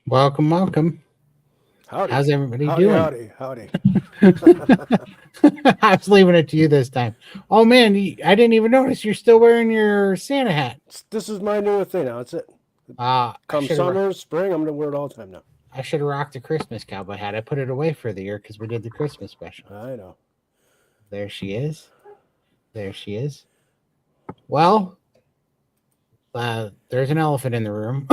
Welcome, welcome. Howdy. How's everybody Howdy, doing? howdy, howdy. I was leaving it to you this time. Oh man, I didn't even notice you're still wearing your Santa hat. This is my new thing now. It's it. I Come should have summer, spring, I'm going to wear it all the time now. I should have rocked the Christmas cowboy hat. I put it away for the year because we did the Christmas special. I know. There she is. There she is. Well, there's an elephant in the room.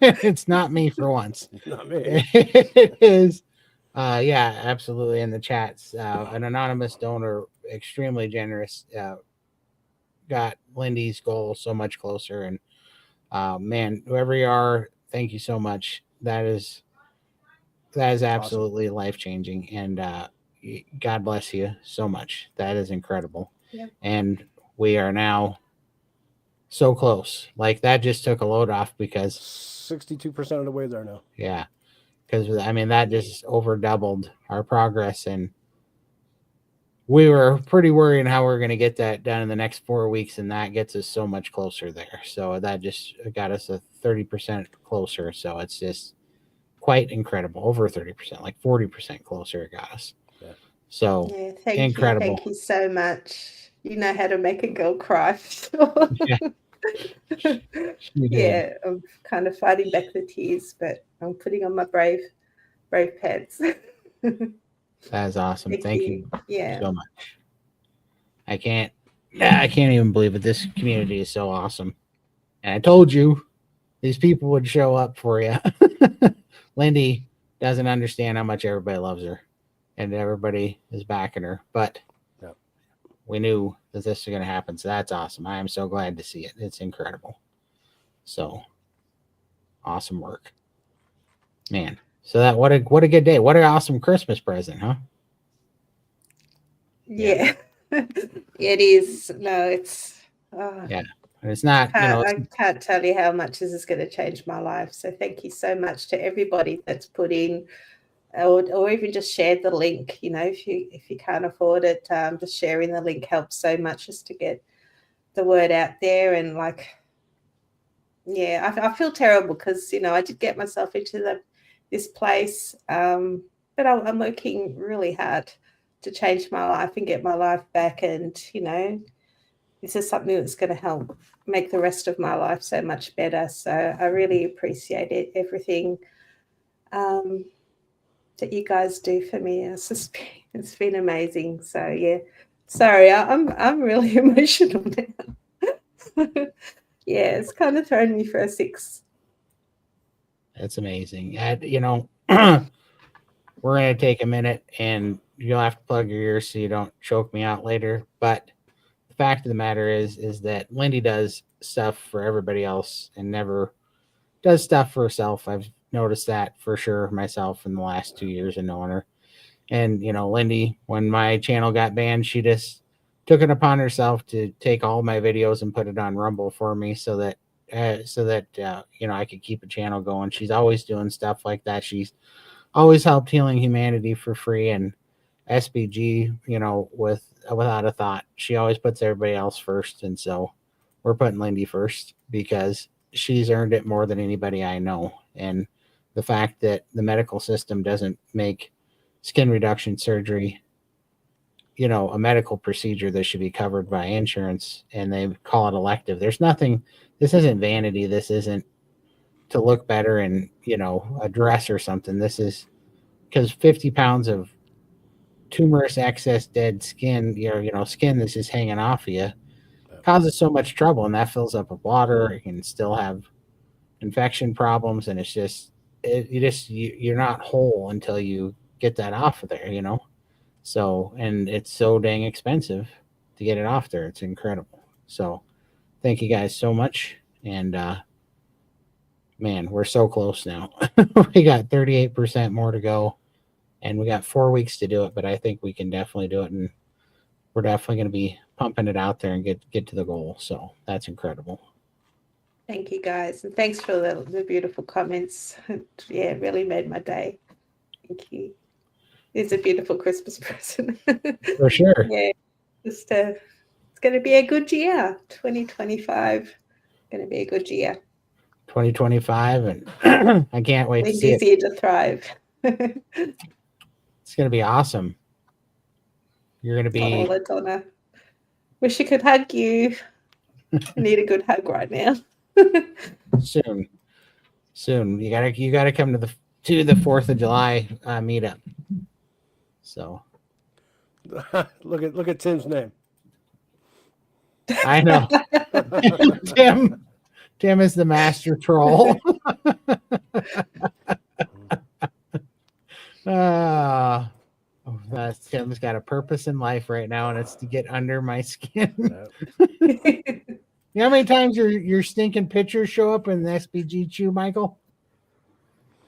It's not me for once. Not me. It is. Yeah, absolutely. In the chats, an anonymous donor, extremely generous, got Lindy's goal so much closer. And man, whoever you are, thank you so much. That is Awesome. absolutely life changing, and God bless you so much. That is incredible. Yep. And we are now so close. Like that just took a load off because 62% of the way there now. yeah, because I mean that just over doubled our progress, and we were pretty worried how we are going to get that done in the next 4 weeks, and that gets us so much closer there. So that just got us a 30% closer. So it's just quite incredible. Over 30%, like 40% closer it got us. Yeah. So Yeah, thank incredible. you. Thank you so much. You know how to make a girl cry. Yeah. You did. Yeah, I'm kind of fighting back the tears, but I'm putting on my brave pants. That is awesome. Thank you Yeah. so much. I can't even believe it. This community is so awesome. And I told you these people would show up for you. Lindy doesn't understand how much everybody loves her and everybody is backing her. But Yep. we knew that this was going to happen. So that's awesome. I am so glad to see it. It's incredible. So awesome work. Man. So that what a good day. What an awesome Christmas present, huh? Yeah. It is. No, it's Yeah. And it's not, I can't tell you how much this is going to change my life. So thank you so much to everybody that's put in or even just shared the link. If you can't afford it, just sharing the link helps so much just to get the word out there. And I feel terrible because I did get myself into this place, but I'm working really hard to change my life and get my life back. And this is something that's going to help make the rest of my life so much better. So I really appreciate it, everything that you guys do for me. It's been amazing. So yeah, sorry, I'm really emotional now. Yeah, it's kind of thrown me for a six. That's amazing. We're going to take a minute and you'll have to plug your ears so you don't choke me out later. But the fact of the matter is that Lindy does stuff for everybody else and never does stuff for herself. I've noticed that for sure myself in the last 2 years of knowing her. And, Lindy, when my channel got banned, she just took it upon herself to take all my videos and put it on Rumble for me so that I could keep a channel going. She's always doing stuff like that. She's always helped Healing Humanity for free and SBG, without a thought. She always puts everybody else first. And so we're putting Lindy first because she's earned it more than anybody I know. And the fact that the medical system doesn't make skin reduction surgery, a medical procedure that should be covered by insurance, and they call it elective. This isn't vanity. This isn't to look better in, a dress or something. This is because 50 pounds of tumorous excess dead skin, skin that's just hanging off of you causes so much trouble, and that fills up with water. You can still have infection problems, and it's just you're not whole until you get that off of there. So, and it's so dang expensive to get it off there. It's incredible. So thank you guys so much. And man, we're so close now. We got 38% more to go, and we got 4 weeks to do it, but I think we can definitely do it, and we're definitely going to be pumping it out there and get to the goal. So that's incredible. Thank you, guys, and thanks for the beautiful comments. Yeah, it really made my day. Thank you. It's a beautiful Christmas present. For sure. Yeah, it's going to be a good year. 2025 going to be a good year. 2025, and I can't wait to see Lindy's it. here to thrive. It's going to be awesome. You're going to be Oh, Ladonna. Wish I could hug you. I need a good hug right now. soon. You gotta come to the 4th of July meetup. So Look at Tim's name. I know Tim is the master troll. Tim's got a purpose in life right now, and it's to get under my skin. You know how many times your stinking pictures show up in the SBG Chew, Michael?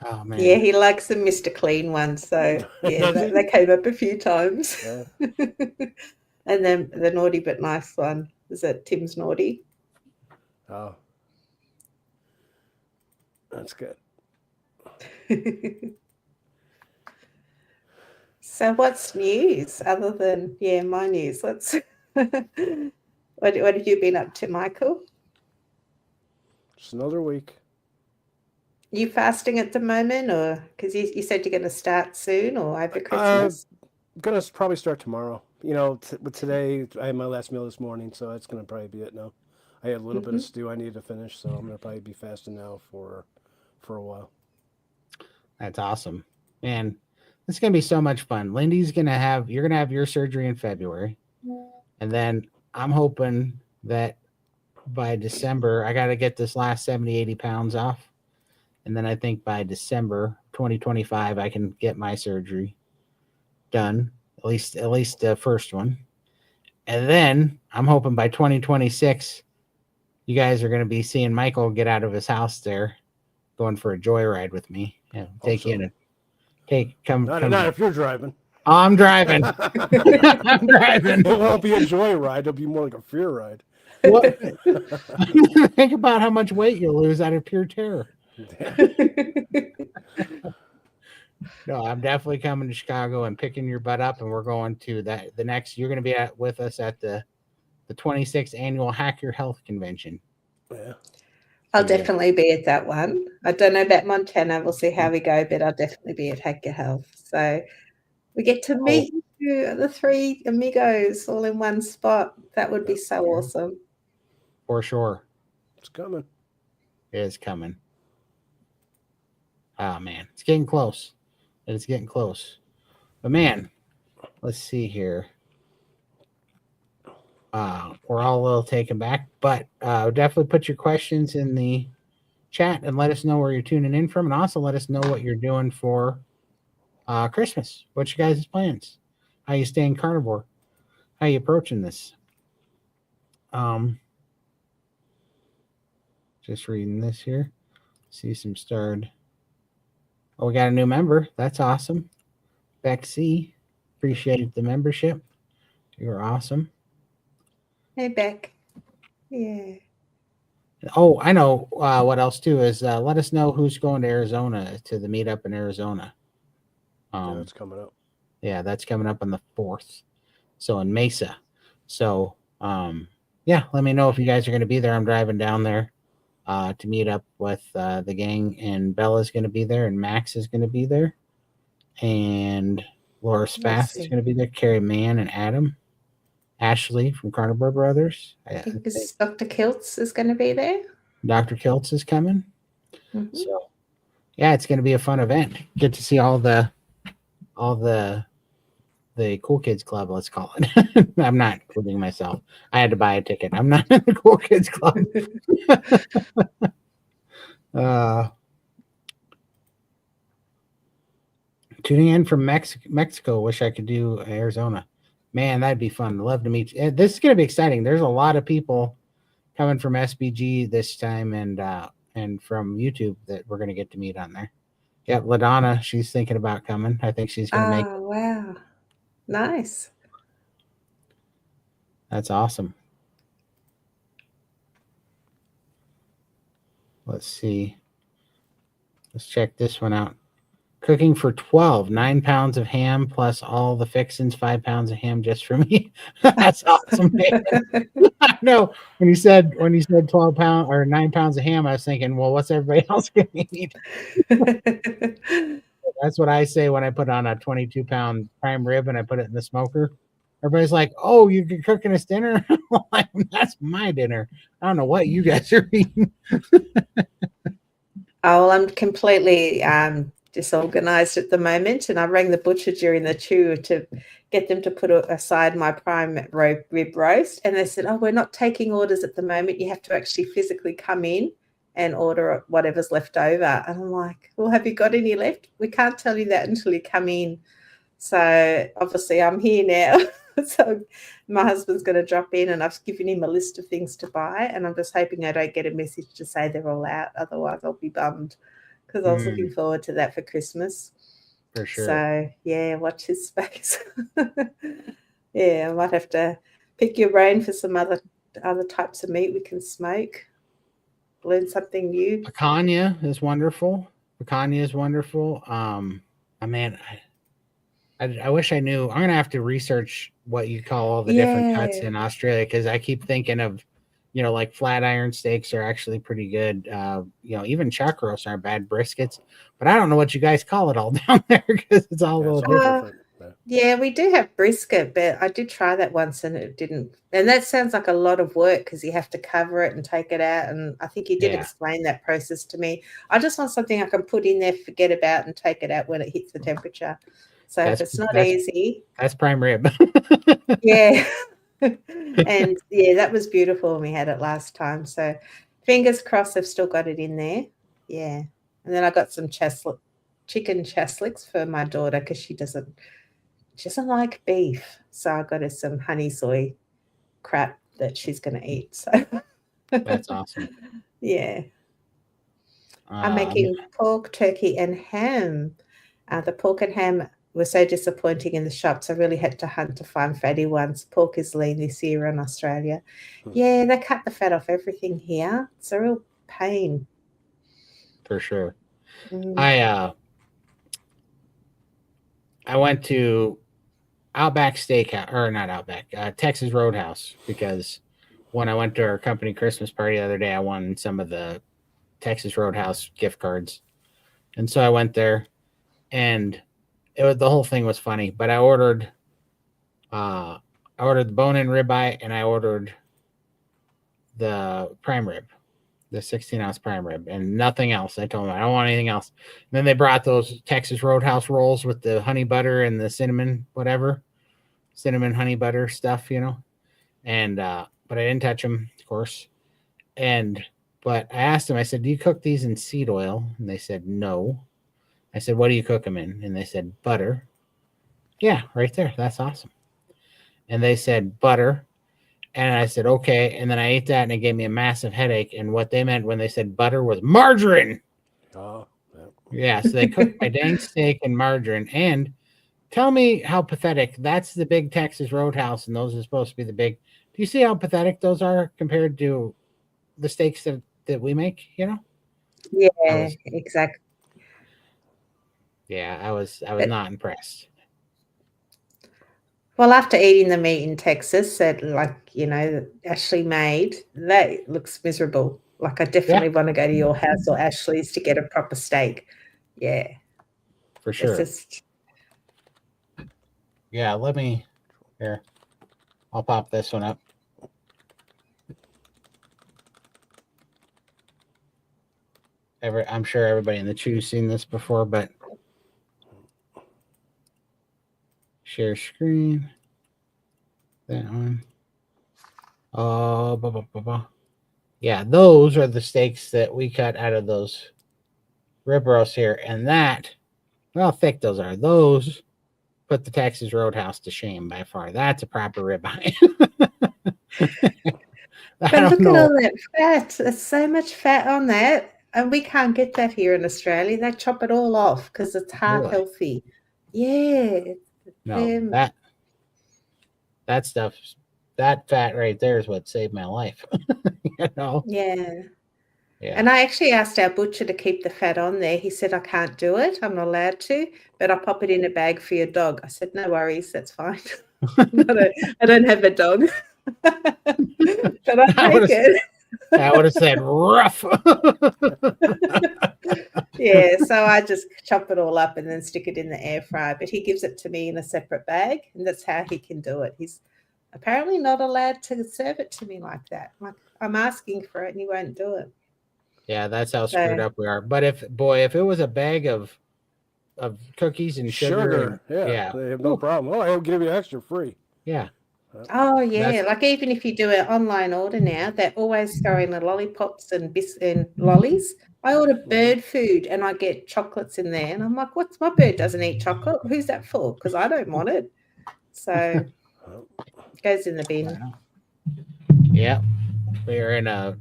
Oh man. Yeah, he likes the Mr. Clean one, so yeah, that came up a few times. Yeah. And then the naughty but nice one. Is it Tim's naughty? Oh, that's good. So what's news other than my news? Let's what have you been up to, Michael? Just another week. You fasting at the moment, or because you said you're going to start soon or over Christmas? I'm gonna probably start tomorrow. You know, with today, I had my last meal this morning, so that's gonna probably be it now. I had a little bit of stew I needed to finish, so I'm gonna probably be fasting now for a while. That's awesome, man. It's gonna be so much fun. Lindy's you're gonna have your surgery in February, and then I'm hoping that by December I got to get this last 70-80 pounds off, and then I think by December 2025 I can get my surgery done, at least the first one, and then I'm hoping by 2026 you guys are going to be seeing Michael get out of his house there, going for a joyride with me. Yeah, take you in come. Not if you're driving. I'm driving. I'm driving. It won't be a joyride. It'll be more like a fear ride. What? Think about how much weight you'll lose out of pure terror. No, I'm definitely coming to Chicago and picking your butt up, and we're going to the next. You're going to be with us at the 26th annual Hack Your Health convention. Yeah. I'll definitely be at that one. I don't know about Montana. We'll see how we go, but I'll definitely be at Hack Your Health. So we get to meet you, the three amigos, all in one spot. That would be so awesome. For sure. It's coming. It is coming. Oh, man. It's getting close. It's getting close. But, man, let's see here. We're all a little taken back, but definitely put your questions in the chat and let us know where you're tuning in from, and also let us know what you're doing for Christmas. What's your guys' plans? How you staying carnivore? How you approaching this? Just reading this here. See some starred. Oh, we got a new member. That's awesome. Beck C. Appreciate the membership. You're awesome. Hey, Beck. Yeah. Oh, I know what else too is let us know who's going to Arizona to the meetup in Arizona. Yeah, that's coming up. Yeah, that's coming up on the 4th. So in Mesa. So yeah, let me know if you guys are going to be there. I'm driving down there to meet up with the gang, and Bella's going to be there, and Max is going to be there, and Laura Spath is going to be there, Carrie Mann and Adam. Ashley from Carnivore Brothers. I think Dr. Kiltz is going to be there. Dr. Kiltz is coming. Mm-hmm. So, yeah, it's going to be a fun event. Get to see all the cool kids club, let's call it. I'm not including myself. I had to buy a ticket. I'm not in the cool kids club. Tuning in from Mexico. Wish I could do Arizona. Man, that'd be fun. Love to meet you. This is going to be exciting. There's a lot of people coming from SBG this time, and from YouTube that we're going to get to meet on there. Yep, LaDonna, she's thinking about coming. I think she's going to make. Oh, wow. Nice. That's awesome. Let's see. Let's check this one out. Cooking for 12, 9 pounds of ham plus all the fixins, 5 pounds of ham just for me. That's awesome, man. No, when you said 12 pounds or 9 pounds of ham, I was thinking, well, what's everybody else gonna eat? That's what I say when I put on a 22-pound prime rib and I put it in the smoker. Everybody's like, "Oh, you're cooking us dinner?" Like, that's my dinner. I don't know what you guys are eating. Oh, well, I'm completely disorganized at the moment, and I rang the butcher during the chew to get them to put aside my prime rib roast, and they said, "Oh, we're not taking orders at the moment. You have to actually physically come in and order whatever's left over." And I'm like, "Well, have you got any left? We can't tell you that until you come in." So obviously, I'm here now. So my husband's going to drop in, and I've given him a list of things to buy, and I'm just hoping I don't get a message to say they're all out. Otherwise, I'll be bummed because I was looking forward to that for Christmas. For sure. So yeah, watch his space. Yeah, I might have to pick your brain for some other types of meat we can smoke. Learn something new. Picanha is wonderful. I wish I knew. I'm gonna have to research what you call all the different cuts Yeah. in Australia, because I keep thinking of, like flat iron steaks are actually pretty good. Even chuck roasts aren't bad, briskets, but I don't know what you guys call it all down there because it's all a Yeah, little it's all different. different. Yeah, we do have brisket, but I did try that once and it didn't. And that sounds like a lot of work because you have to cover it and take it out. And I think he did Yeah. explain that process to me. I just want something I can put in there, forget about, and take it out when it hits the temperature. So if it's not easy, That's prime rib. yeah. And yeah, that was beautiful when we had it last time. So fingers crossed they've still got it in there. Yeah. And then I got some chicken chaslicks for my daughter because she doesn't like beef. So I got her some honey soy crap that she's going to eat. So That's awesome. Yeah. I'm making pork, turkey, and ham. The pork and ham were so disappointing in the shops. I really had to hunt to find fatty ones. Pork is lean this year in Australia. Yeah, they cut the fat off everything here. It's a real pain. For sure. Mm. I went to Outback Steakhouse, or not Outback, Texas Roadhouse, because when I went to our company Christmas party the other day, I won some of the Texas Roadhouse gift cards. And so I went there, and the whole thing was funny, but I ordered the bone-in ribeye, and I ordered the prime rib, the 16-ounce prime rib, and nothing else. I told them I don't want anything else. And then they brought those Texas Roadhouse rolls with the honey butter and the cinnamon honey butter stuff, and but I didn't touch them, of course. But I asked them, I said, "Do you cook these in seed oil?" And they said, "No." I said, "What do you cook them in?" And they said, "Butter." Yeah, right there. That's awesome. And they said, "Butter." And I said, "Okay." And then I ate that, and it gave me a massive headache. And what they meant when they said butter was margarine. Oh, yeah. So they cooked my dang steak in margarine. And tell me how pathetic. That's the big Texas Roadhouse, and those are supposed to be the big. Do you see how pathetic those are compared to the steaks that we make? Yeah, exactly. Yeah, I was not impressed. Well, after eating the meat in Texas that Ashley made, that looks miserable. Like I definitely want to go to your house or Ashley's to get a proper steak. Yeah. For sure. It's just... Yeah, here. I'll pop this one up. I'm sure everybody in the chew's seen this before, but share screen. That one. Oh, yeah, those are the steaks that we cut out of those rib roasts here, and how thick those are. Those put the Texas Roadhouse to shame by far. That's a proper ribeye. But look at all that fat. There's so much fat on that. And we can't get that here in Australia. They chop it all off because it's heart healthy. Yeah. No, that stuff, that fat right there is what saved my life. Yeah. Yeah. And I actually asked our butcher to keep the fat on there. He said, "I can't do it. I'm not allowed to, but I'll pop it in a bag for your dog." I said, "No worries. That's fine." I don't have a dog. but I take it. I would have said rough. Yeah, so I just chop it all up and then stick it in the air fryer. But he gives it to me in a separate bag, and that's how he can do it. He's apparently not allowed to serve it to me like that. Like I'm asking for it, and he won't do it. Yeah, that's how screwed up we are. But if it was a bag of cookies and sugar, yeah, they have no problem. Oh, I'll give you extra free. Yeah. Oh yeah, like even if you do an online order now, they're always throwing the lollipops and and lollies. I order bird food and I get chocolates in there, and I'm like, "What's my bird doesn't eat chocolate? Who's that for? Because I don't want it." So it goes in the bin. Yeah, we are in a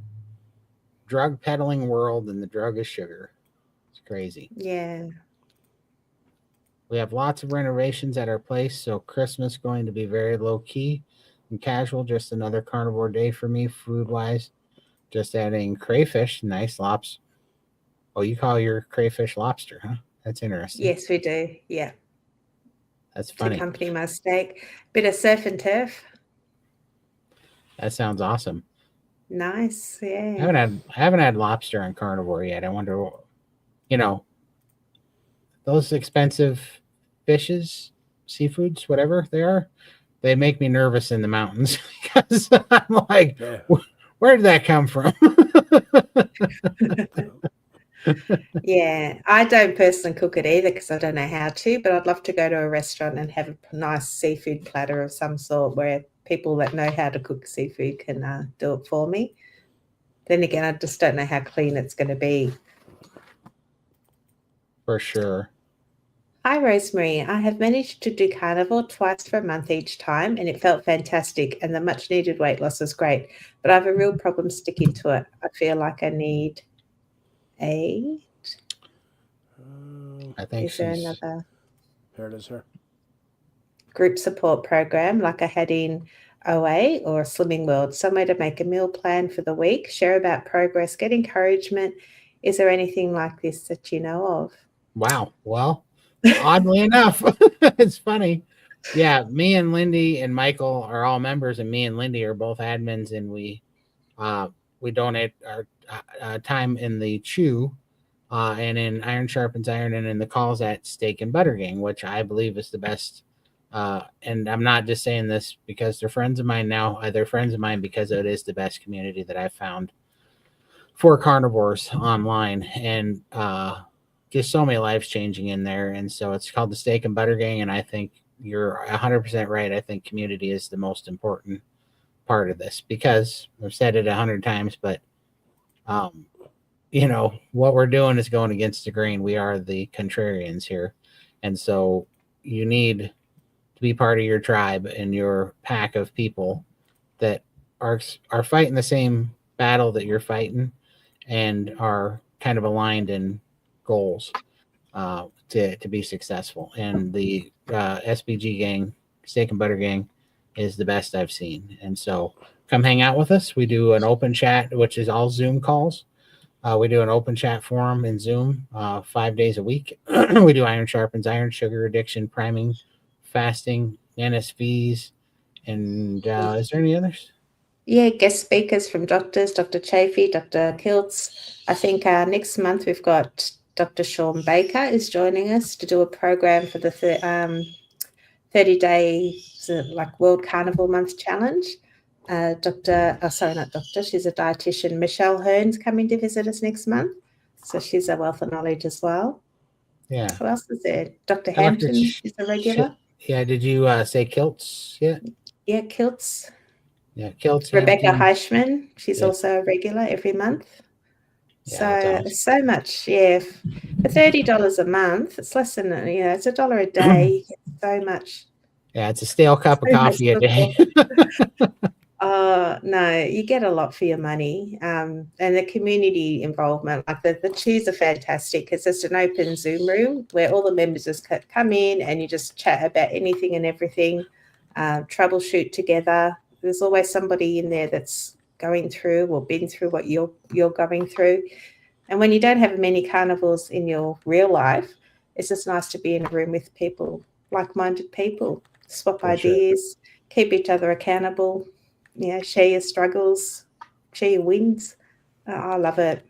drug peddling world, and the drug is sugar. It's crazy. Yeah. We have lots of renovations at our place, so Christmas going to be very low key and casual. Just another carnivore day for me, food wise. Just adding crayfish, nice lobster. Oh, you call your crayfish lobster, huh? That's interesting. Yes, we do. Yeah. That's funny. To accompany my steak. Bit of surf and turf. That sounds awesome. Nice. Yeah. I haven't had lobster on carnivore yet. I wonder, those expensive fishes, seafoods, whatever they are, they make me nervous in the mountains because I'm like, where did that come from? Yeah, I don't personally cook it either because I don't know how to, but I'd love to go to a restaurant and have a nice seafood platter of some sort where people that know how to cook seafood can do it for me. Then again, I just don't know how clean it's going to be. For sure. Hi, Rosemary. I have managed to do carnivore twice for a month each time, and it felt fantastic, and the much-needed weight loss was great, but I have a real problem sticking to it. I feel like I need I think is there another? There it is, her group support program like I had in OA or Slimming World, somewhere to make a meal plan for the week, share about progress, get encouragement. Is there anything like this that you know of? Wow. Well, oddly enough, it's funny. Yeah, me and Lindy and Michael are all members, and me and Lindy are both admins, and we donate our time in the Chew and in Iron Sharpens Iron and in the calls at Steak and Butter Gang, which I believe is the best. And I'm not just saying this because they're friends of mine now. They're friends of mine because it is the best community that I've found for carnivores online. And just so many lives changing in there. And so it's called the Steak and Butter Gang. And I think you're 100% right. I think community is the most important part of this because I've said it 100 times, but what we're doing is going against the grain. We are the contrarians here. And so you need to be part of your tribe and your pack of people that are fighting the same battle that you're fighting and are kind of aligned in goals to be successful. And the SBG gang, Steak and Butter Gang, is the best I've seen. And so come hang out with us. We do an open chat, which is all Zoom calls. We do an open chat forum in Zoom 5 days a week. We do Iron Sharpens Iron, sugar addiction, priming, fasting, NSVs, and is there any others? Yeah, guest speakers from doctors, Dr. Chafee, Dr. Kiltz. I think next month we've got Dr. Sean Baker is joining us to do a program for the 30-day like World Carnivore Month Challenge. She's a dietitian, Michelle Hearn's coming to visit us next month. So she's a wealth of knowledge as well. Yeah. Who else is there? Dr. Hampton is a regular. Yeah, did you say Kiltz yet? Yeah, Kiltz. Yeah, Kiltz. Rebecca Heischman, she's also a regular every month. Yeah, so awesome. So much, yeah. For $30 a month, it's less than it's $1 a day. So much. Yeah, it's a stale cup of coffee a day. No, you get a lot for your money. And the community involvement, like the Chews are fantastic. It's just an open Zoom room where all the members just come in and you just chat about anything and everything, troubleshoot together. There's always somebody in there that's going through or been through what you're going through. And when you don't have many carnivores in your real life, it's just nice to be in a room with people, like-minded people, swap ideas, keep each other accountable. share your struggles, share your wins. I love it.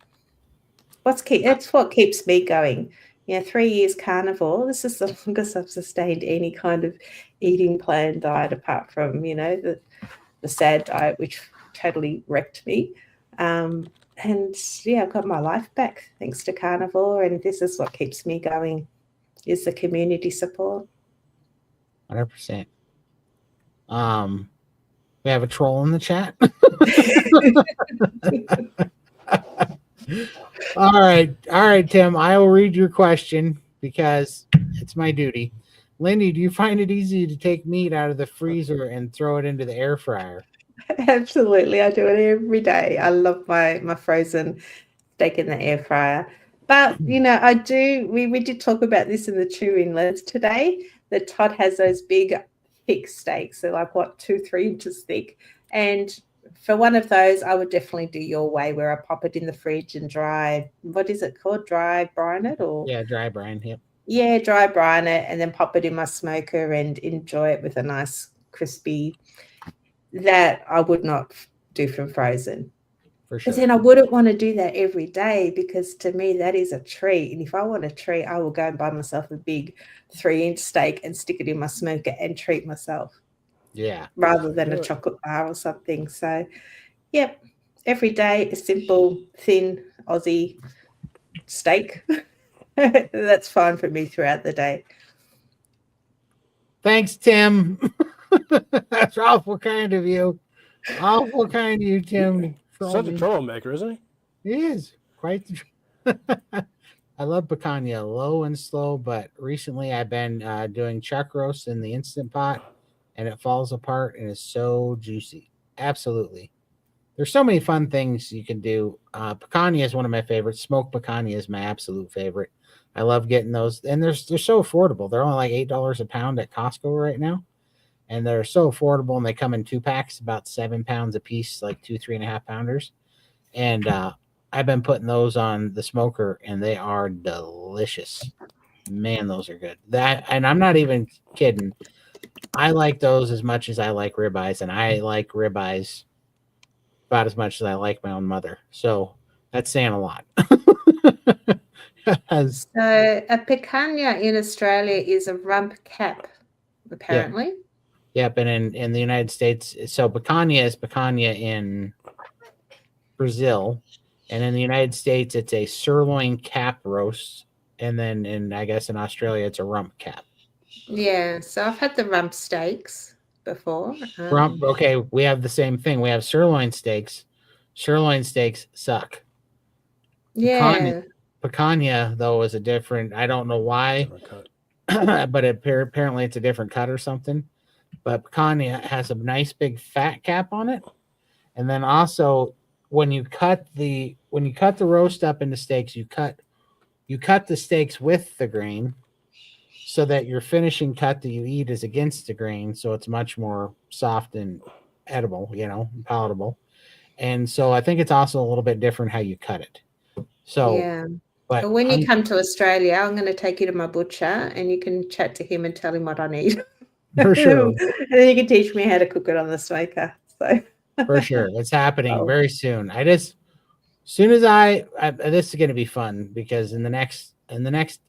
That's what keeps me going. 3 years carnivore. This is the longest I've sustained any kind of eating plan diet, apart from the sad diet, which totally wrecked me. And I've got my life back thanks to carnivore, and this is what keeps me going, is the community support. 100%. We have a troll in the chat. All right, Tim. I will read your question because it's my duty. Lindy, do you find it easy to take meat out of the freezer and throw it into the air fryer? Absolutely, I do it every day. I love my frozen steak in the air fryer. But I do. We did talk about this in the Chew Inlets today. That Todd has those big, thick steaks. They're like 2-3 inches thick, and for one of those, I would definitely do your way, where I pop it in the fridge and dry. What is it called? Dry brine it, or dry brine. Yep. Yeah, dry brine it, and then pop it in my smoker and enjoy it with a nice crispy. That I would not do from frozen. For sure. But then I wouldn't want to do that every day, because to me that is a treat. And if I want a treat, I will go and buy myself a big 3-inch steak and stick it in my smoker and treat myself. Yeah. Rather than a chocolate bar or something. So, yep, every day a simple, thin Aussie steak. That's fine for me throughout the day. Thanks, Tim. That's awful kind of you. Awful kind of you, Tim. Such a troublemaker, isn't he? He is. Quite the I love picanha, low and slow, but recently I've been doing chuck roast in the Instant Pot, and it falls apart and is so juicy. Absolutely. There's so many fun things you can do. Picanha is one of my favorites. Smoked picanha is my absolute favorite. I love getting those, and they're so affordable. They're only like $8 a pound at Costco right now, and they're so affordable. And they come in 2 packs, about 7 pounds a piece, like 3.5 pounders. And I've been putting those on the smoker, and they are delicious. Man, those are good. And I'm not even kidding. I like those as much as I like ribeyes, and I like ribeyes about as much as I like my own mother. So that's saying a lot. So a picanha in Australia is a rump cap, apparently. Yep, and in the United States, so picanha is picanha in Brazil, and in the United States, it's a sirloin cap roast, and then I guess in Australia, it's a rump cap. Yeah, so I've had the rump steaks before. Rump, okay, we have the same thing. We have sirloin steaks. Sirloin steaks suck. Yeah. Picanha, though, is a different, I don't know why, but apparently it's a different cut or something. But picanha has a nice big fat cap on it. And then also when you cut the roast up into steaks, you cut the steaks with the grain so that your finishing cut that you eat is against the grain, so it's much more soft and edible, and palatable. And so I think it's also a little bit different how you cut it. So yeah. But when you come to Australia, I'm going to take you to my butcher, and you can chat to him and tell him what I need. For sure. And then you can teach me how to cook it on the smoker. So for sure, it's happening very soon. This is going to be fun, because in the next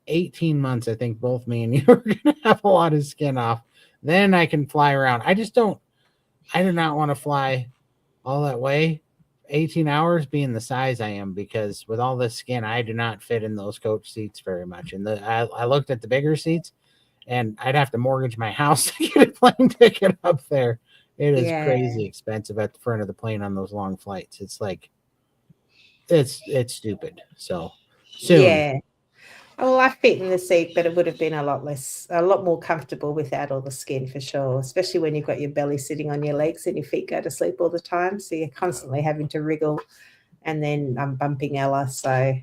18 months, I think both me and you are going to have a lot of skin off. Then I can fly around. I do not want to fly all that way. 18 hours being the size I am, because with all this skin, I do not fit in those coach seats very much. And I looked at the bigger seats, and I'd have to mortgage my house to get a plane ticket up there. It is crazy expensive at the front of the plane on those long flights. It's like, it's stupid. So soon. Yeah. Well, I fit in the seat, but it would have been a lot more comfortable without all the skin, for sure, especially when you've got your belly sitting on your legs and your feet go to sleep all the time. So you're constantly having to wriggle, and then I'm bumping Ella. So,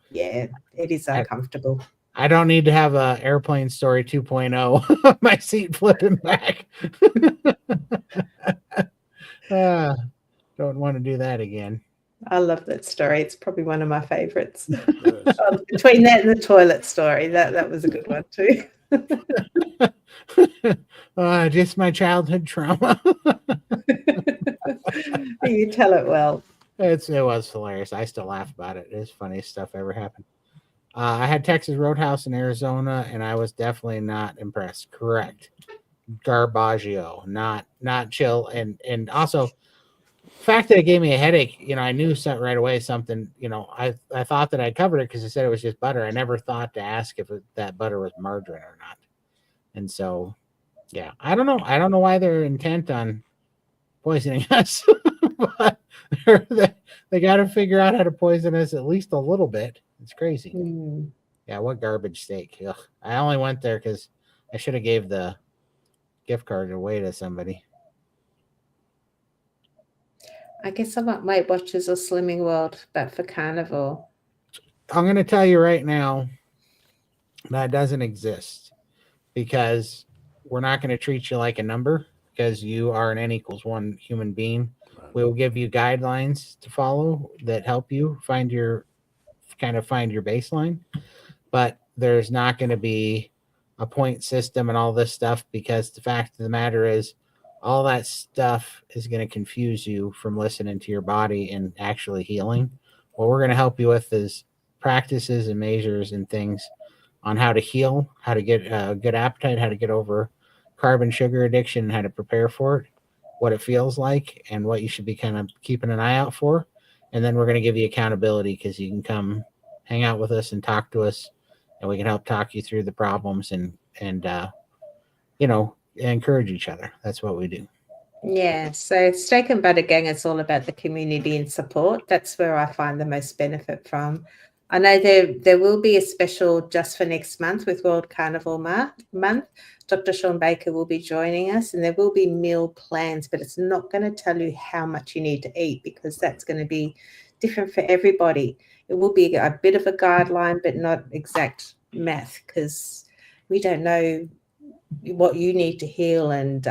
yeah, it is uncomfortable. I don't need to have a airplane story 2.0. My seat flipping back. Don't want to do that again. I love that story. It's probably one of my favorites. Between that and the toilet story, that was a good one too. Just my childhood trauma. You tell it well. It was hilarious. I still laugh about it. It's the funniest stuff ever happened. I had Texas Roadhouse in Arizona, and I was definitely not impressed. Correct, garbaggio, not chill, and also fact that it gave me a headache. I knew something right away. Something, I thought that I covered it because it said it was just butter. I never thought to ask if that butter was margarine or not. And so, yeah, I don't know. I don't know why they're intent on poisoning us, but they got to figure out how to poison us at least a little bit. It's crazy. Mm. Yeah, what garbage steak. Ugh. I only went there because I should have gave the gift card away to somebody. I guess I'm at Weight Watchers or Slimming World, but for carnivore. I'm going to tell you right now that doesn't exist because we're not going to treat you like a number because you are an N equals 1 human being. We will give you guidelines to follow that help you find your baseline, but there's not going to be a point system and all this stuff because the fact of the matter is all that stuff is going to confuse you from listening to your body and actually healing. What we're going to help you with is practices and measures and things on how to heal, how to get a good appetite, how to get over carbon sugar addiction, how to prepare for it, what it feels like, and what you should be kind of keeping an eye out for. And then we're going to give you accountability because you can come hang out with us and talk to us, and we can help talk you through the problems and encourage each other. That's what we do. Yeah, so Steak and Butter Gang is all about the community and support. That's where I find the most benefit from. I know there will be a special just for next month with World Carnivore Month. Dr. Sean Baker will be joining us, and there will be meal plans, but it's not going to tell you how much you need to eat because that's going to be different for everybody. It will be a bit of a guideline, but not exact math because we don't know what you need to heal, and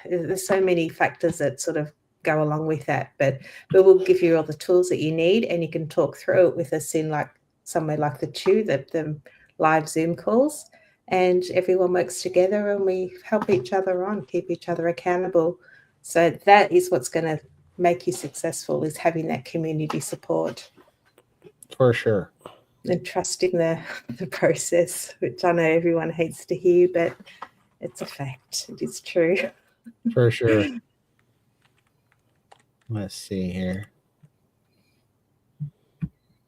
there's so many factors that sort of go along with that, but we will give you all the tools that you need, and you can talk through it with us in like somewhere like the the live Zoom calls, and everyone works together and we help each other on, keep each other accountable. So that is what's going to make you successful, is having that community support For sure. and trusting the process, which I know everyone hates to hear, but it's a fact. It is true. For sure. Let's see here.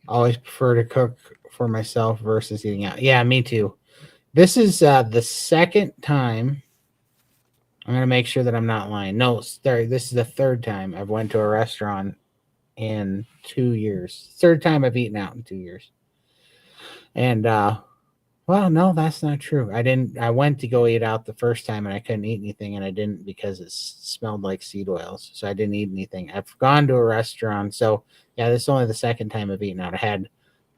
Always prefer to cook for myself versus eating out. Yeah, me too. This is the second time. I'm going to make sure that I'm not lying. No, sorry, this is the third time I've went to a restaurant in 2 years. Third time I've eaten out in 2 years. And well, no, that's not true. I went to go eat out the first time and I couldn't eat anything, and I didn't because it smelled like seed oils. So I didn't eat anything. I've gone to a restaurant. So yeah, this is only the second time I've eaten out. I had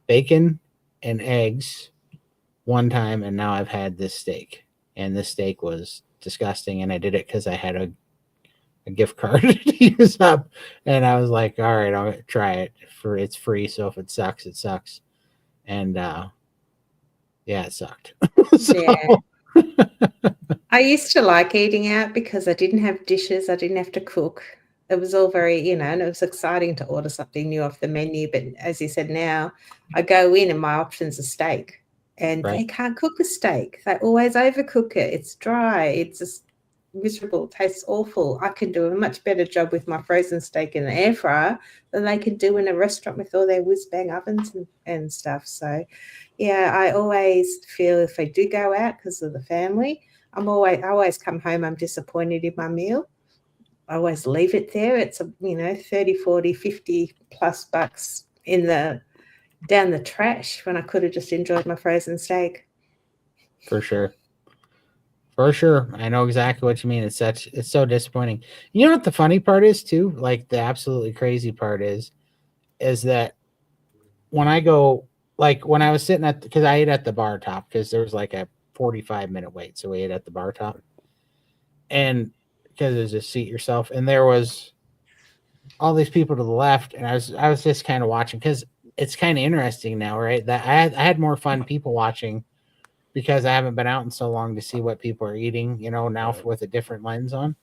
bacon and eggs one time, and now I've had this steak. And this steak was disgusting, and I did it because I had a gift card to use up. And I was like, all right, I'll try it. It's free, so if it sucks, it sucks. And yeah, it sucked. So, Yeah. I used to like eating out because I didn't have dishes. I didn't have to cook. It was all very, and it was exciting to order something new off the menu. But as you said, now I go in and my options are steak, and Right. they can't cook a steak. They always overcook it. It's dry. It's just miserable. It tastes awful. I can do a much better job with my frozen steak in the air fryer than they can do in a restaurant with all their whiz bang ovens and stuff. So yeah, I always feel if I do go out because of the family, I always come home, I'm disappointed in my meal. I always leave it there. It's 30, 40, 50 plus bucks down the trash when I could have just enjoyed my frozen steak. For sure. For sure. I know exactly what you mean. It's so disappointing. You know what the funny part is too? Like the absolutely crazy part is that when I go, like when I was sitting because I ate at the bar top because there was like a 45-minute wait. So we ate at the bar top. And because there's a seat yourself, and there was all these people to the left, and I was just kind of watching because it's kind of interesting now, right? That I had more fun people watching because I haven't been out in so long to see what people are eating, now with a different lens on.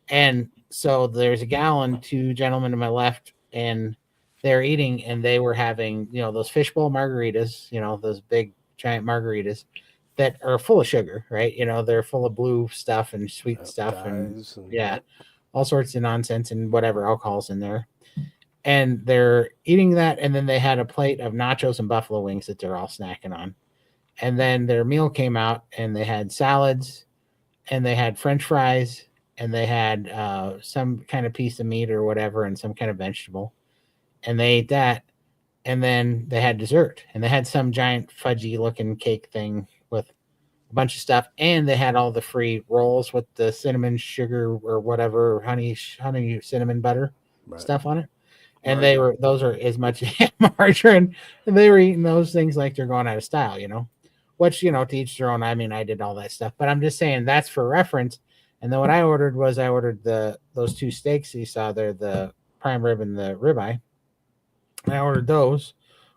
And so there's a gal and two gentlemen to my left, and they're eating, and they were having, those fishbowl margaritas, those big giant margaritas that are full of sugar, right? They're full of blue stuff and sweet stuff and yeah, all sorts of nonsense and whatever alcohol's in there. And they're eating that, and then they had a plate of nachos and buffalo wings that they're all snacking on. And then their meal came out, and they had salads, and they had French fries, and they had some kind of piece of meat or whatever, and some kind of vegetable, and they ate that. And then they had dessert, and they had some giant fudgy looking cake thing with a bunch of stuff, and they had all the free rolls with the cinnamon sugar or whatever honey cinnamon butter stuff on it. And those are as much margarine, and they were eating those things like they're going out of style, which, to each their own. I mean, I did all that stuff, but I'm just saying that's for reference. And then what I ordered those two steaks you saw there, the prime rib and the ribeye. I ordered those,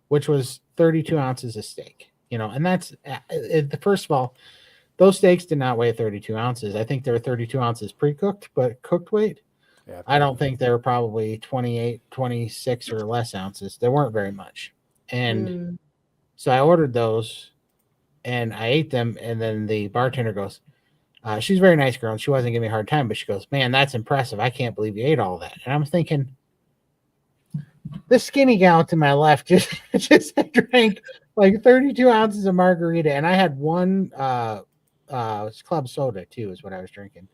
which was 32 ounces of steak, and that's first of all, those steaks did not weigh 32 ounces. I think they were 32 ounces pre-cooked, but cooked weight, yeah, I don't think they were probably 28, 26 or less ounces. They weren't very much. And so I ordered those and I ate them. And then the bartender goes, she's a very nice girl, and she wasn't giving me a hard time, but she goes, "Man, that's impressive. I can't believe you ate all that." And I'm thinking, this skinny gal to my left just drank like 32 ounces of margarita, and I had one club soda too, is what I was drinking.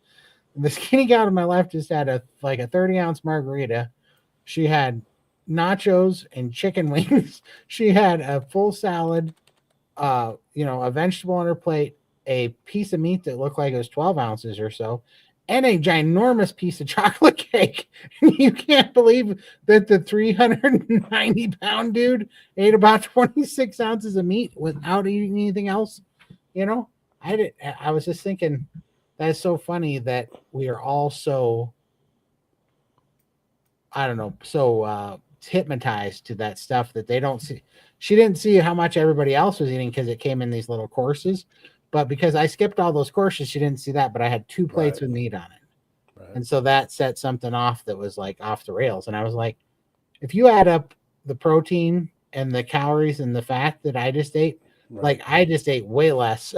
And the skinny gal to my left just had a 30-ounce margarita. She had nachos and chicken wings. She had a full salad, a vegetable on her plate, a piece of meat that looked like it was 12 ounces or so, and a ginormous piece of chocolate cake. You can't believe that the 390-pound dude ate about 26 ounces of meat without eating anything else. I was just thinking, that's so funny that we are all so, I don't know, so hypnotized to that stuff that they don't see. She didn't see how much everybody else was eating because it came in these little courses. But because I skipped all those courses, she didn't see that. But I had 2 plates with meat on it. Right. And so that set something off that was like off the rails. And I was like, if you add up the protein and the calories and the fat that I just ate, like I just ate way less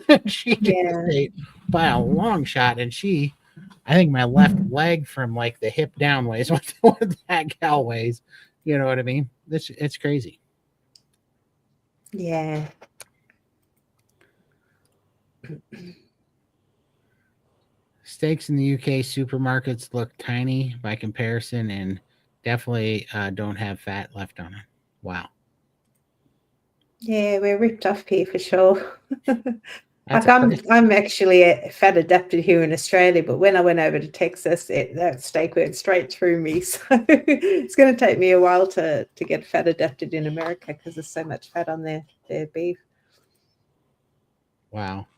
than she just ate by a long shot. And I think my left leg from like the hip down weighs what that gal weighs. You know what I mean? It's crazy. Yeah. Steaks in the UK supermarkets look tiny by comparison and definitely don't have fat left on it. Wow. Yeah, we're ripped off here for sure. I'm actually fat adapted here in Australia, but when I went over to Texas, that steak went straight through me. So it's going to take me a while to get fat adapted in America because there's so much fat on their beef. Wow.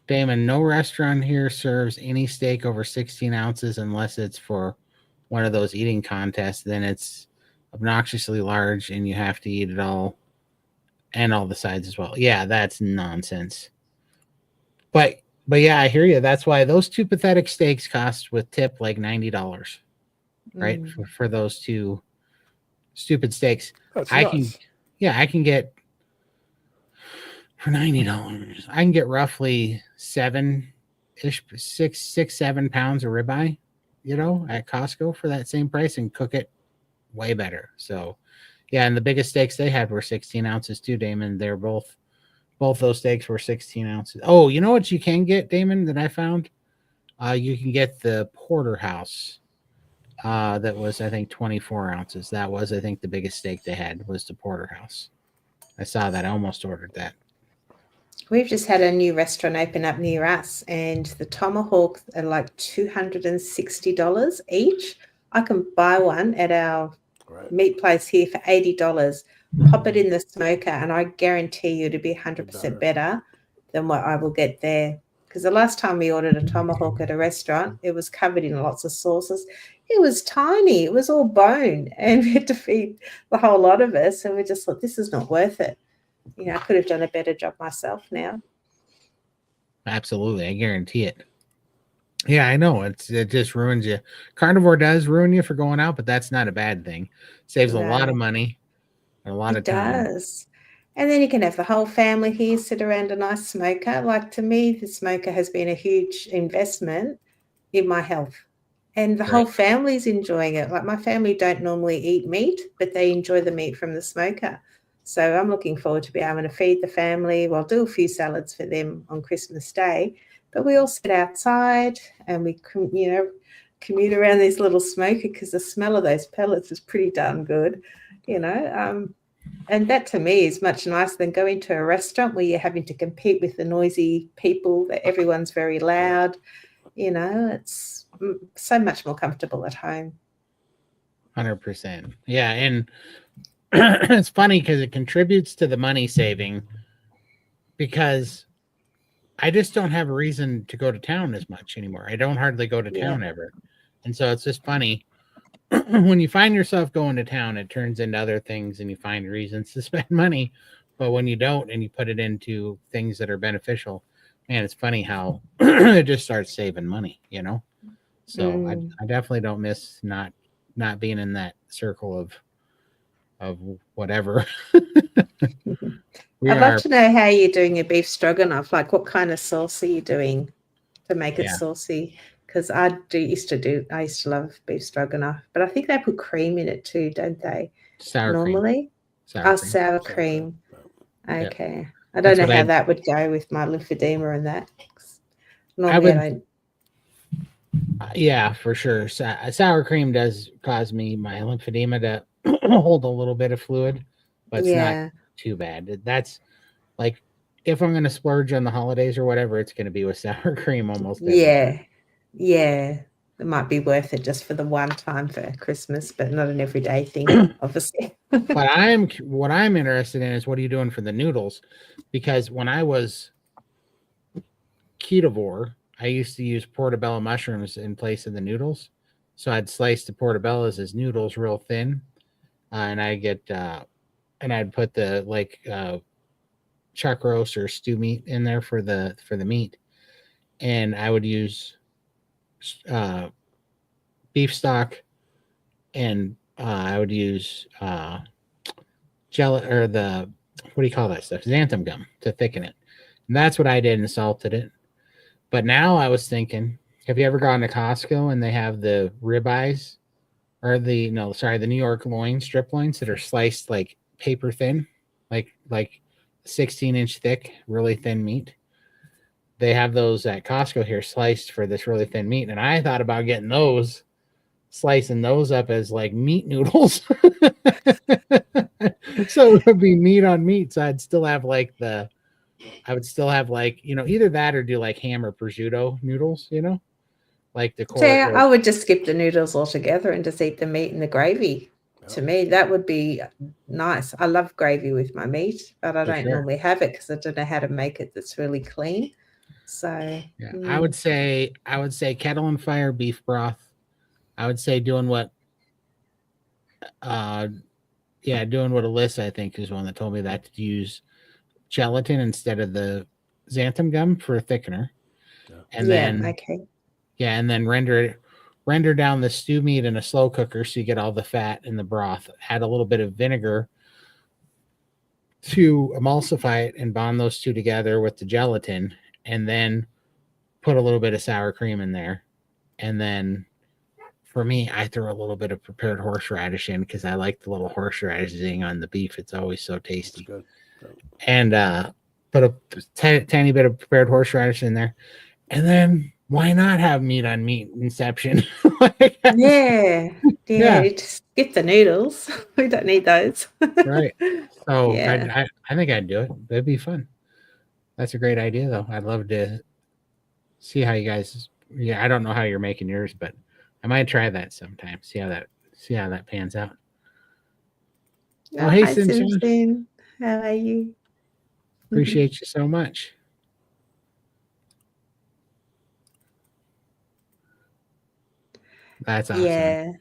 Damon, no restaurant here serves any steak over 16 ounces unless it's for one of those eating contests. Then it's obnoxiously large and you have to eat it all and all the sides as well. Yeah, that's nonsense. But yeah, I hear you. That's why those 2 pathetic steaks cost with tip like $90, right? For those 2 stupid steaks. I can get for $90. I can get roughly 7 pounds of ribeye, at Costco for that same price and cook it way better. So yeah, and the biggest steaks they had were 16 ounces too, Damon. They're both those steaks were 16 ounces. Oh, you know what you can get, Damon, that I found? You can get the porterhouse. That was, I think, 24 ounces. That was, I think, the biggest steak they had was the porterhouse. I saw that. I almost ordered that. We've just had a new restaurant open up near us, and the tomahawks are like $260 each. I can buy one at our meat place here for $80. Pop it in the smoker, and I guarantee you to be 100% better than what I will get there. Because the last time we ordered a tomahawk at a restaurant, it was covered in lots of sauces. It was tiny. It was all bone, and we had to feed the whole lot of us, and we just thought, this is not worth it. I could have done a better job myself now. absolutely. I guarantee it. Yeah, I know. It just ruins you. Carnivore does ruin you for going out, but that's not a bad thing. Saves a lot of No, money and a lot it of time. does. And then you can have the whole family here sit around a nice smoker. Like to me, the smoker has been a huge investment in my health. And the whole Right. family's enjoying it. Like my family don't normally eat meat, but they enjoy the meat from the smoker. So I'm looking forward to be able to feed the family. Well, do a few salads for them on Christmas Day, but we all sit outside and we, commute around this little smoker because the smell of those pellets is pretty darn good, you know. And that to me is much nicer than going to a restaurant where you're having to compete with the noisy people, that everyone's very loud. It's so much more comfortable at home. 100%. Yeah, and it's funny because it contributes to the money saving because I just don't have a reason to go to town as much anymore. I don't hardly go to Yeah. town ever. And so it's just funny when you find yourself going to town, it turns into other things and you find reasons to spend money. But when you don't and you put it into things that are beneficial, man, it's funny how it just starts saving money, you know? So I definitely don't miss not being in that circle of whatever. We I'd love are, to know how you're doing your beef stroganoff. Like, what kind of sauce are you doing to make it yeah, saucy? Because I used to love beef stroganoff, but I think they put cream in it too, don't they? sour cream. Normally, Sour cream. sour Sour cream. Yeah. Okay, I don't That's know what how I that would go with my lymphedema and that. I Normally, I would don't. yeah, for sure. Sour cream does cause me my lymphedema to hold a little bit of fluid, but it's not Yeah, too bad. That's like if I'm going to splurge on the holidays or whatever, it's going to be with sour cream almost every time. yeah. It might be worth it just for the one time for Christmas, but not an everyday thing, obviously. But what I'm interested in is what are you doing for the noodles? Because when I was ketovore, I used to use portobello mushrooms in place of the noodles. So I'd slice the portobellos as noodles real thin, and I'd put the chuck roast or stew meat in there for the meat, and I would use uh, beef stock, and I would use gel or the what do you call that stuff? Xanthan gum to thicken it. And that's what I did and salted it. But now I was thinking, have you ever gone to Costco and they have the ribeyes or the New York loin strip loins that are sliced like paper thin, like 16-inch thick, really thin meat. They have those at Costco here sliced for this really thin meat. And I thought about getting those, slicing those up as like meat noodles. So it would be meat on meat. So I would still have either that or do like ham or prosciutto noodles, like the So core. I would just skip the noodles altogether and just eat the meat and the gravy. To me, that would be nice. I love gravy with my meat, but I For don't sure. normally have it because I don't know how to make it that's really clean. So Yeah. I would say kettle and fire beef broth. I would say doing what Alyssa, I think, is one that told me that to use gelatin instead of the xanthan gum for a thickener. Yeah. And yeah, then okay. and then render down the stew meat in a slow cooker so you get all the fat in the broth. Add a little bit of vinegar to emulsify it and bond those two together with the gelatin, and then put a little bit of sour cream in there. And then for me, I throw a little bit of prepared horseradish in because I like the little horseradish zing on the beef. It's always so tasty. That's good. And put a tiny bit of prepared horseradish in there. And then why not have meat on meat inception? Yeah. Yeah, You just skip the noodles. We don't need those. right. So Yeah. I think I'd do it. That'd be fun. That's a great idea, though. I'd love to see how you guys. Yeah, I don't know how you're making yours, but I might try that sometime. See how that pans out. Oh, Oh, hey, hi, Sunshine. Susan. How are you? Appreciate you so much. That's awesome. Yeah.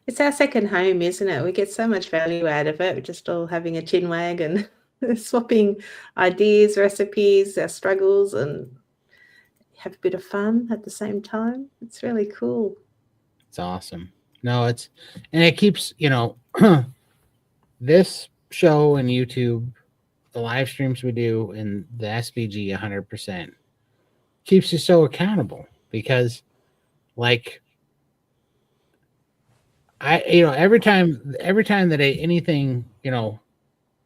It's our second home, isn't it? We get so much value out of it. We're just all having a chin wag and swapping ideas, recipes, our struggles, and have a bit of fun at the same time. It's really cool. It's awesome. No, and it keeps, this show and YouTube, the live streams we do, and the SBG 100% keeps you so accountable because, like, every time that anything,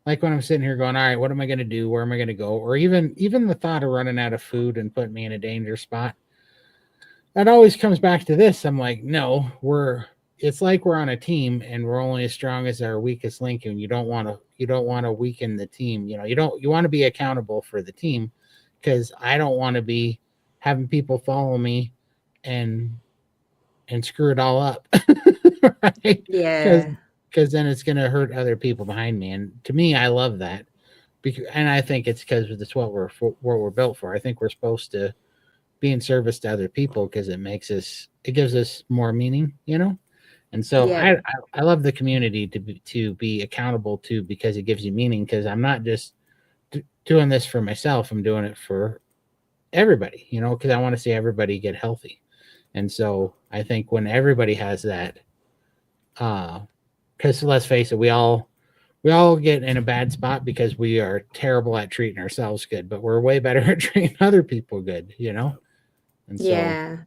like when I'm sitting here going, all right, what am I going to do? Where am I going to go? Or even the thought of running out of food and putting me in a danger spot, that always comes back to this. I'm like, no, it's like we're on a team and we're only as strong as our weakest link, and you don't want to weaken the team. You want to be accountable for the team, because I don't want to be having people follow me and screw it all up. Right? Yeah. Because then it's going to hurt other people behind me. And to me, I love that. And I think it's because it's what we're built for. I think we're supposed to be in service to other people because it gives us more meaning, And so Yeah. I love the community to be accountable to, because it gives you meaning, because I'm not just doing this for myself. I'm doing it for everybody, because I want to see everybody get healthy. And so I think when everybody has that, because let's face it, we all get in a bad spot because we are terrible at treating ourselves good, but we're way better at treating other people good, And so, Yeah.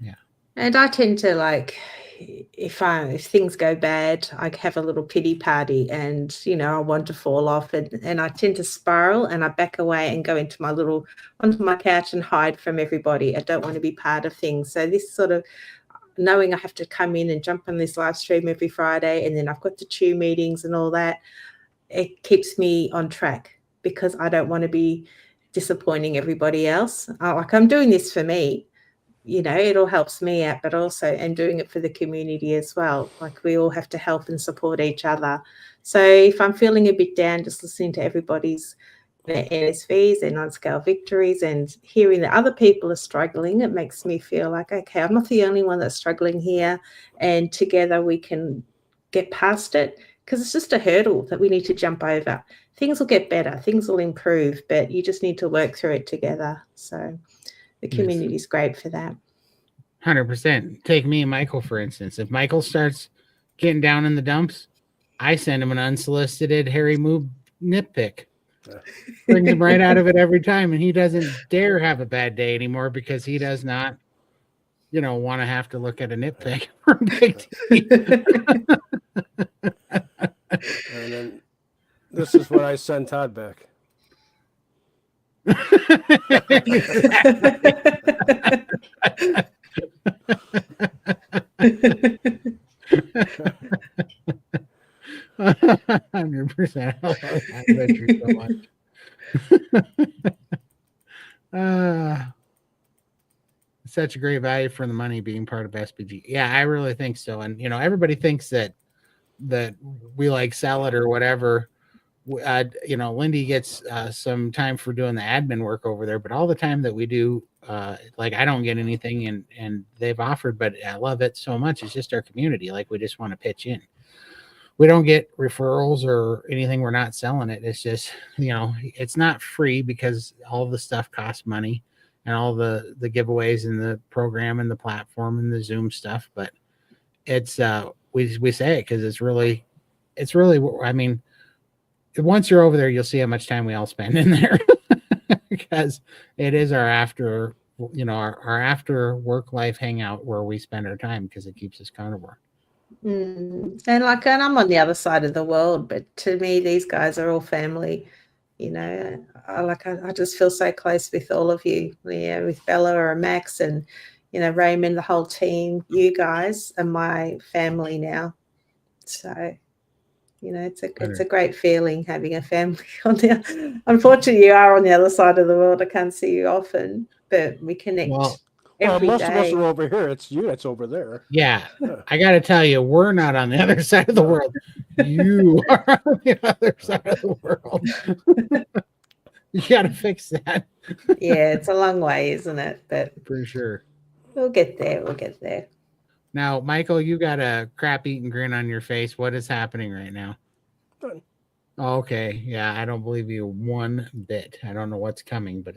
yeah. And I tend to, like, if things go bad, I have a little pity party, and I want to fall off, and I tend to spiral, and I back away and go onto my couch and hide from everybody. I don't want to be part of things. So this sort of knowing I have to come in and jump on this live stream every Friday, and then I've got the 2 meetings and all that, it keeps me on track, because I don't want to be disappointing everybody else. Like, I'm doing this for me. It all helps me out, but also I'm doing it for the community as well. Like, we all have to help and support each other. So if I'm feeling a bit down, just listening to everybody's NSVs and on-scale victories and hearing that other people are struggling, it makes me feel like, okay, I'm not the only one that's struggling here, and together we can get past it, because it's just a hurdle that we need to jump over. Things will get better, things will improve, but you just need to work through it together. So the community is great for that. 100%. Take me and Michael, for instance. If Michael starts getting down in the dumps, I send him an unsolicited Harry Move nitpick. Brings him right out of it every time, and he doesn't dare have a bad day anymore, because he does not, want to have to look at a nitpick from Big T. And then this is what I send Todd back. 100%. I love that adventure so much. Such a great value for the money being part of SPG. Yeah, I really think so. And everybody thinks that we like sell it or whatever. Lindy gets some time for doing the admin work over there, but all the time that we do, like, I don't get anything, and they've offered, but I love it so much. It's just our community. Like, we just want to pitch in. We don't get referrals or anything. We're not selling it. It's just, it's not free, because all the stuff costs money, and all the giveaways and the program and the platform and the Zoom stuff. But it's, we say it because it's really, I mean, once you're over there, you'll see how much time we all spend in there, because it is our after work life hangout where we spend our time, because it keeps us carnivore. And I'm on the other side of the world, but to me, these guys are all family. I just feel so close with all of you. With Bella or Max and Raymond, the whole team. You guys are my family now. So it's a great feeling having a family on there. Unfortunately, you are on the other side of the world. I can't see you often, but we connect. Well, most of us are over here. It's you that's over there. Yeah. I got to tell you, we're not on the other side of the world. You are on the other side of the world. You got to fix that. Yeah, it's a long way, isn't it? But for sure. We'll get there. Now, Michael, you got a crap-eating grin on your face. What is happening right now? Okay. Yeah, I don't believe you one bit. I don't know what's coming, but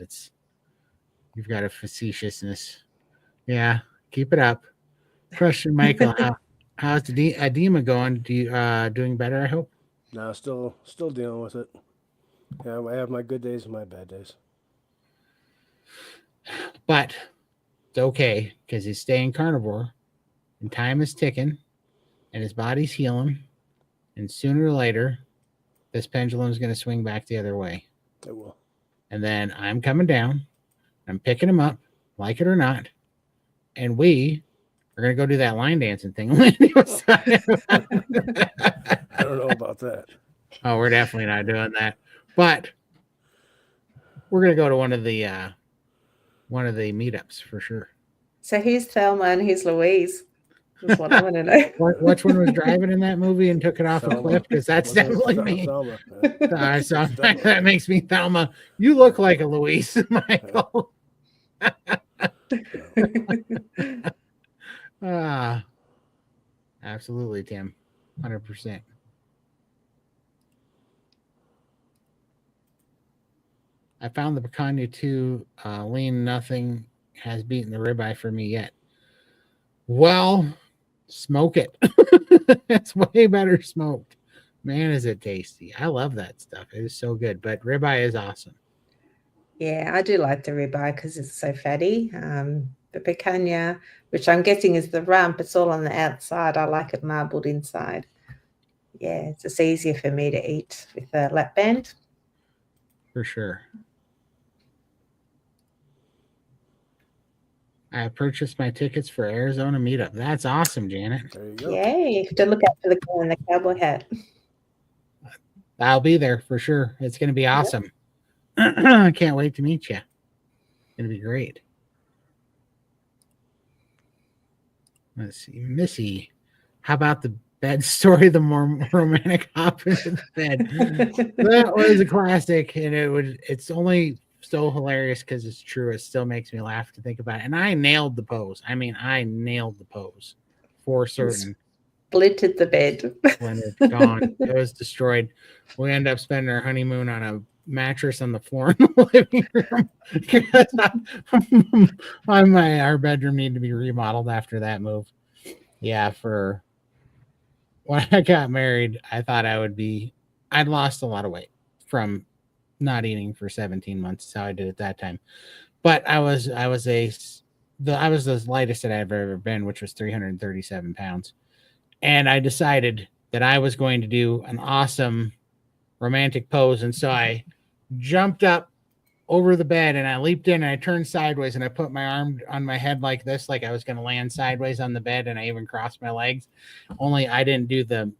you've got a facetiousness. Yeah, keep it up. Question, Michael. How's the edema going? Doing better? I hope. No, still dealing with it. Yeah, I have my good days and my bad days. But it's okay because he's staying carnivore, and time is ticking, and his body's healing, and sooner or later, this pendulum is going to swing back the other way. It will. And then I'm coming down. I'm picking him up, like it or not, and we are going to go do that line dancing thing. Lindy was talking about. I don't know about that. Oh, we're definitely not doing that. But we're going to go to one of the meetups for sure. So who's Thelma and who's Louise? That's what I want to know. Which one was driving in that movie and took it off a cliff? Because that's definitely me. Thelma. That makes me Thelma. You look like a Louise, Michael. Absolutely, Tim. 100%. I found the picanha too lean. Nothing has beaten the ribeye for me yet. Well, smoke it. It's way better smoked. Man, is it tasty. I love that stuff. It is so good. But ribeye is awesome. Yeah, I do like the ribeye because it's so fatty. The picanha, which I'm guessing is the rump, it's all on the outside. I like it marbled inside. Yeah, it's just easier for me to eat with a lap band. For sure. I purchased my tickets for Arizona meetup. That's awesome, Janet. There you go. Yay, you have to look out for the guy in the cowboy hat. I'll be there for sure. It's going to be awesome. I can't wait to meet you. It's going to be great. Let's see. Missy, how about the bed story? The more romantic hop into the bed. That was a classic, and it's only so hilarious because it's true. It still makes me laugh to think about it. And I nailed the pose. I mean, I nailed the pose for certain. Splintered the bed. When it's gone, it was destroyed. We end up spending our honeymoon on a mattress on the floor in the living room. Our bedroom needed to be remodeled after that move. Yeah, for when I got married, I thought I'd lost a lot of weight from not eating for 17 months. That's how I did it that time. But I was the lightest that I've ever been, which was 337 pounds. And I decided that I was going to do an awesome romantic pose. And so I jumped up over the bed and I leaped in and I turned sideways and I put my arm on my head like this, like I was going to land sideways on the bed. And I even crossed my legs. Only I didn't do the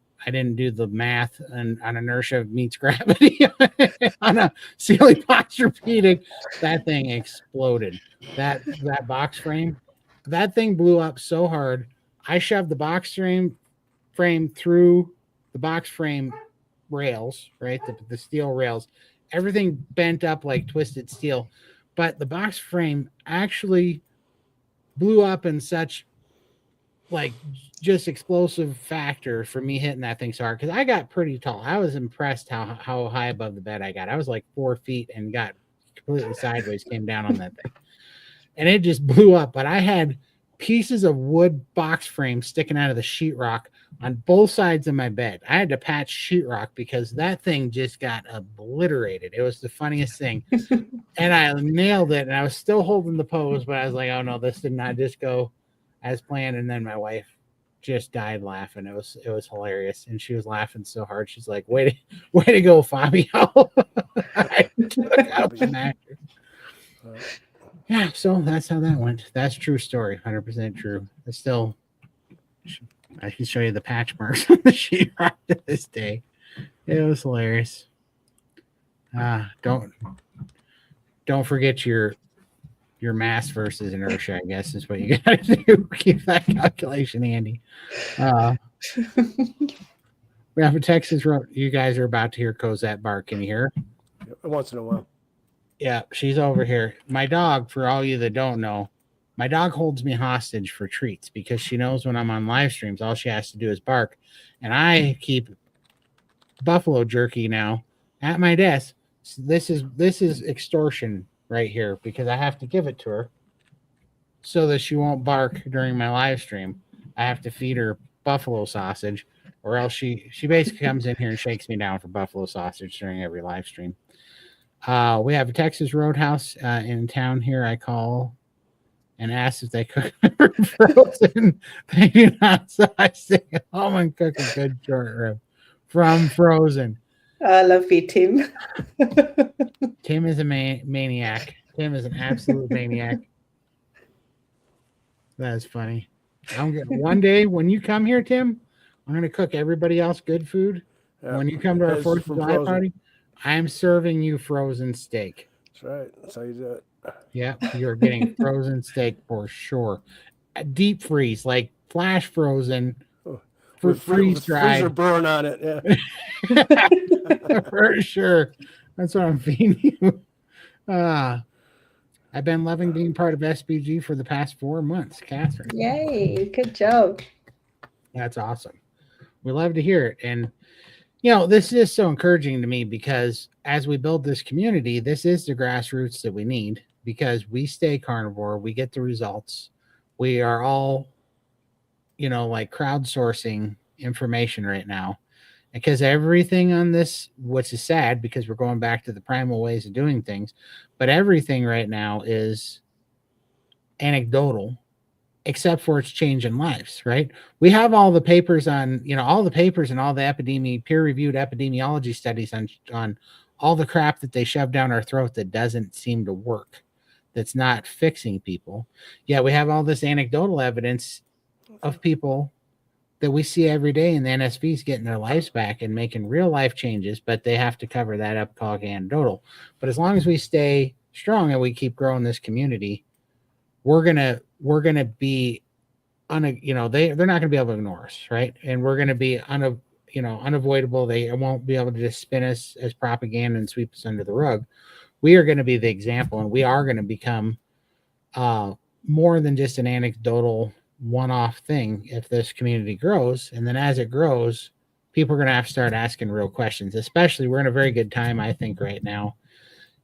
math and on inertia meets gravity on a Sealy Posturepedic. That thing exploded. That box frame, that thing blew up so hard. I shoved the box frame through the box frame rails, right? The steel rails, everything bent up like twisted steel, but the box frame actually blew up in such like just explosive factor for me hitting that thing so hard because I got pretty tall. I was impressed how high above the bed I got. I was like 4 feet and got completely sideways, came down on that thing, and it just blew up. But I had pieces of wood box frame sticking out of the sheetrock on both sides of my bed. I had to patch sheetrock because that thing just got obliterated. It was the funniest thing. And I nailed it, and I was still holding the pose, but I was like, oh no, this did not just go as planned. And then my wife just died laughing. It was hilarious. And she was laughing so hard. She's like, way to go, Fabio. I took out the mattress. Yeah, so that's how that went. That's true story. 100% true. I can show you the patch marks on the sheetrock to this day. It was hilarious. Don't forget your mass versus inertia, I guess, is what you got to do. Keep that calculation handy. We have a Texas road. You guys are about to hear Cosette bark. Can you hear? Once in a while. Yeah, she's over here. My dog, for all you that don't know, my dog holds me hostage for treats because she knows when I'm on live streams, all she has to do is bark. And I keep buffalo jerky now at my desk. So this is extortion right here because I have to give it to her so that she won't bark during my live stream. I have to feed her buffalo sausage, or else she basically comes in here and shakes me down for buffalo sausage during every live stream. We have a Texas Roadhouse in town here. I call and ask if they cook frozen. They do not, so I stay home and cook a good short rib from frozen. I love you, Tim. Tim is a maniac. Tim is an absolute maniac. That is funny. One day when you come here, Tim, I'm going to cook everybody else good food. Yeah. When you come to our It's 4th of from July frozen. party, I'm serving you frozen steak. That's right. That's how you do it. Yeah, you're getting frozen steak for sure. Deep freeze, like flash frozen, With freeze freezer dried. burn on it. Yeah. For sure. That's what I'm feeding you. I've been loving being part of SBG for the past 4 months, Catherine. Yay, good job. That's awesome. We love to hear it. And, this is so encouraging to me because as we build this community, this is the grassroots that we need because we stay carnivore. We get the results. We are all, like crowdsourcing information right now because everything on this, which is sad because we're going back to the primal ways of doing things, but everything right now is anecdotal except for it's changing lives, right? We have all the papers on, all the papers and all the peer-reviewed epidemiology studies on all the crap that they shove down our throat that doesn't seem to work, that's not fixing people. Yeah, we have all this anecdotal evidence of people that we see every day in the NSVs getting their lives back and making real life changes, but they have to cover that up called anecdotal. But as long as we stay strong and we keep growing this community, we're gonna be they're not gonna be able to ignore us, right? And we're gonna be unavoidable. They won't be able to just spin us as propaganda and sweep us under the rug. We are going to be the example, and we are going to become more than just an anecdotal one-off thing if this community grows. And then as it grows, people are going to have to start asking real questions. Especially, we're in a very good time, I think, right now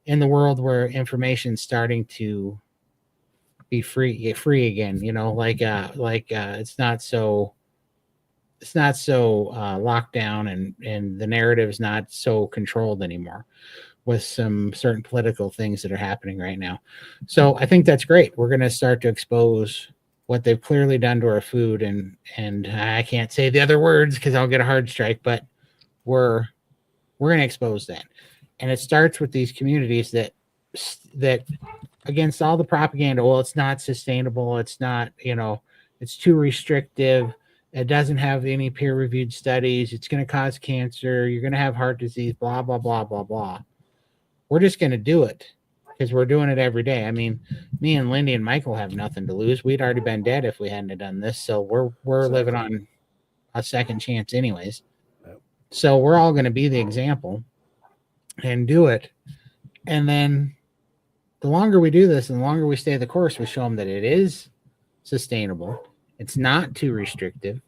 in the world where information's starting to be free again. It's not so locked down, and the narrative is not so controlled anymore with some certain political things that are happening right now. So I think that's great. We're going to start to expose what they've clearly done to our food, and I can't say the other words because I'll get a hard strike, but we're going to expose that. And it starts with these communities that against all the propaganda, well, it's not sustainable, it's not, it's too restrictive, it doesn't have any peer-reviewed studies, it's going to cause cancer, you're going to have heart disease, blah, blah, blah, blah, blah. We're just going to do it because we're doing it every day. I mean, me and Lindy and Michael have nothing to lose. We'd already been dead if we hadn't done this. So we're living on a second chance anyways. So we're all going to be the example and do it. And then the longer we do this and the longer we stay the course, we show them that it is sustainable. It's not too restrictive.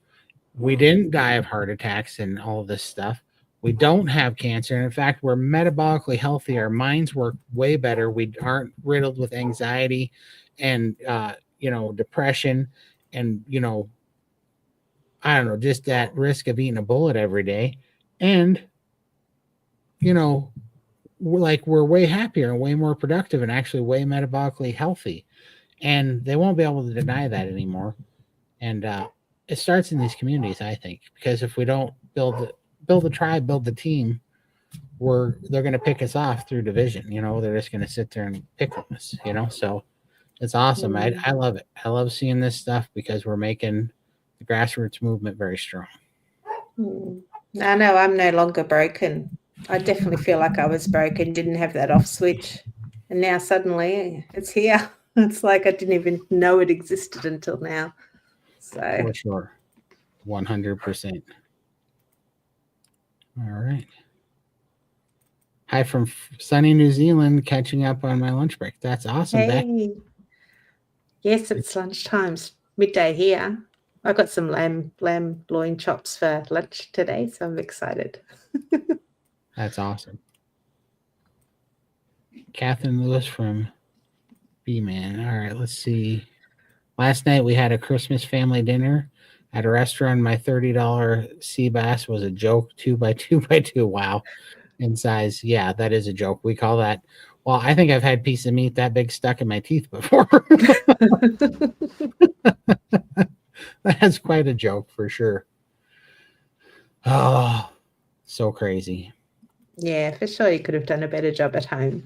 We didn't die of heart attacks and all this stuff. We don't have cancer. And in fact, we're metabolically healthy. Our minds work way better. We aren't riddled with anxiety and, depression and, just that risk of eating a bullet every day. And, we're way happier and way more productive and actually way metabolically healthy. And they won't be able to deny that anymore. And it starts in these communities, I think, because if we don't build the tribe, build the team, they're going to pick us off through division. They're just going to sit there and pick on us, so it's awesome. I love it. I love seeing this stuff because we're making the grassroots movement very strong. I know I'm no longer broken. I definitely feel like I was broken, didn't have that off switch. And now suddenly it's here. It's like I didn't even know it existed until now. So for sure. 100%. All right. Hi from sunny New Zealand, catching up on my lunch break. That's awesome. Hey. Yes, it's lunchtime. It's midday here. I got some lamb loin chops for lunch today, so I'm excited. That's awesome. Catherine Lewis from B-Man. All right, let's see. Last night we had a Christmas family dinner at a restaurant. My $30 sea bass was a joke, 2 by 2 by 2. Wow, in size. Yeah, that is a joke. We call that. Well, I think I've had piece of meat that big stuck in my teeth before. That's quite a joke for sure. Oh, so crazy. Yeah, for sure. You could have done a better job at home.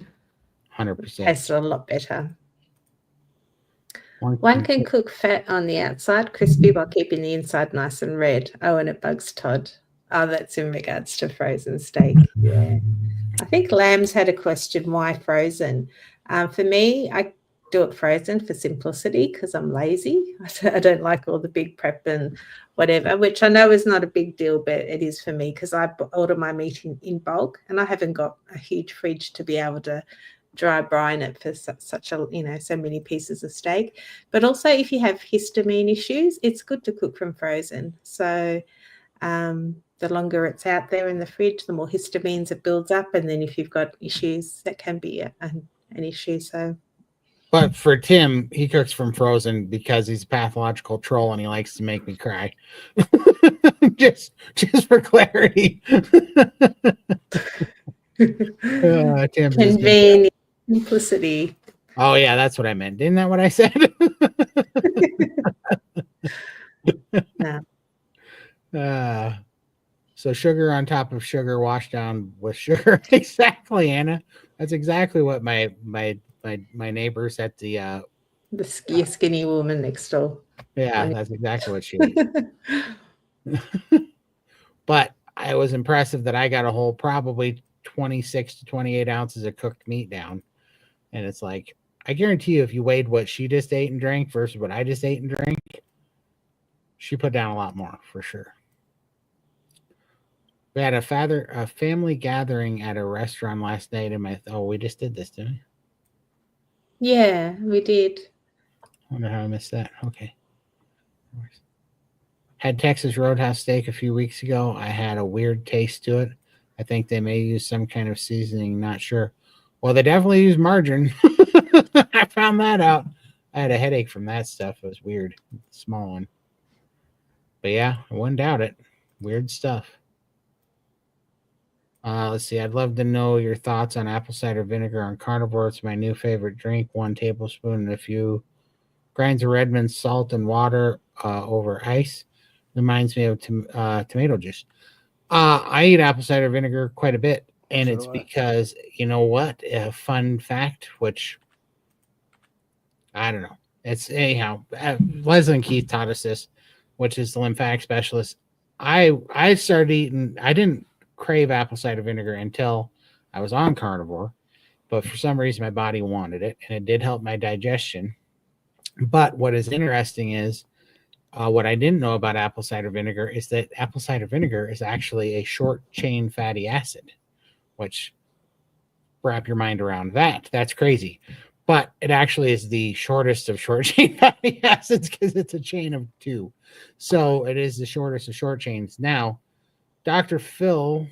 100%. Tasted a lot better. One can cook fat on the outside, crispy, while keeping the inside nice and red. Oh, and it bugs Todd. Oh, that's in regards to frozen steak. Yeah. I think Lamb's had a question, why frozen? For me, I do it frozen for simplicity because I'm lazy. I don't like all the big prep and whatever, which I know is not a big deal, but it is for me because I order my meat in bulk and I haven't got a huge fridge to be able to dry brine it for such a, so many pieces of steak. But also if you have histamine issues, it's good to cook from frozen. So the longer it's out there in the fridge, the more histamines it builds up, and then if you've got issues, that can be an issue. So, but for Tim, he cooks from frozen because he's a pathological troll and he likes to make me cry. just for clarity. Tim's convenient simplicity. Oh yeah, that's what I meant. Isn't that what I said? No. So sugar on top of sugar, washed down with sugar. Exactly, Anna. That's exactly what my neighbors at the skinny woman next door. Yeah, that's exactly what she ate. But I was impressive that I got a whole probably 26 to 28 ounces of cooked meat down. And it's like, I guarantee you, if you weighed what she just ate and drank versus what I just ate and drank, she put down a lot more for sure. We had a family gathering at a restaurant last night, and we just did this, didn't we? Yeah, we did. I wonder how I missed that. Okay. Had Texas Roadhouse steak a few weeks ago. I had a weird taste to it. I think they may use some kind of seasoning, not sure. Well, they definitely use margarine. I found that out. I had a headache from that stuff. It was weird. Small one. But yeah, I wouldn't doubt it. Weird stuff. Let's see. I'd love to know your thoughts on apple cider vinegar on carnivore. It's my new favorite drink. 1 tablespoon and a few grains of Redmond salt and water over ice. Reminds me of tomato juice. I eat apple cider vinegar quite a bit. And it's because, you know what? A fun fact, which I don't know. It's anyhow. Leslie and Keith taught us this, which is the lymphatic specialist. I started eating. I didn't crave apple cider vinegar until I was on carnivore, but for some reason my body wanted it, and it did help my digestion. But what is interesting is what I didn't know about apple cider vinegar is that apple cider vinegar is actually a short chain fatty acid, which wrap your mind around that. That's crazy. But it actually is the shortest of short chain fatty acids because it's a chain of 2. So it is the shortest of short chains. Now, Dr. Phil,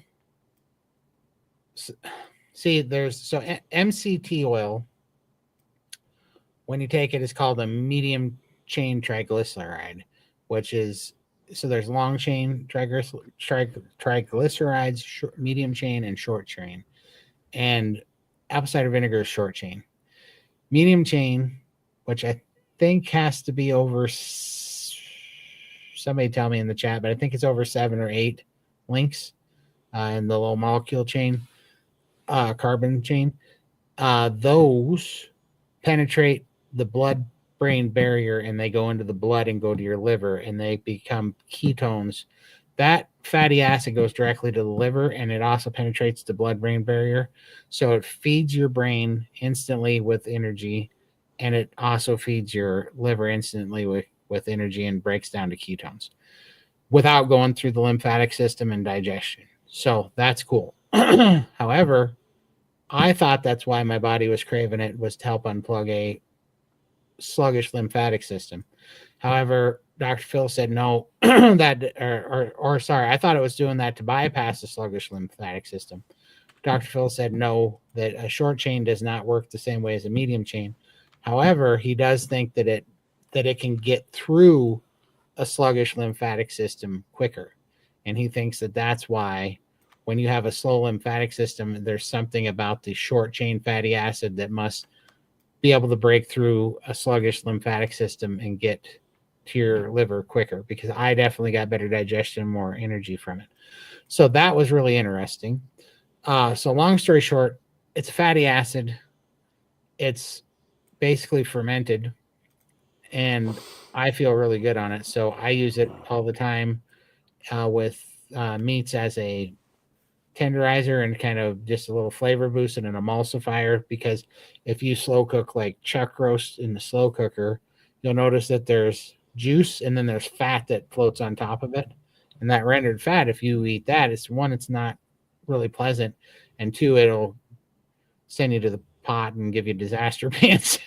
see, MCT oil, when you take it, is called a medium chain triglyceride, which is, so there's long chain triglycerides, medium chain, and short chain. And apple cider vinegar is short chain. Medium chain, which I think has to be over, somebody tell me in the chat, but I think it's over 7 or 8 links in the low molecule chain, carbon chain. Those penetrate the blood-brain barrier and they go into the blood and go to your liver and they become ketones. That fatty acid goes directly to the liver and it also penetrates the blood-brain barrier. So it feeds your brain instantly with energy and it also feeds your liver instantly with energy and breaks down to ketones without going through the lymphatic system and digestion. So that's cool. However, I thought that's why my body was craving it, was to help unplug sluggish lymphatic system. However, Dr. Phil said no, that or sorry, I thought it was doing that to bypass the sluggish lymphatic system. Dr. Phil said no, that a short chain does not work the same way as a medium chain. However, he does think that it can get through a sluggish lymphatic system quicker. And he thinks that that's why when you have a slow lymphatic system, there's something about the short chain fatty acid that must be able to break through a sluggish lymphatic system and get to your liver quicker, because I definitely got better digestion, more energy from it. So that was really interesting. So long story short, it's fatty acid. It's basically fermented, and I feel really good on it. So I use it all the time with meats as a tenderizer and kind of just a little flavor boost and an emulsifier, because if you slow cook like chuck roast in the slow cooker, you'll notice that there's juice and then there's fat that floats on top of it. And that rendered fat, if you eat that, it's one, it's not really pleasant, and two, it'll send you to the pot and give you disaster pants,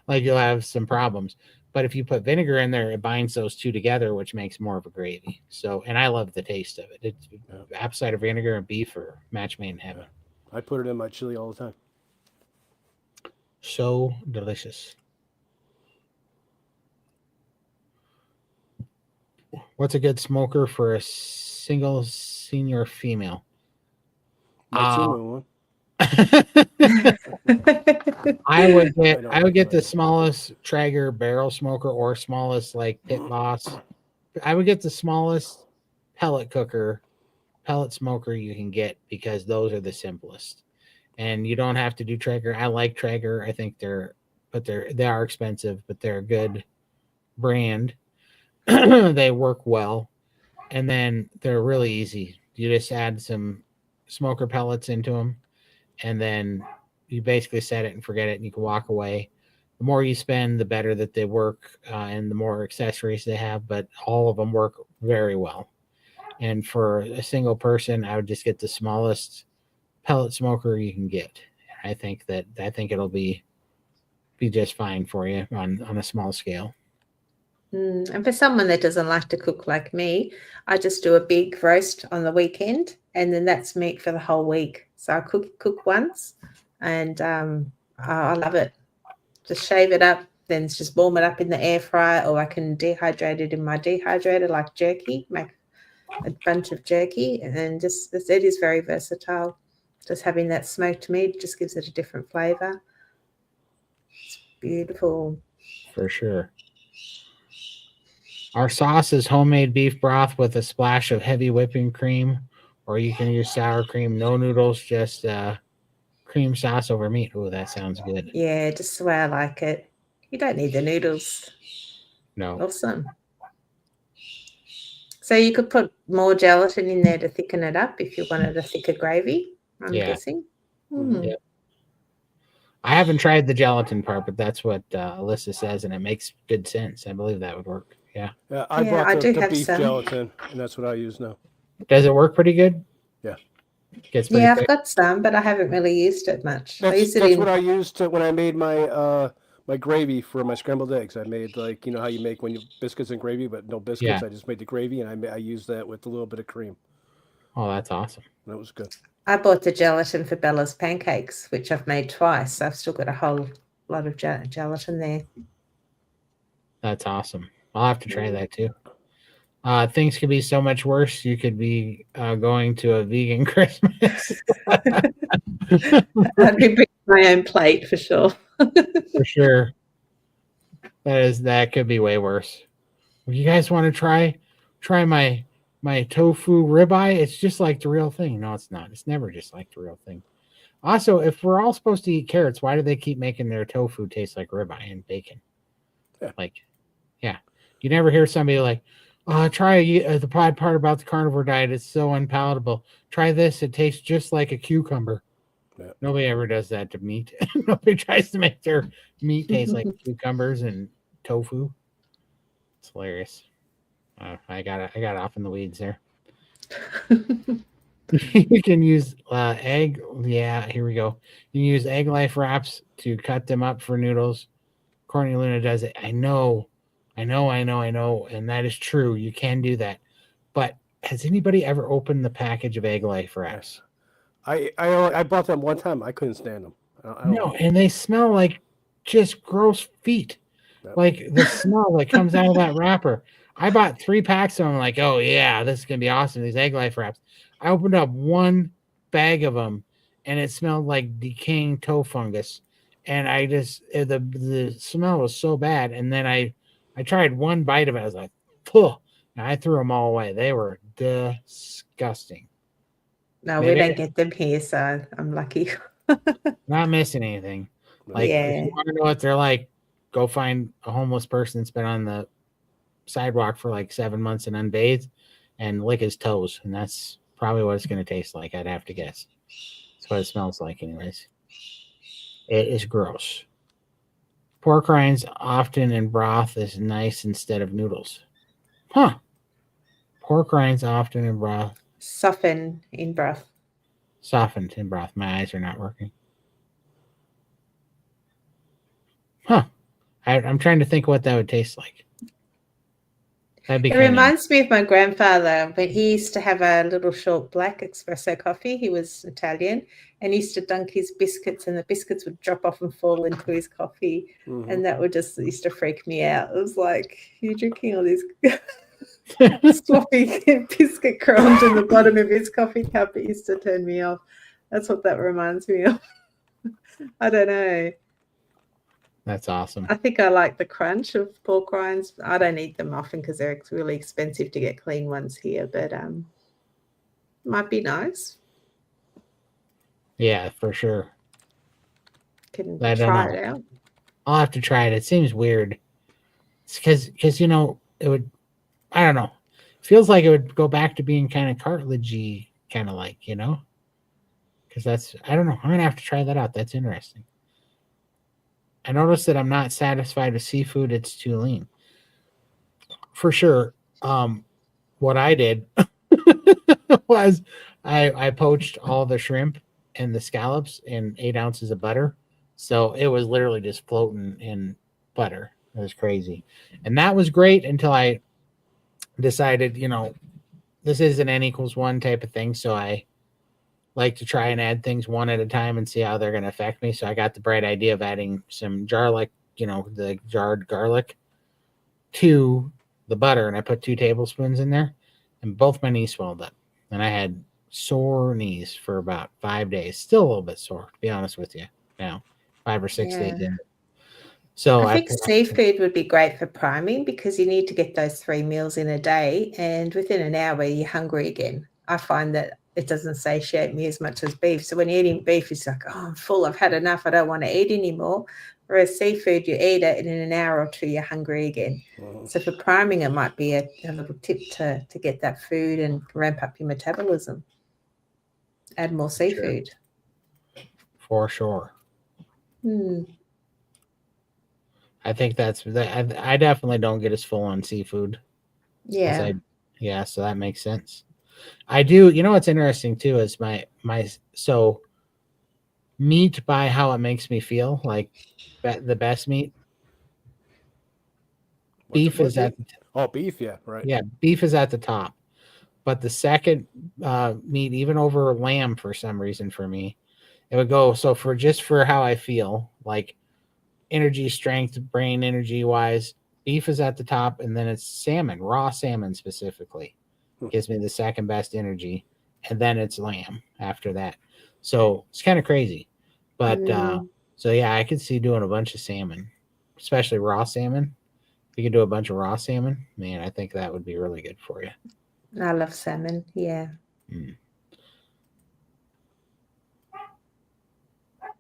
like you'll have some problems. But if you put vinegar in there, it binds those two together, which makes more of a gravy. So, and I love the taste of it. It's apple cider vinegar and beef are match made in heaven. I put it in my chili all the time. So delicious. What's a good smoker for a single senior female? My Tumu one. I would get the smallest Traeger barrel smoker or smallest like Pit Boss. I would get the smallest pellet smoker you can get, because those are the simplest. And you don't have to do Traeger. I like Traeger. I think they are expensive, but they're a good brand. They work well, and then they're really easy. You just add some smoker pellets into them, and then you basically set it and forget it, and you can walk away. The more you spend, the better that they work, and the more accessories they have, but all of them work very well. And for a single person, I would just get the smallest pellet smoker you can get. I think it'll be just fine for you on a small scale. And for someone that doesn't like to cook like me, I just do a big roast on the weekend, and then that's meat for the whole week. So I cook once, and I love it. Just shave it up, then just warm it up in the air fryer, or I can dehydrate it in my dehydrator like jerky, make a bunch of jerky, and then it is very versatile. Just having that smoked meat just gives it a different flavor. It's beautiful. For sure. Our sauce is homemade beef broth with a splash of heavy whipping cream, or you can use sour cream, no noodles, just cream sauce over meat. Oh, that sounds good. Yeah, just the way I like it. You don't need the noodles. No. Awesome. So you could put more gelatin in there to thicken it up if you wanted a thicker gravy, I'm guessing. Yeah. I haven't tried the gelatin part, but that's what Alyssa says, and it makes good sense. I believe that would work. Yeah. Yeah, I bought the beef gelatin, and that's what I use now. Does it work pretty good? Yeah. I've got some, but I haven't really used it much. That's what I used when I made my my gravy for my scrambled eggs. I made, like, you know how you make when you biscuits and gravy, but no biscuits. Yeah. I just made the gravy, and I used that with a little bit of cream. Oh, that's awesome. That was good. I bought the gelatin for Bella's pancakes, which I've made twice. I've still got a whole lot of gelatin there. That's awesome. I'll have to try that too. Things could be so much worse. You could be going to a vegan Christmas. I'd be bringing my own plate for sure. For sure. That could be way worse. If you guys want to try my tofu ribeye, it's just like the real thing. No, it's not. It's never just like the real thing. Also, if we're all supposed to eat carrots, why do they keep making their tofu taste like ribeye and bacon? Yeah. You never hear somebody like, try the bad part about the carnivore diet. It's so unpalatable. Try this. It tastes just like a cucumber. Yeah. Nobody ever does that to meat. Nobody tries to make their meat taste like cucumbers and tofu. It's hilarious. I got off in the weeds there. You can use egg. Yeah, here we go. You can use egg life wraps to cut them up for noodles. Courtney Luna does it. I know. And that is true. You can do that. But has anybody ever opened the package of egg life wraps? I bought them one time. I couldn't stand them. I don't No, and they smell like just gross feet. Yep. Like the smell that comes out of that wrapper. I bought 3 packs of them. Like, oh yeah, this is gonna be awesome. These egg life wraps. I opened up one bag of them, and it smelled like decaying toe fungus. And I just the smell was so bad. And then I tried one bite of it. I was like, "Phew!" And I threw them all away. They were disgusting. No, we Maybe don't get them here, so I'm lucky. not missing anything. Like, if Yeah. you want to know what they're like, go find a homeless person that's been on the sidewalk for like 7 months and unbathed and lick his toes. And that's probably what it's going to taste like, I'd have to guess. That's what it smells like, anyways. It is gross. Pork rinds often in broth is nice instead of noodles. Huh. Pork rinds often in broth. Soften in broth. Softened in broth. My eyes are not working. Huh. I'm trying to think what that would taste like. That'd be It kind of reminds me of my grandfather, but he used to have a little short black espresso coffee. He was Italian and he used to dunk his biscuits, and the biscuits would drop off and fall into his coffee. Mhm. And that would just used to freak me out. It was like, you're drinking all these sloppy biscuit crumbs in the bottom of his coffee cup. It used to turn me off. That's what that reminds me of. I don't know. That's awesome. I think I like the crunch of pork rinds. I don't eat them often because they're really expensive to get clean ones here, but might be nice. Yeah, for sure. Can I don't try know. it out. I'll have to try it. It seems weird. It's because it would. I don't know. It feels like it would go back to being kind of cartilagey, kind of like Because that's I don't know. I'm gonna have to try that out. That's interesting. I noticed that I'm not satisfied with seafood. It's too lean. For sure. What I did was I poached all the shrimp and the scallops in 8 ounces of butter. So it was literally just floating in butter. It was crazy. And that was great until I decided, this is an N=1 type of thing. So I like to try and add things one at a time and see how they're going to affect me. So I got the bright idea of adding some garlic, the jarred garlic to the butter. And I put 2 tablespoons in there and both my knees swelled up. And I had sore knees for about 5 days. Still a little bit sore, to be honest with you. Now, 5 or 6 days in. So I think seafood would be great for priming because you need to get those 3 meals in a day, and within an hour you're hungry again. I find that it doesn't satiate me as much as beef. So when you're eating beef, it's like, oh, I'm full, I've had enough, I don't want to eat anymore. Whereas seafood, you eat it and in an hour or 2 you're hungry again. So for priming, it might be a little tip to get that food and ramp up your metabolism. Add more seafood. For sure. I think I definitely don't get as full on seafood. Yeah. So that makes sense. I do. What's interesting too is so meat by how it makes me feel, like the best meat. Beef is at beef, yeah, right. Yeah, beef is at the top. But the second meat, even over lamb for some reason for me, it would go so for how I feel, like energy, strength, brain energy wise, beef is at the top, and then it's salmon, raw salmon specifically, gives me the second best energy, and then it's lamb after that. So it's kind of crazy, but so yeah, I could see doing a bunch of salmon, especially raw salmon. If you could do a bunch of raw salmon, man, I think that would be really good for you. I love salmon. Yeah.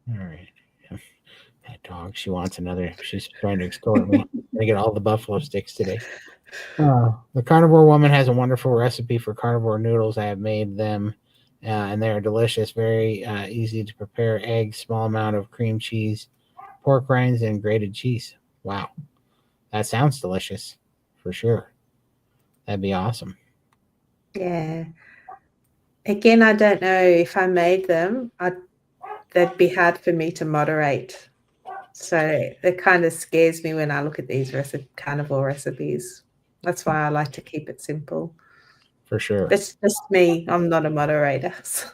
All right. That dog, she wants another. She's trying to extort me. I get all the buffalo sticks today. The carnivore woman has a wonderful recipe for carnivore noodles. I have made them, and they are delicious. Very easy to prepare. Eggs, small amount of cream cheese, pork rinds, and grated cheese. Wow, that sounds delicious, for sure. That'd be awesome. Yeah. Again, I don't know if I made them. That'd be hard for me to moderate. So it kind of scares me when I look at these carnivore recipes. That's why I like to keep it simple. For sure. That's just me. I'm not a moderator. So.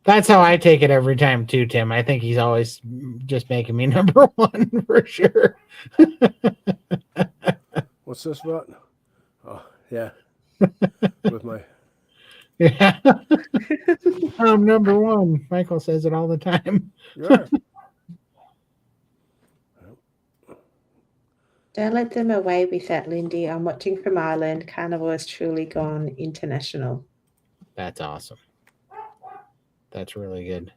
That's how I take it every time too, Tim. I think he's always just making me number one for sure. What's this about? Oh, yeah. With my Yeah. I'm number one. Michael says it all the time. you are. Don't let them away with that, Lindy. I'm watching from Ireland. Carnivore has truly gone international. That's awesome. That's really good.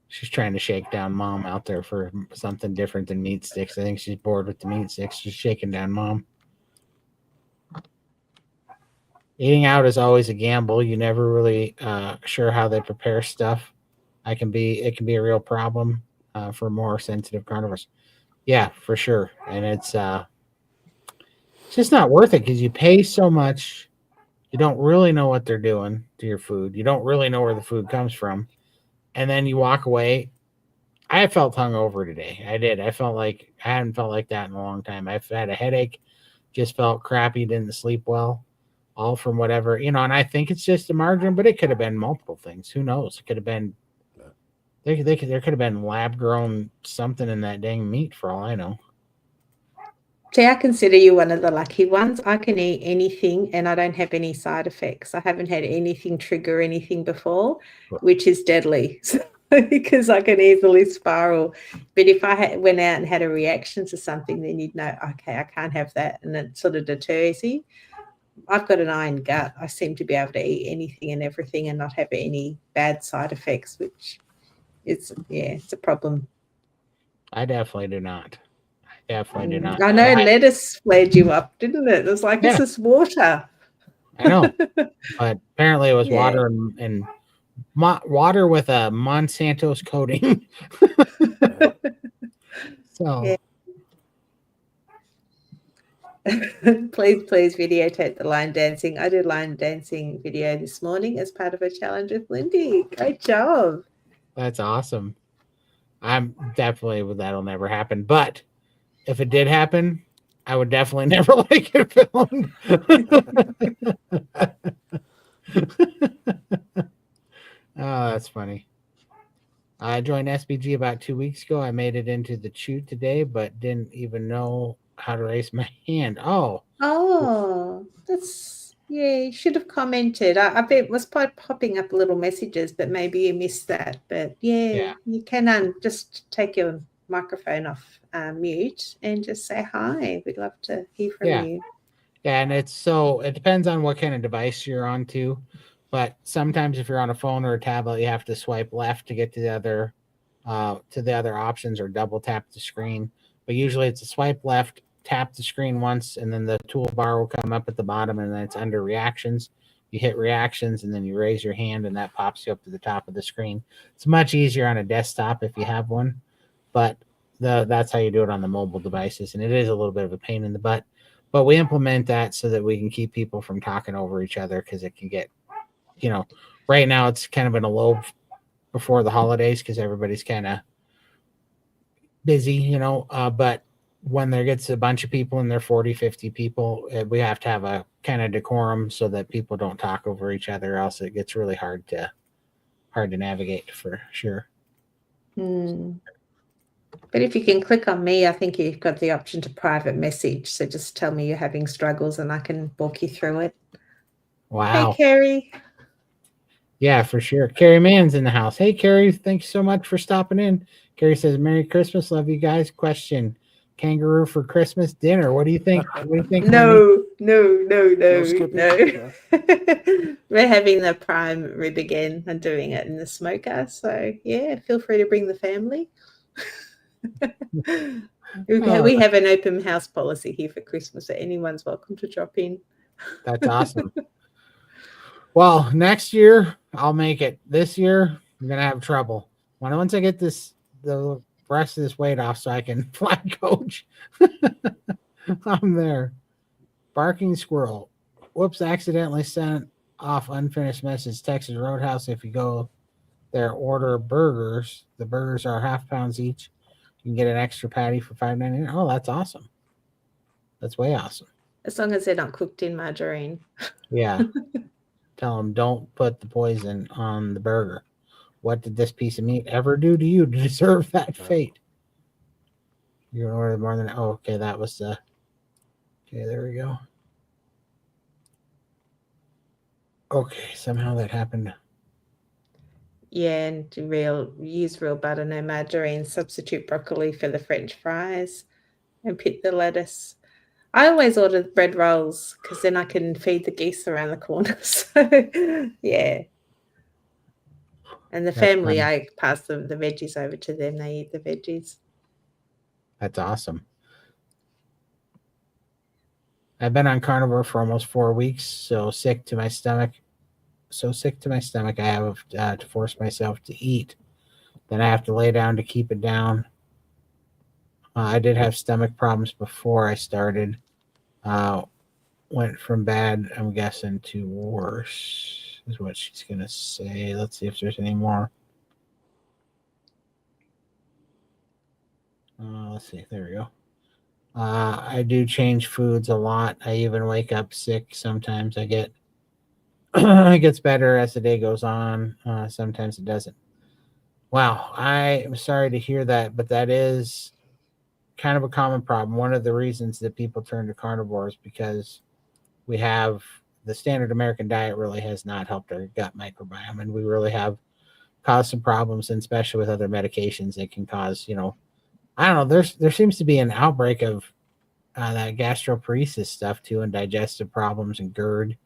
She's trying to shake down mom out there for something different than meat sticks. I think she's bored with the meat sticks. She's shaking down mom. Eating out is always a gamble. You never really sure how they prepare stuff. It can be a real problem for more sensitive carnivores. Yeah, for sure. And it's just not worth it because you pay so much. You don't really know what they're doing to your food. You don't really know where the food comes from. And then you walk away. I felt hungover today. I did. I felt like I hadn't felt like that in a long time. I've had a headache, just felt crappy, didn't sleep well, all from whatever, and I think it's just a margarine, but it could have been multiple things. Who knows? It could have been, there could have been lab grown something in that dang meat for all I know. See, I consider you one of the lucky ones. I can eat anything and I don't have any side effects. I haven't had anything trigger anything before, which is deadly because I can easily spiral. But if I went out and had a reaction to something, then you'd know, okay, I can't have that. And it sort of deters you. I've got an iron gut. I seem to be able to eat anything and everything and not have any bad side effects, which it's a problem. I definitely do not. Definitely do not. I know lettuce flared you up, didn't it? It was like, this is water. I know. But apparently it was water and water with a Monsanto's coating. So please videotape the line dancing. I did line dancing video this morning as part of a challenge with Lindy. Great job. That's awesome. I'm definitely, that'll never happen. But if it did happen, I would definitely never like it filmed. Oh, that's funny. I joined SBG about 2 weeks ago. I made it into the chew today, but didn't even know how to raise my hand. Oh, that's you should have commented. I bet it was popping up little messages, but maybe you missed that. But you can just take your microphone off mute and just say hi. We'd love to hear from you. Yeah, and it depends on what kind of device you're on too. But sometimes if you're on a phone or a tablet, you have to swipe left to get to the other options or double tap the screen. But usually it's a swipe left, tap the screen once, and then the toolbar will come up at the bottom, and then it's under reactions. You hit reactions, and then you raise your hand, and that pops you up to the top of the screen. It's much easier on a desktop if you have one, but that's how you do it on the mobile devices, and it is a little bit of a pain in the butt. But we implement that so that we can keep people from talking over each other because it can get, right now it's kind of in a low before the holidays because everybody's kind of busy, but when there gets a bunch of people and they're 40, 50 people, we have to have a kind of decorum so that people don't talk over each other, else it gets really hard to navigate for sure. But if you can click on me, I think you've got the option to private message. So just tell me you're having struggles and I can walk you through it. Wow. Hey, Carrie. Yeah, for sure. Carrie Mann's in the house. Hey, Carrie, thanks so much for stopping in. Carrie says, Merry Christmas. Love you guys. Question, kangaroo for Christmas dinner. What do you think? No. Yeah. We're having the prime rib again and doing it in the smoker. So, feel free to bring the family. We have an open house policy here for Christmas, so anyone's welcome to drop in. That's awesome. Well, next year I'll make it. This year I'm gonna have trouble. Once I get the rest of this weight off, so I can fly coach. I'm there. Barking squirrel. Whoops! Accidentally sent off unfinished message. Texas Roadhouse. If you go their order burgers. The burgers are £half each. You can get an extra patty for $5.99. Oh, that's awesome. That's way awesome. As long as they're not cooked in margarine. Yeah. Tell them don't put the poison on the burger. What did this piece of meat ever do to you to deserve that fate? You ordered more than, oh, okay, that was the, okay, there we go. Okay, somehow that happened. Yeah, and use real butter, no margarine. Substitute broccoli for the French fries, and pick the lettuce. I always order bread rolls because then I can feed the geese around the corner. So yeah, and the family, funny. I pass the veggies over to them. They eat the veggies. That's awesome. I've been on carnivore for almost 4 weeks, so sick to my stomach. I have to force myself to eat. Then I have to lay down to keep it down. I did have stomach problems before I started. Went from bad, I'm guessing, to worse, is what she's going to say. Let's see if there's any more. Let's see. There we go. I do change foods a lot. I even wake up sick sometimes. I get it gets better as the day goes on. Sometimes it doesn't. Wow, I am sorry to hear that, but that is kind of a common problem. One of the reasons that people turn to carnivores because we have the standard American diet really has not helped our gut microbiome, and we really have caused some problems, and especially with other medications that can cause, I don't know. There seems to be an outbreak of that gastroparesis stuff too, and digestive problems and GERD,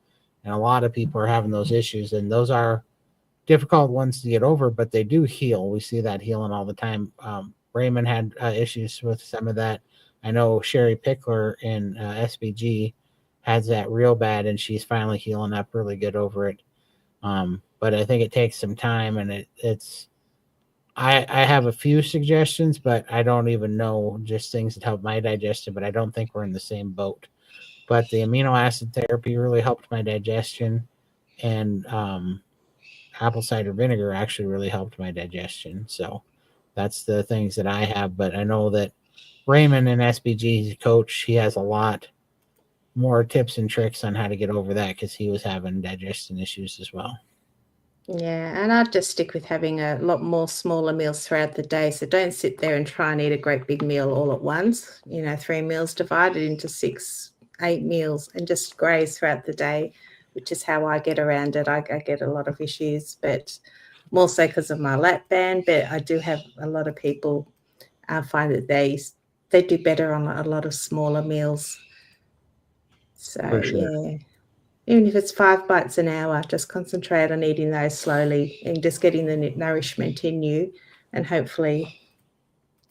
and a lot of people are having those issues, and those are difficult ones to get over, but they do heal. We see that healing all the time. Raymond had issues with some of that. I know Sherry Pickler in SBG has that real bad, and she's finally healing up really good over it. But I think it takes some time, and it's. I have a few suggestions, but I don't even know just things that help my digestion. But I don't think we're in the same boat. But the amino acid therapy really helped my digestion, and apple cider vinegar actually really helped my digestion. So that's the things that I have. But I know that Raymond in SBG's coach, he has a lot more tips and tricks on how to get over that because he was having digestion issues as well. Yeah, and I'd just stick with having a lot more smaller meals throughout the day. So don't sit there and try and eat a great big meal all at once. 3 meals divided into 6, 8 meals and just graze throughout the day, which is how I get around it. I get a lot of issues, but more so because of my lap band. But I do have a lot of people find that they do better on a lot of smaller meals. So, For sure. yeah. Even if it's 5 bites an hour, just concentrate on eating those slowly and just getting the nourishment in you, and hopefully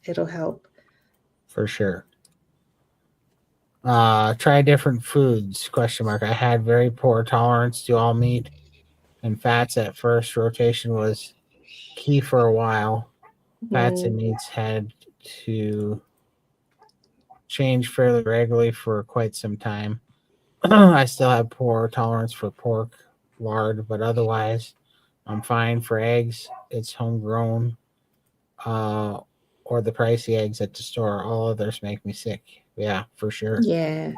it'll help. For sure. Try different foods, ? I had very poor tolerance to all meat and fats at first. Rotation was key for a while. Fats and meats had to change fairly regularly for quite some time. I still have poor tolerance for pork, lard, but otherwise I'm fine for eggs. It's homegrown, or the pricey eggs at the store. All others make me sick. Yeah, for sure. Yeah.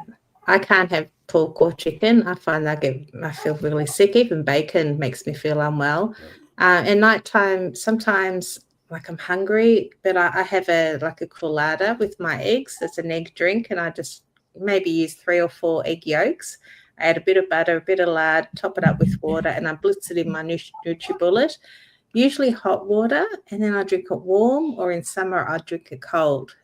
I can't have pork or chicken. I find I feel really sick. Even bacon makes me feel unwell. At nighttime, sometimes like I'm hungry, but I have a colada with my eggs. It's an egg drink, and I just maybe use 3 or 4 egg yolks. I add a bit of butter, a bit of lard, top it up with water, and I blitz it in my NutriBullet. Usually hot water, and then I drink it warm, or in summer I drink it cold,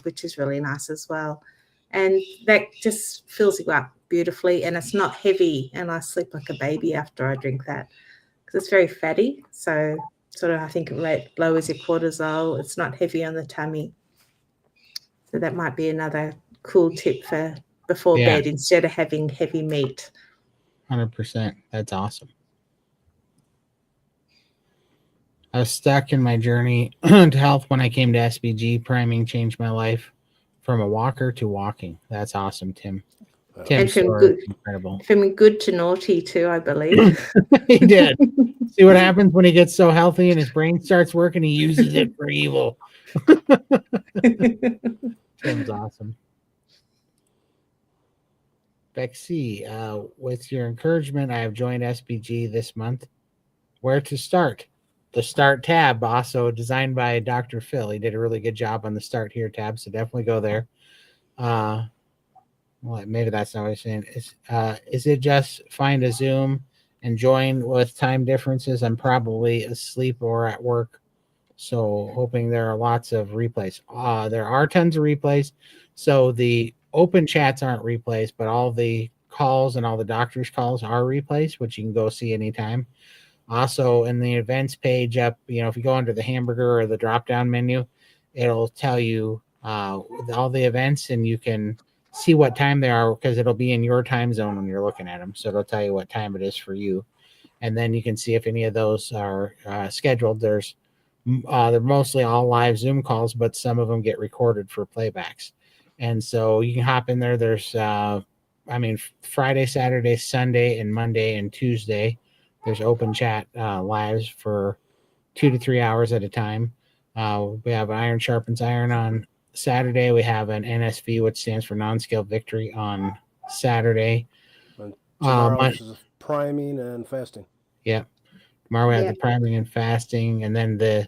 which is really nice as well. And that just fills you up beautifully, and it's not heavy, and I sleep like a baby after I drink that because it's very fatty. So sort of I think it lowers your cortisol. It's not heavy on the tummy. So that might be another cool tip for before bed instead of having heavy meat. 100%. That's awesome. I was stuck in my journey to health when I came to SBG. Priming changed my life from a walker to walking. That's awesome, Tim. Tim's from story good- is incredible. From good to naughty too, I believe. He did. See what happens when he gets so healthy and his brain starts working? He uses it for evil. Tim's awesome. Bexy, with your encouragement, I have joined SBG this month. Where to start? The Start tab, also designed by Dr. Phil. He did a really good job on the Start Here tab, so definitely go there. Well, maybe that's not what I'm saying. Is it just find a Zoom and join with time differences? I'm probably asleep or at work, so hoping there are lots of replays. There are tons of replays. So the open chats aren't replays, but all the calls and all the doctor's calls are replays, which you can go see anytime. Also, in the events page up, if you go under the hamburger or the drop-down menu, it'll tell you all the events, and you can see what time they are because it'll be in your time zone when you're looking at them. So it'll tell you what time it is for you. And then you can see if any of those are scheduled. They're mostly all live Zoom calls, but some of them get recorded for playbacks. And so you can hop in there. There's, Friday, Saturday, Sunday, and Monday and Tuesday. There's open chat lives for 2 to 3 hours at a time. We have Iron Sharpens Iron on Saturday. We have an NSV, which stands for Non-Scale Victory, on Saturday. Tomorrow is priming and fasting. Yeah. Tomorrow we have the priming and fasting, and then the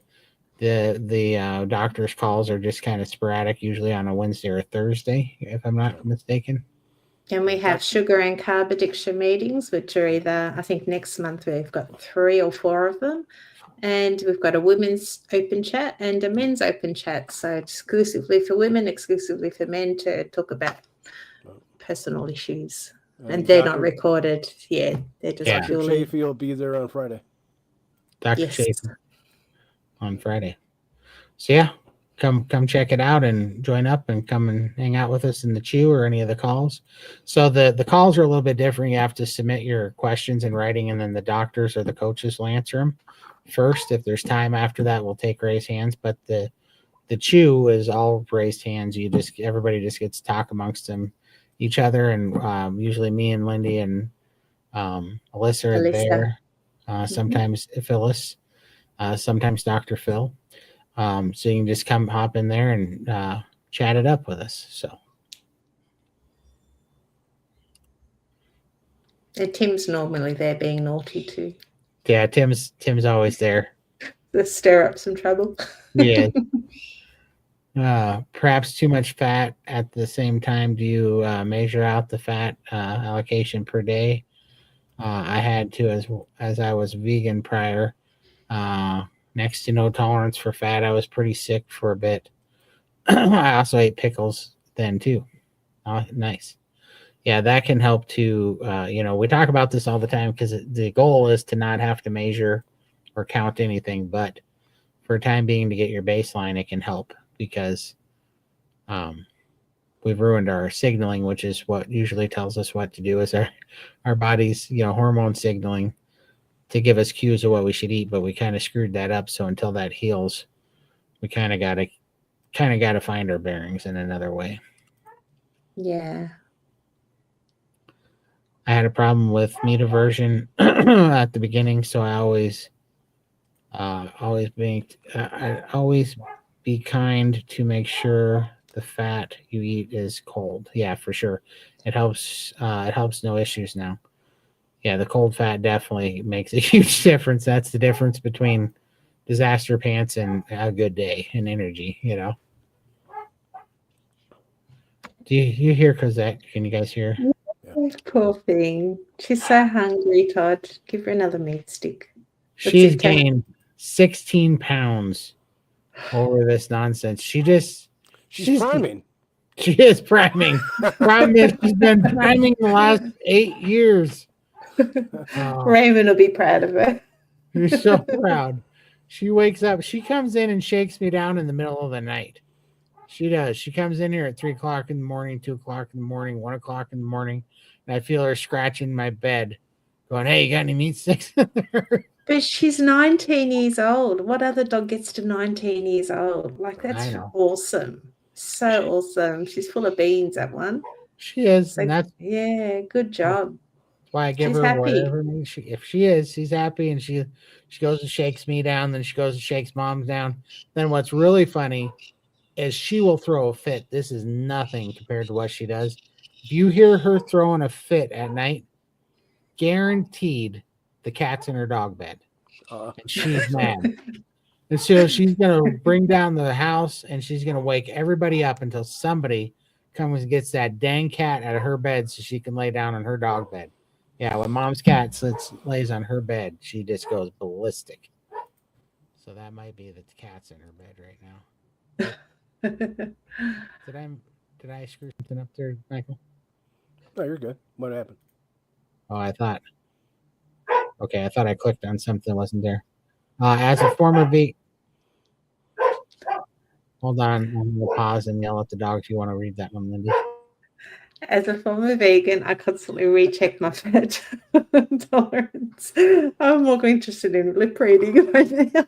doctor's calls are just kind of sporadic, usually on a Wednesday or a Thursday, if I'm not mistaken. And we have sugar and carb addiction meetings, which are either, I think next month we've got 3 or 4 of them. And we've got a women's open chat and a men's open chat. So exclusively for women, exclusively for men to talk about personal issues. And they're not recorded. Yeah, they're just Dr. Chafee will be there on Friday. Dr. Chafee on Friday. So yeah, come check it out and join up and come and hang out with us in the Chew or any of the calls. So the calls are a little bit different. You have to submit your questions in writing, and then the doctors or the coaches will answer them first. If there's time after that, we'll take raised hands. But the Chew is all raised hands. Everybody just gets to talk amongst each other, and usually me and Lindy and Alyssa are there. Sometimes Phyllis, sometimes Dr. Phil. So you can just come hop in there and chat it up with us. So and Tim's normally there being naughty too. Yeah, Tim's always there. Let's stir up some trouble. Yeah. Perhaps too much fat at the same time. Do you measure out the fat allocation per day? I had to as I was vegan prior. Next to no tolerance for fat. I was pretty sick for a bit. I also ate pickles then too. Nice. Yeah, that can help to, we talk about this all the time because the goal is to not have to measure or count anything, but for a time being to get your baseline, it can help because we've ruined our signaling, which is what usually tells us what to do, is our body's, hormone signaling to give us cues of what we should eat, but we kind of screwed that up. So until that heals, we kind of got to find our bearings in another way. Yeah. I had a problem with meat aversion at the beginning, so I always be kind to make sure the fat you eat is cold. Yeah, for sure. It helps. It helps no issues now. Yeah, the cold fat definitely makes a huge difference. That's the difference between disaster pants and a good day and energy. Do you hear Cosette? Can you guys hear? Poor thing. She's so hungry, Todd. Give her another meat stick. She's gained 16 pounds over this nonsense. She's priming. She is priming. She's been priming the last 8 years. Raymond will be proud of her. You're so proud. She wakes up. She comes in and shakes me down in the middle of the night. She does. She comes in here at 3 o'clock in the morning, 2 o'clock in the morning, 1 o'clock in the morning, and I feel her scratching my bed, going, "Hey, you got any meat sticks?" But she's 19 years old. What other dog gets to 19 years old? Like, that's awesome. So awesome. She's full of beans, that one. She is, So and that's yeah, good job. why I give She's her happy. whatever. If she is, she's happy, and she goes and shakes me down. Then she goes and shakes Mom down. Then what's really funny is she will throw a fit. This is nothing compared to what she does. If you hear her throwing a fit at night, guaranteed the cat's in her dog bed, and she's mad. And so she's gonna bring down the house, and she's gonna wake everybody up until somebody comes and gets that dang cat out of her bed so she can lay down on her dog bed. Yeah, when Mom's cat lays on her bed, she just goes ballistic. So that might be that the cat's in her bed right now. Did I screw something up there, Michael? No, you're good. What happened? Oh, I thought I clicked on something that wasn't there. As a former vegan, hold on, I'm gonna pause and yell at the dog if you want to read that one, Lindy. As a former vegan, I constantly recheck my fat tolerance. I'm more interested in lip reading right now.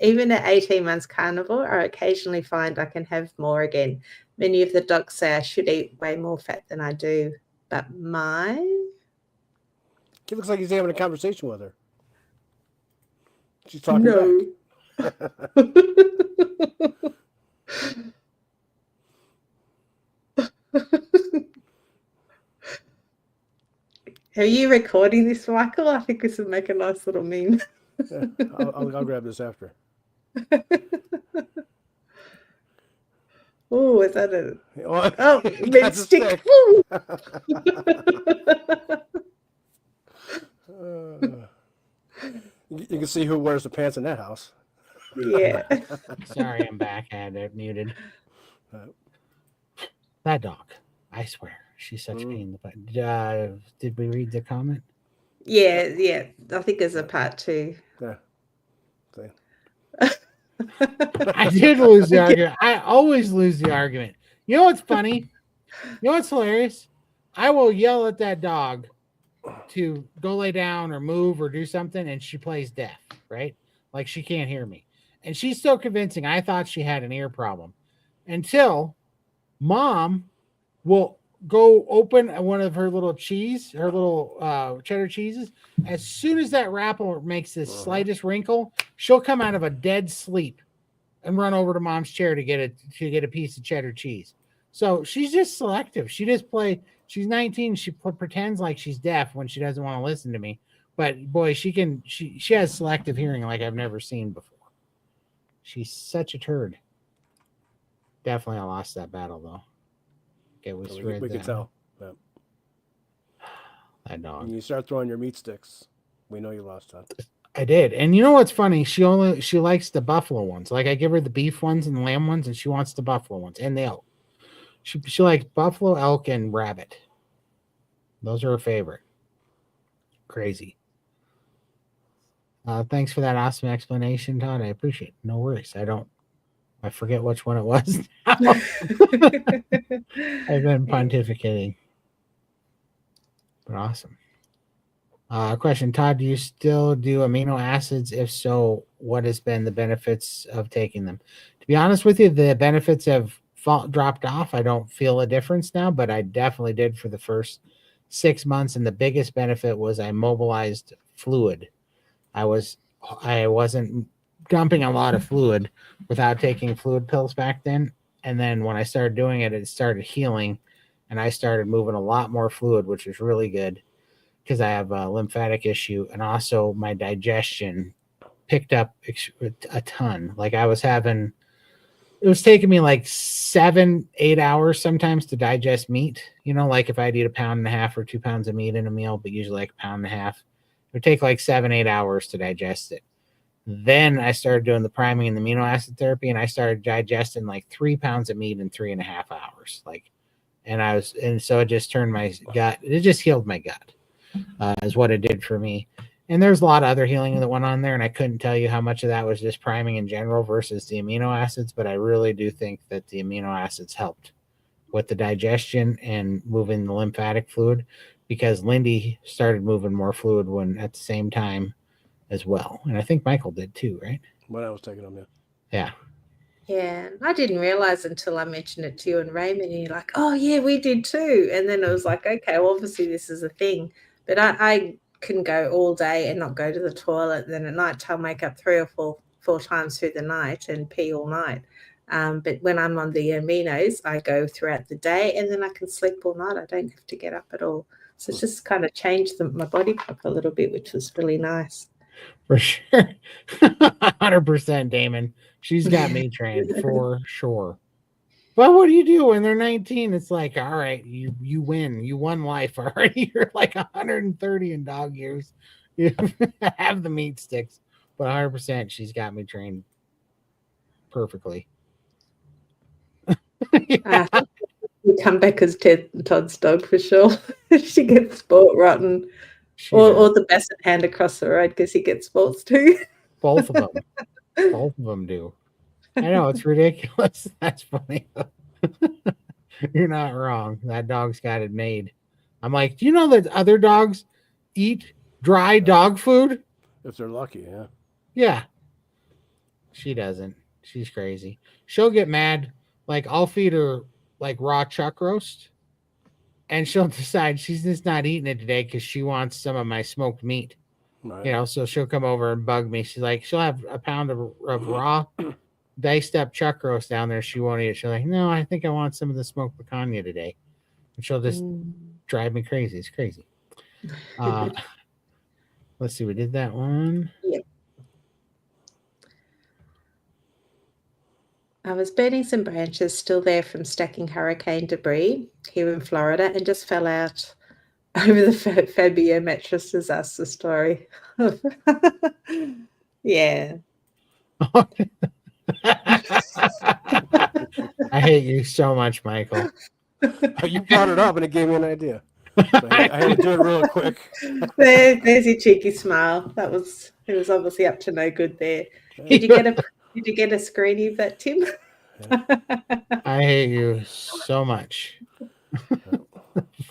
Even at 18 months carnivore, I occasionally find I can have more again. Many of the docs say I should eat way more fat than I do, but He looks like he's having a conversation with her. She's talking no. back. Are you recording this, Michael? I think this would make a nice little meme. Yeah, I'll grab this after. Oh, is that a... Oh, Oh, he got the mid-stick. stick. You can see who wears the pants in that house. Yeah. Sorry, I'm back. I had it muted. That dog, I swear, she's such a pain in the butt. Did we read the comment? Yeah. I think there's a part 2. Yeah. See. I did lose the argument. I always lose the argument. You know what's funny? You know what's hilarious? I will yell at that dog to go lay down or move or do something, and she plays deaf, right? Like she can't hear me. And she's so convincing. I thought she had an ear problem until Mom will go open one of her little cheddar cheeses. As soon as that wrapper makes the slightest wrinkle, she'll come out of a dead sleep and run over to Mom's chair to get a piece of cheddar cheese. So she's just selective. She's 19. She pretends like she's deaf when she doesn't want to listen to me. But boy, she has selective hearing like I've never seen before. She's such a turd. Definitely I lost that battle though. Okay, we can tell. Yeah. That dog. When you start throwing your meat sticks, we know you lost, Todd. I did. And you know what's funny? She likes the buffalo ones. Like I give her the beef ones and the lamb ones, and she wants the buffalo ones and the elk. She likes buffalo, elk, and rabbit. Those are her favorite. Crazy. Thanks for that awesome explanation, Todd. I appreciate it. No worries. I forget which one it was now. I've been pontificating. But awesome. Question, Todd, do you still do amino acids? If so, what has been the benefits of taking them? To be honest with you, the benefits have dropped off. I don't feel a difference now, but I definitely did for the first 6 months. And the biggest benefit was I mobilized fluid. I wasn't dumping a lot of fluid without taking fluid pills back then. And then when I started doing it, it started healing and I started moving a lot more fluid, which was really good because I have a lymphatic issue. And also my digestion picked up a ton. Like it was taking me like 7-8 hours sometimes to digest meat. You know, like if I'd eat 1.5 pounds or 2 pounds of meat in a meal, but usually like 1.5 pounds, it would take like 7-8 hours to digest it. Then I started doing the priming and the amino acid therapy, and I started digesting like 3 pounds of meat in 3.5 hours. And so it just turned my gut. It just healed my gut, is what it did for me. And there's a lot of other healing that went on there, and I couldn't tell you how much of that was just priming in general versus the amino acids, but I really do think that the amino acids helped with the digestion and moving the lymphatic fluid, because Lindy started moving more fluid at the same time as well. And I think Michael did too, right? When I was taking them, yeah. Yeah. Yeah, I didn't realize until I mentioned it to you and Raymond, and you're like, "Oh yeah, we did too." And then it was like, "Okay, well, obviously this is a thing." But I can go all day and not go to the toilet. Then at night, I'll make up 3 or 4 times through the night and pee all night. But when I'm on the aminos, I go throughout the day, and then I can sleep all night. I don't have to get up at all. So it's just kind of changed my body clock a little bit, which was really nice. For sure. 100%, Damon. She's got me trained for sure. But what do you do when they're 19? It's like, all right, you win. You won life already. You're like 130 in dog years. You have the meat sticks. But 100%, she's got me trained perfectly. Yeah. You come back as Todd's dog for sure. She gets sport rotten. Or the basset hand across the road because he gets sports too. Both of them. Both of them do. I know, it's ridiculous. That's funny. You're not wrong. That dog's got it made. I'm like, do you know that other dogs eat dry dog food? If they're lucky, yeah. Yeah. She doesn't. She's crazy. She'll get mad. Like, I'll feed her like raw chuck roast, and she'll decide she's just not eating it today because she wants some of my smoked meat. Right. You know, so she'll come over and bug me. She's like, she'll have a pound of raw diced up chuck roast down there. She won't eat it. She's like, no, I think I want some of the smoked picanha today. And she'll just drive me crazy. It's crazy. Let's see. We did that one. Yep. I was burning some branches still there from stacking hurricane debris here in Florida and just fell out over the Fabio mattresses. That's the story. Yeah. I hate you so much, Michael. You brought it up and it gave me an idea. So I had to do it real quick. There's your cheeky smile. It was obviously up to no good there. Did you get a screening of that, Tim? I hate you so much.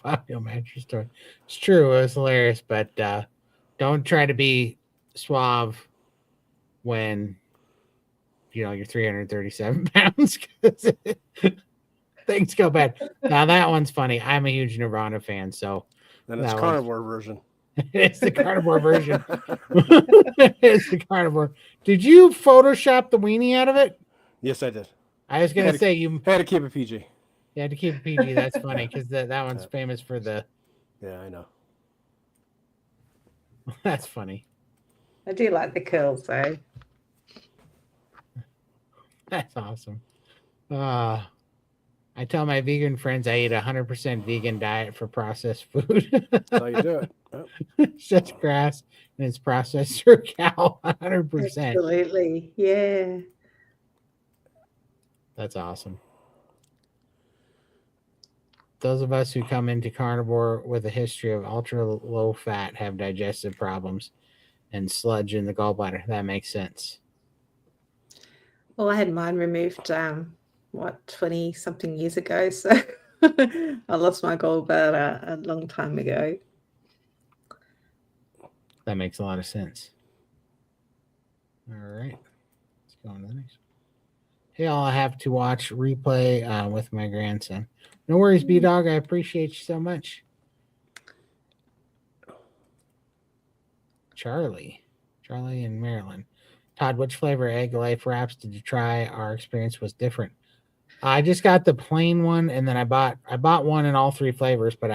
Fabio mattress story. It's true. It was hilarious, but don't try to be suave when you're 337 pounds. Things go bad. Now that one's funny. I'm a huge Nirvana fan, so then it's carnivore version. It's the carnivore version. It's the carnivore. Did you Photoshop the weenie out of it? Yes, I did. I was gonna say you had to keep it PG. You had to keep it PG. That's funny because that one's famous for the. Yeah, I know. That's funny. I do like the curls, though. That's awesome. I tell my vegan friends I eat 100% vegan diet for processed food. That's how you do it. Yep. It's just grass and it's processed through a cow. 100%. Absolutely, yeah. That's awesome. Those of us who come into carnivore with a history of ultra low fat have digestive problems and sludge in the gallbladder. That makes sense. Well, I had mine removed, 20-something years ago. So I lost my gallbladder a long time ago. That makes a lot of sense. All right. Let's go on to the next one. Hey, I have to watch replay with my grandson. No worries, B-Dog. I appreciate you so much. Charlie in Maryland. Todd, which flavor egg life wraps did you try? Our experience was different. I just got the plain one, and then I bought one in all 3 flavors, but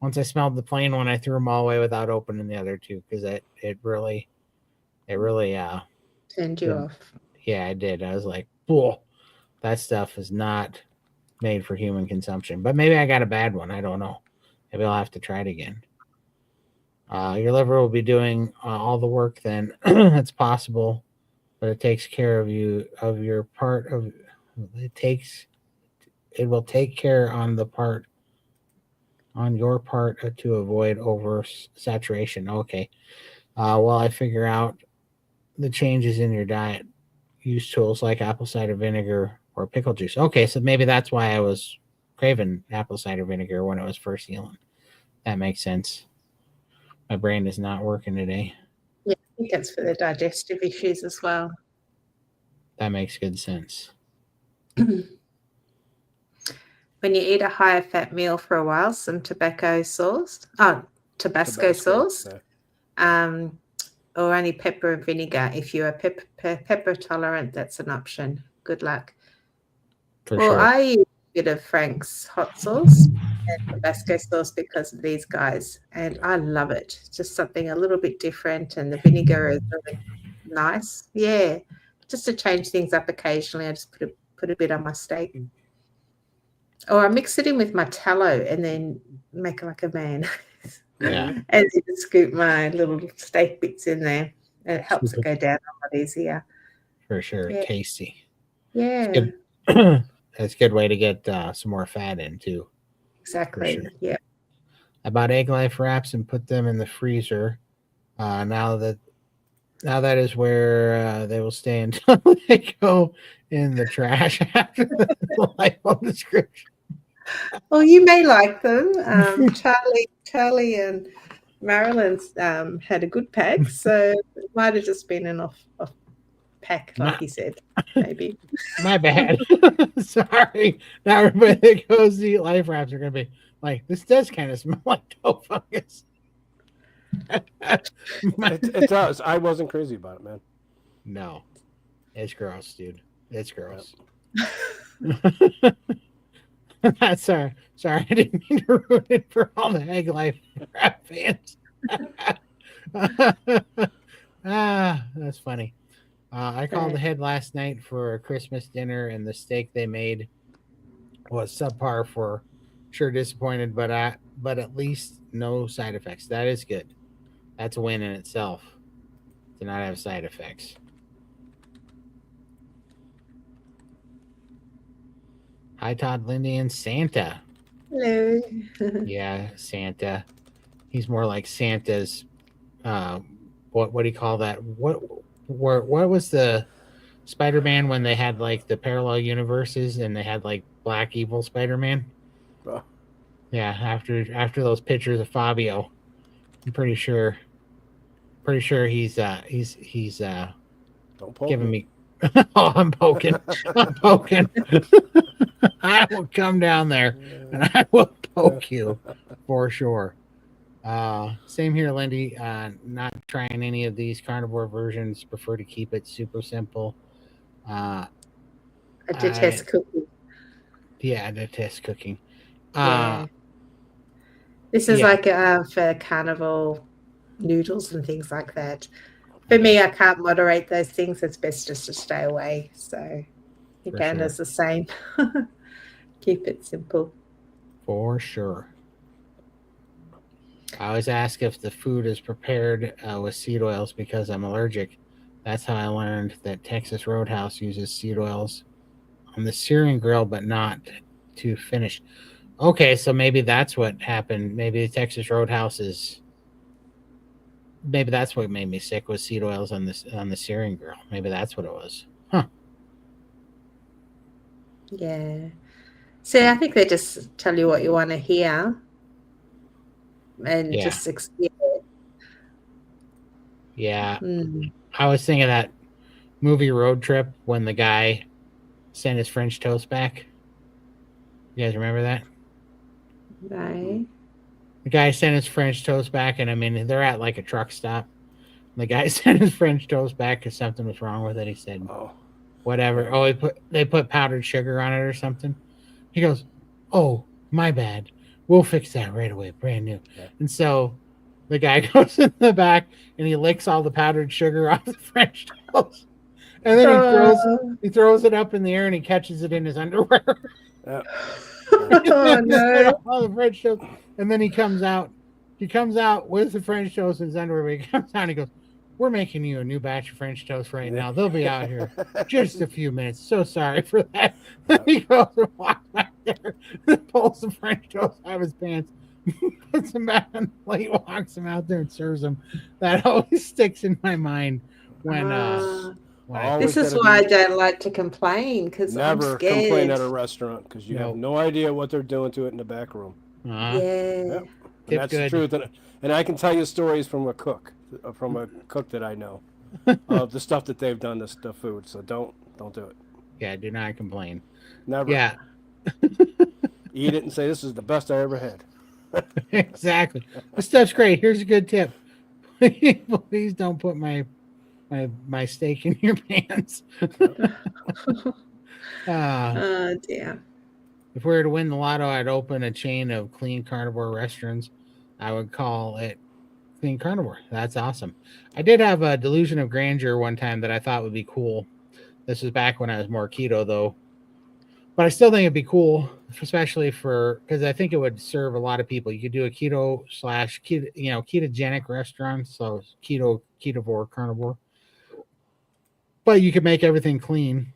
once I smelled the plain one, I threw them all away without opening the other 2 because it really turned you off. Yeah, I did. I was like, whoa, that stuff is not made for human consumption. But maybe I got a bad one. I don't know. Maybe I'll have to try it again. Your liver will be doing all the work then. It's possible, but it takes care of your part of it will take care on your part to avoid over saturation. Okay. While I figure out the changes in your diet, use tools like apple cider vinegar or pickle juice. Okay, so maybe that's why I was craving apple cider vinegar when it was first healing. That makes sense. My brain is not working today. Yeah, I think that's for the digestive issues as well. That makes good sense. When you eat a higher fat meal for a while, some Tabasco sauce, Yeah. or only pepper and vinegar. If you are pepper tolerant, that's an option. Good luck. For Well, sure. I use a bit of Frank's hot sauce and Tabasco sauce because of these guys, and I love it. Just something a little bit different, and the vinegar is really nice. Yeah, just to change things up occasionally, I just put a bit on my steak. Or I mix it in with my tallow and then make it like a man. Yeah. And then scoop my little steak bits in there. It helps Super. it go down a lot easier. For sure. Yeah. Tasty. Yeah, Good. That's a good way to get some more fat in too. exactly. sure. Yeah. I bought egg life wraps and put them in the freezer. Now that is where they will stay until they go in the trash after the lipo description. Well, you may like them. Charlie and Marilyn had a good pack, so it might have just been an off pack, like you said, maybe. My bad. Sorry. Now everybody that goes to eat life wraps are going to be like, this does kind of smell like toe fungus. It does. I wasn't crazy about it, man. No. It's gross, dude. It's gross. That's sorry, I didn't mean to ruin it for all the egg life wrap fans. That's funny. I called ahead last night for a Christmas dinner, and the steak they made was subpar. For sure, disappointed, but at least no side effects. That is good. That's a win in itself to not have side effects. Hi, Todd, Lindy, and Santa. Hello. Yeah, Santa. He's more like Santa's. What do you call that? What was the Spider-Man when they had like the parallel universes and they had like Black Evil Spider-Man? Oh. Yeah, after those pictures of Fabio, I'm pretty sure he's Don't poke giving me. Oh, I'm poking. I will come down there and I will poke you for sure. Same here, Lindy. Not trying any of these carnivore versions. Prefer to keep it super simple. I detest cooking. Yeah, I detest cooking. Yeah. This is like for carnivore noodles and things like that. For me, I can't moderate those things. It's best just to stay away. So again, it's the same. Keep it simple. For sure. I always ask if the food is prepared with seed oils because I'm allergic. That's how I learned that Texas Roadhouse uses seed oils on the searing grill, but not to finish. Okay, so maybe that's what happened. Maybe the Texas Roadhouse is. Maybe that's what made me sick, was seed oils on the searing grill. Maybe that's what it was. Huh. Yeah. See, I think they just tell you what you want to hear and just experience it. Yeah. I was thinking that movie Road Trip when the guy sent his French toast back. You guys remember that? Right. The guy sent his French toast back, and I mean, they're at like a truck stop. The guy sent his French toast back because something was wrong with it. He said, whatever. Oh, they put powdered sugar on it or something. He goes, oh, my bad. We'll fix that right away. Brand new. Yeah. And so the guy goes in the back and he licks all the powdered sugar off the French toast. And then he throws it up in the air and he catches it in his underwear. Oh, no. All the French toast. And then he comes out with the French toast in his underwear. He comes out and he goes, we're making you a new batch of French toast right now. They'll be out here just a few minutes. So sorry for that. He goes and walks back there, pulls the French toast out of his pants, puts them back on the plate, walks them out there and serves them. That always sticks in my mind when this is why I don't like to complain, because I'm scared. Never complain at a restaurant because you have no idea what they're doing to it in the back room. Yeah. Yep. And that's the truth. And I can tell you stories from a cook that I know of the stuff that they've done to the food. So don't Don't do it. Yeah, do not complain. Never. Yeah, Eat it and say this is the best I ever had. exactly. This stuff's great. Here's a good tip. Please don't put my steak in your pants. Oh dear. If we were to win the lotto, I'd open a chain of clean carnivore restaurants. I would call it Clean Carnivore. That's awesome. I did have a delusion of grandeur one time that I thought would be cool. This was back when I was more keto, though. But I still think it'd be cool, especially because I think it would serve a lot of people. You could do a keto/keto, ketogenic restaurant, so ketovore, carnivore. But you could make everything clean,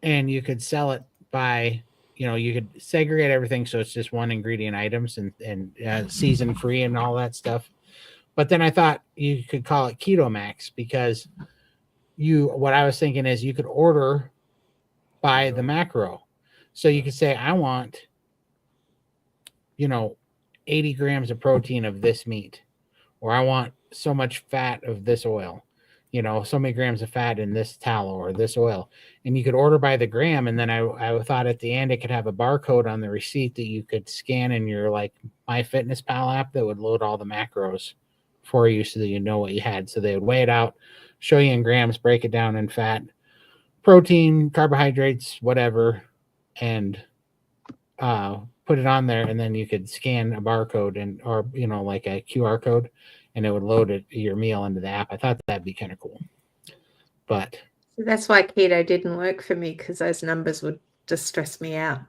and you could sell it by, you could segregate everything so it's just one ingredient items and season free and all that stuff. But then I thought you could call it Keto Max because what I was thinking is you could order by the macro. So you could say, I want, 80 grams of protein of this meat, or I want so much fat of this oil, so many grams of fat in this tallow or this oil. And you could order by the gram. And then I thought at the end it could have a barcode on the receipt that you could scan in your MyFitnessPal app that would load all the macros for you so that you know what you had. So they would weigh it out, show you in grams, break it down in fat, protein, carbohydrates, whatever, and put it on there, and then you could scan a barcode or like a QR code, and it would load your meal into the app. I thought that'd be kind of cool. But that's why keto didn't work for me, because those numbers would just stress me out.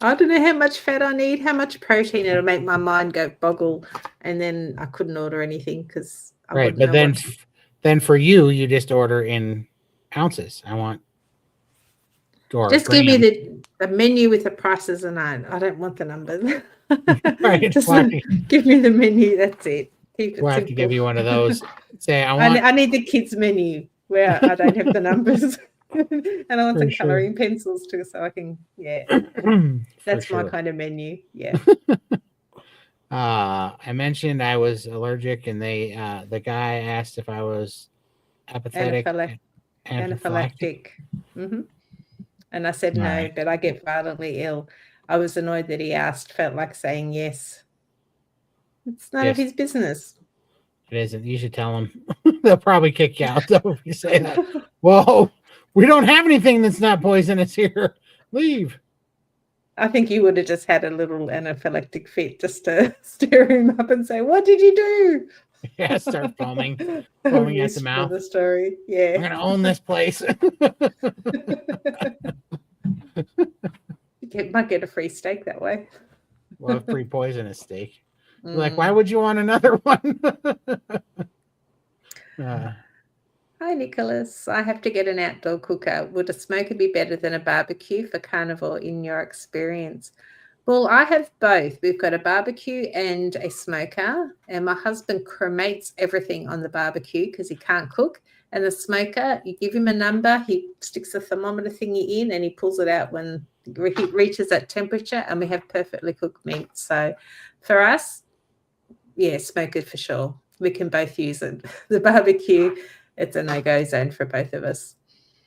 I don't know how much fat I need, how much protein. It'll make my mind go boggle, and then I couldn't order anything because I right. wouldn't But know then for you just order in ounces. I want. Just give me the menu with the prices, and I don't want the numbers. Right. Just give me the menu. That's it. Keep it We'll have simple. to give you one of those. Say I need the kids menu where I don't have the numbers, and I want some sure. coloring pencils too, so I can. Yeah, that's my kind of menu. Yeah. I mentioned I was allergic, and the guy asked if I was apathetic, anaphylactic. Mm-hmm. And I said no, but I get violently ill. I was annoyed that he asked, felt like saying yes. It's none of his business. It isn't. You should tell him. They'll probably kick you out, though, if you say that. Whoa, we don't have anything that's not poisonous here. Leave. I think you would have just had a little anaphylactic fit just to stir him up and say, what did you do? Yeah, start foaming at the mouth. The story. Yeah. I'm going to own this place. You might get a free steak that way. Well, a free poisonous steak. Like, why would you want another one? Hi, Nicholas. I have to get an outdoor cooker. Would a smoker be better than a barbecue for carnivore in your experience? Well, I have both. We've got a barbecue and a smoker, and my husband cremates everything on the barbecue because he can't cook. And the smoker, you give him a number, he sticks a thermometer thingy in, and he pulls it out when he reaches that temperature, and we have perfectly cooked meat. So for us, yeah, smoker for sure. We can both use it. The barbecue, it's a no-go zone for both of us.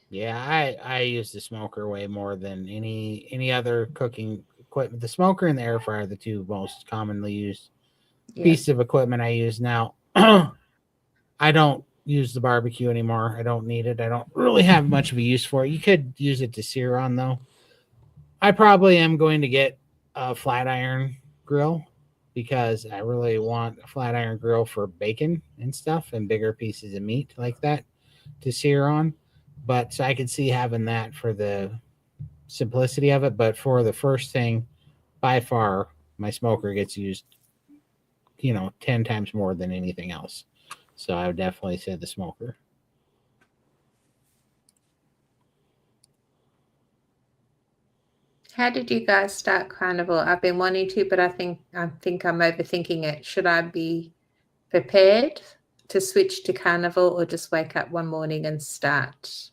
Yeah, I use the smoker way more than any other cooking equipment. The smoker and the air fryer are the two most commonly used pieces of equipment I use now. I don't use the barbecue anymore. I don't need it. I don't really have much of a use for it. You could use it to sear on, though. I probably am going to get a flat iron grill because I really want a flat iron grill for bacon and stuff and bigger pieces of meat like that to sear on. But so I could see having that for the simplicity of it. But for the first thing, by far, my smoker gets used, 10 times more than anything else. So I would definitely say the smoker. How did you guys start carnivore? I've been wanting to, but I think I'm overthinking it. Should I be prepared to switch to carnivore or just wake up one morning and start?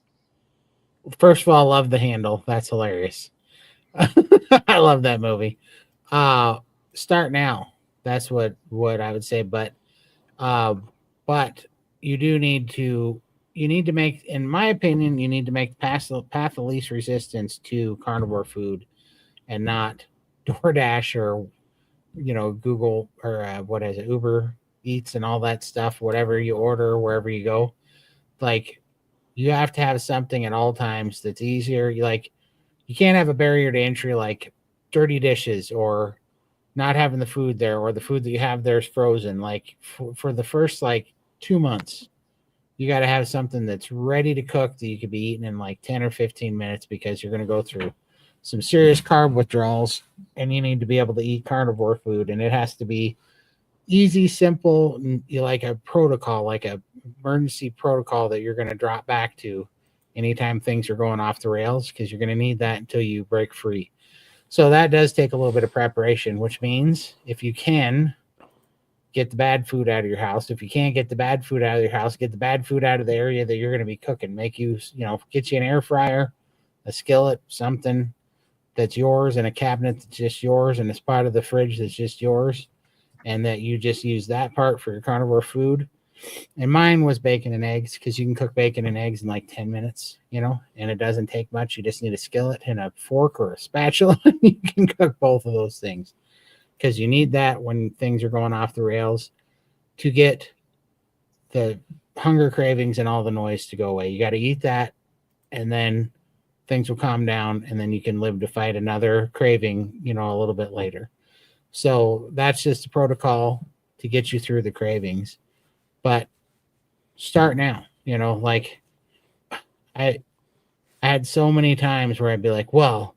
First of all, I love the handle. That's hilarious. I love that movie. Start now. That's what I would say. But you do need to, you need to make, in my opinion, you need to make the path of least resistance to carnivore food, and not DoorDash or Google or what is it, Uber Eats and all that stuff. Whatever you order, wherever you go, like you have to have something at all times that's easier. You can't have a barrier to entry like dirty dishes or not having the food there, or the food that you have there is frozen. Like for the first like 2 months, you got to have something that's ready to cook that you could be eating in like 10 or 15 minutes, because you're going to go through some serious carb withdrawals, and you need to be able to eat carnivore food. And it has to be easy, simple, and like a protocol, like a emergency protocol that you're going to drop back to anytime things are going off the rails, because you're going to need that until you break free. So that does take a little bit of preparation, which means if you can get the bad food out of your house, if you can't get the bad food out of your house, get the bad food out of the area that you're going to be cooking. Get you an air fryer, a skillet, something that's yours, and a cabinet that's just yours, and a spot of the fridge that's just yours, and that you just use that part for your carnivore food. And mine was bacon and eggs, because you can cook bacon and eggs in like 10 minutes, and it doesn't take much. You just need a skillet and a fork or a spatula. You can cook both of those things, because you need that when things are going off the rails to get the hunger cravings and all the noise to go away. You got to eat that, and then things will calm down, and then you can live to fight another craving, a little bit later. So that's just a protocol to get you through the cravings. But start now. Like I had so many times where I'd be like, well,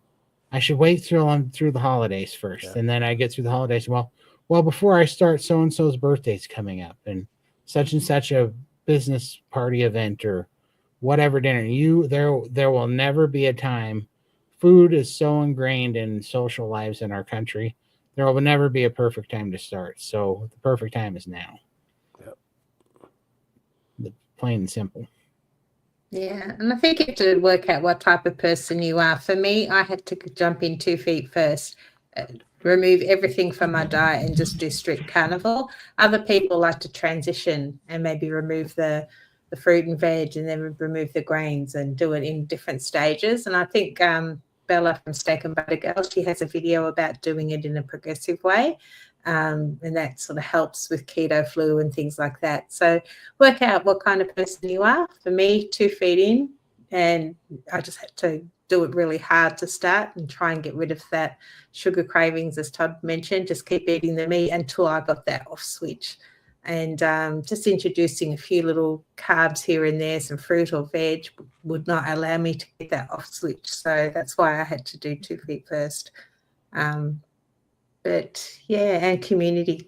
I should wait through the holidays first. Yeah. And then I get through the holidays. Well, before I start, so-and-so's birthday's coming up, and such a business party event or whatever dinner. There will never be a time. Food is so ingrained in social lives in our country. There will never be a perfect time to start. So the perfect time is now. Plain and simple. Yeah, and I think you have to work out what type of person you are. For me, I had to jump in 2 feet first, remove everything from my diet and just do strict carnivore. Other people like to transition and maybe remove the fruit and veg, and then remove the grains, and do it in different stages. And I think Bella from Steak and Butter Girl, she has a video about doing it in a progressive way. And that sort of helps with keto flu and things like that. So work out what kind of person you are. For me, 2 feet in, and I just had to do it really hard to start and try and get rid of that sugar cravings, as Todd mentioned. Just keep eating the meat until I got that off switch, and just introducing a few little carbs here and there, some fruit or veg, would not allow me to get that off switch. So that's why I had to do 2 feet first. But yeah, and community.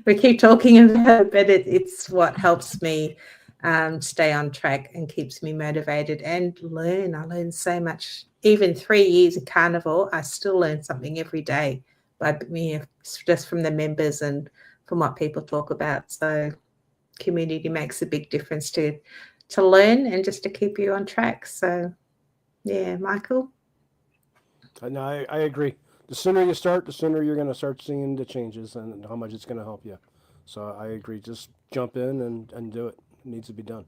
We keep talking about it, but it's what helps me stay on track and keeps me motivated and learn. I learn so much. Even 3 years of carnivore, I still learn something every day by just from the members and from what people talk about. So community makes a big difference to learn and just to keep you on track. So yeah, Michael? No, I agree. The sooner you start, the sooner you're going to start seeing the changes and how much it's going to help you. So I agree. Just jump in and do it. It needs to be done.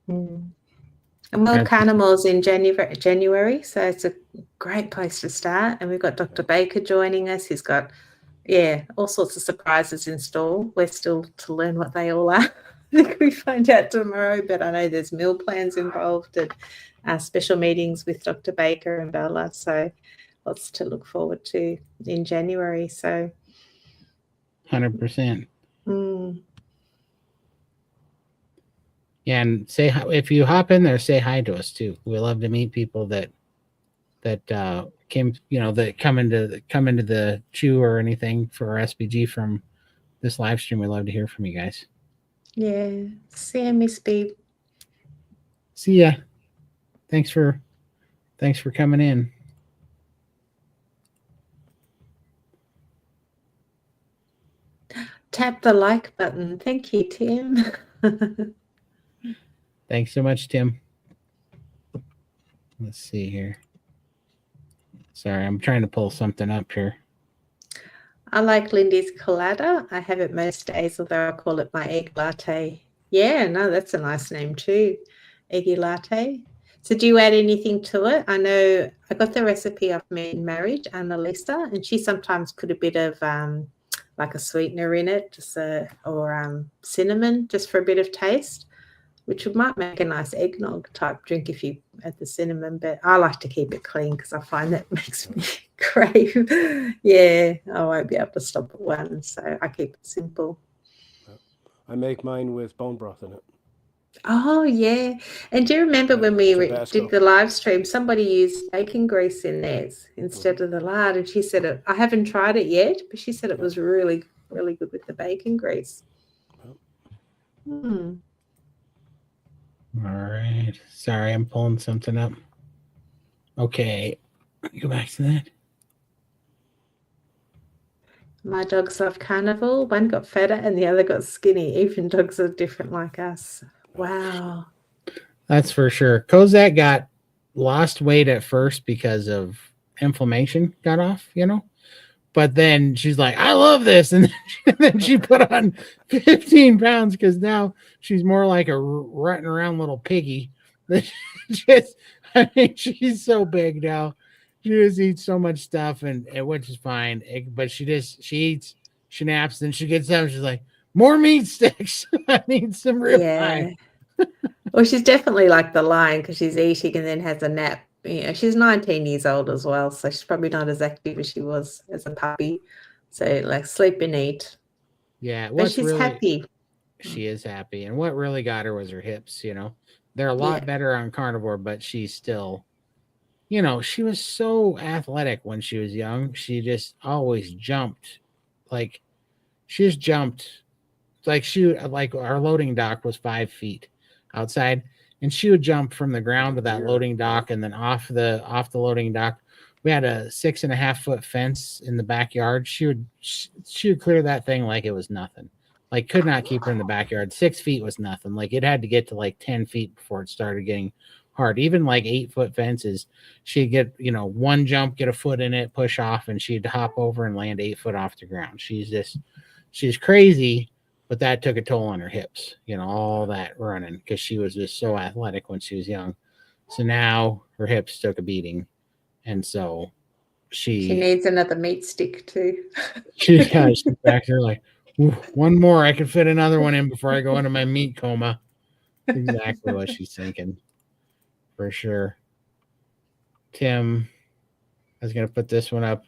Mm. And World Carnivore's in January, so it's a great place to start. And we've got Dr. Baker joining us. He's got, all sorts of surprises in store. We're still to learn what they all are. I think we find out tomorrow, but I know there's meal plans involved and special meetings with Dr. Baker and Bella. So lots to look forward to in January. So 100%. Yeah, and say hi, if you hop in there, say hi to us too. We love to meet people that came, that come into the chew or anything for our SBG from this live stream. We love to hear from you guys. Yeah, see ya, Miss B. See ya. Thanks for coming in. Tap the like button. Thank you, Tim. Thanks so much, Tim. Let's see here. Sorry, I'm trying to pull something up here. I like Lindy's colada. I have it most days, although I call it my egg latte. Yeah, no, that's a nice name too. Eggy latte. So do you add anything to it? I know I got the recipe of me in marriage, Annalisa, and she sometimes put a bit of like a sweetener in it, just or cinnamon, just for a bit of taste, which might make a nice eggnog type drink if you add the cinnamon. But I like to keep it clean because I find that makes me crave. Yeah, I won't be able to stop at one, so I keep it simple. I make mine with bone broth in it. Oh, yeah. And do you remember when we Tabasco. did the live stream, somebody used bacon grease in theirs instead of the lard? And she said, I haven't tried it yet, but she said it was really, really good with the bacon grease. Hmm. All right. Sorry, I'm pulling something up. Okay. Go back to that. My dogs love carnivore. One got fatter and the other got skinny. Even dogs are different like us. Wow. That's for sure. Kozak got lost weight at first because of inflammation got off, but then she's like, I love this. And then she put on 15 pounds because now she's more like a rutting around little piggy. She's so big now. She just eats so much stuff, and which is fine. But she eats, she naps, then she gets up. She's like, more meat sticks. I need some rib pie. Well, she's definitely like the lion because she's eating and then has a nap. She's 19 years old as well, so she's probably not as active as she was as a puppy. So like sleep and eat. Yeah, but she's happy. She is happy, and what really got her was her hips. They're a lot better on carnivore, but she's still, she was so athletic when she was young. She just always jumped, like she just jumped, like our loading dock was 5 feet outside, and she would jump from the ground to that loading dock and then off the loading dock. We had a 6.5 foot fence in the backyard. She would clear that thing like it was nothing. Like, could not keep her in the backyard. 6 feet was nothing. Like, it had to get to like 10 feet before it started getting hard. Even like 8-foot fences, she'd get, one jump, get a foot in it, push off, and she'd hop over and land 8 foot off the ground. She's crazy, but that took a toll on her hips, all that running, because she was just so athletic when she was young. So now her hips took a beating. And so she needs another meat stick too. she's back there like, one more, I can fit another one in before I go into my meat coma. That's exactly what she's thinking, for sure. Tim, I was going to put this one up.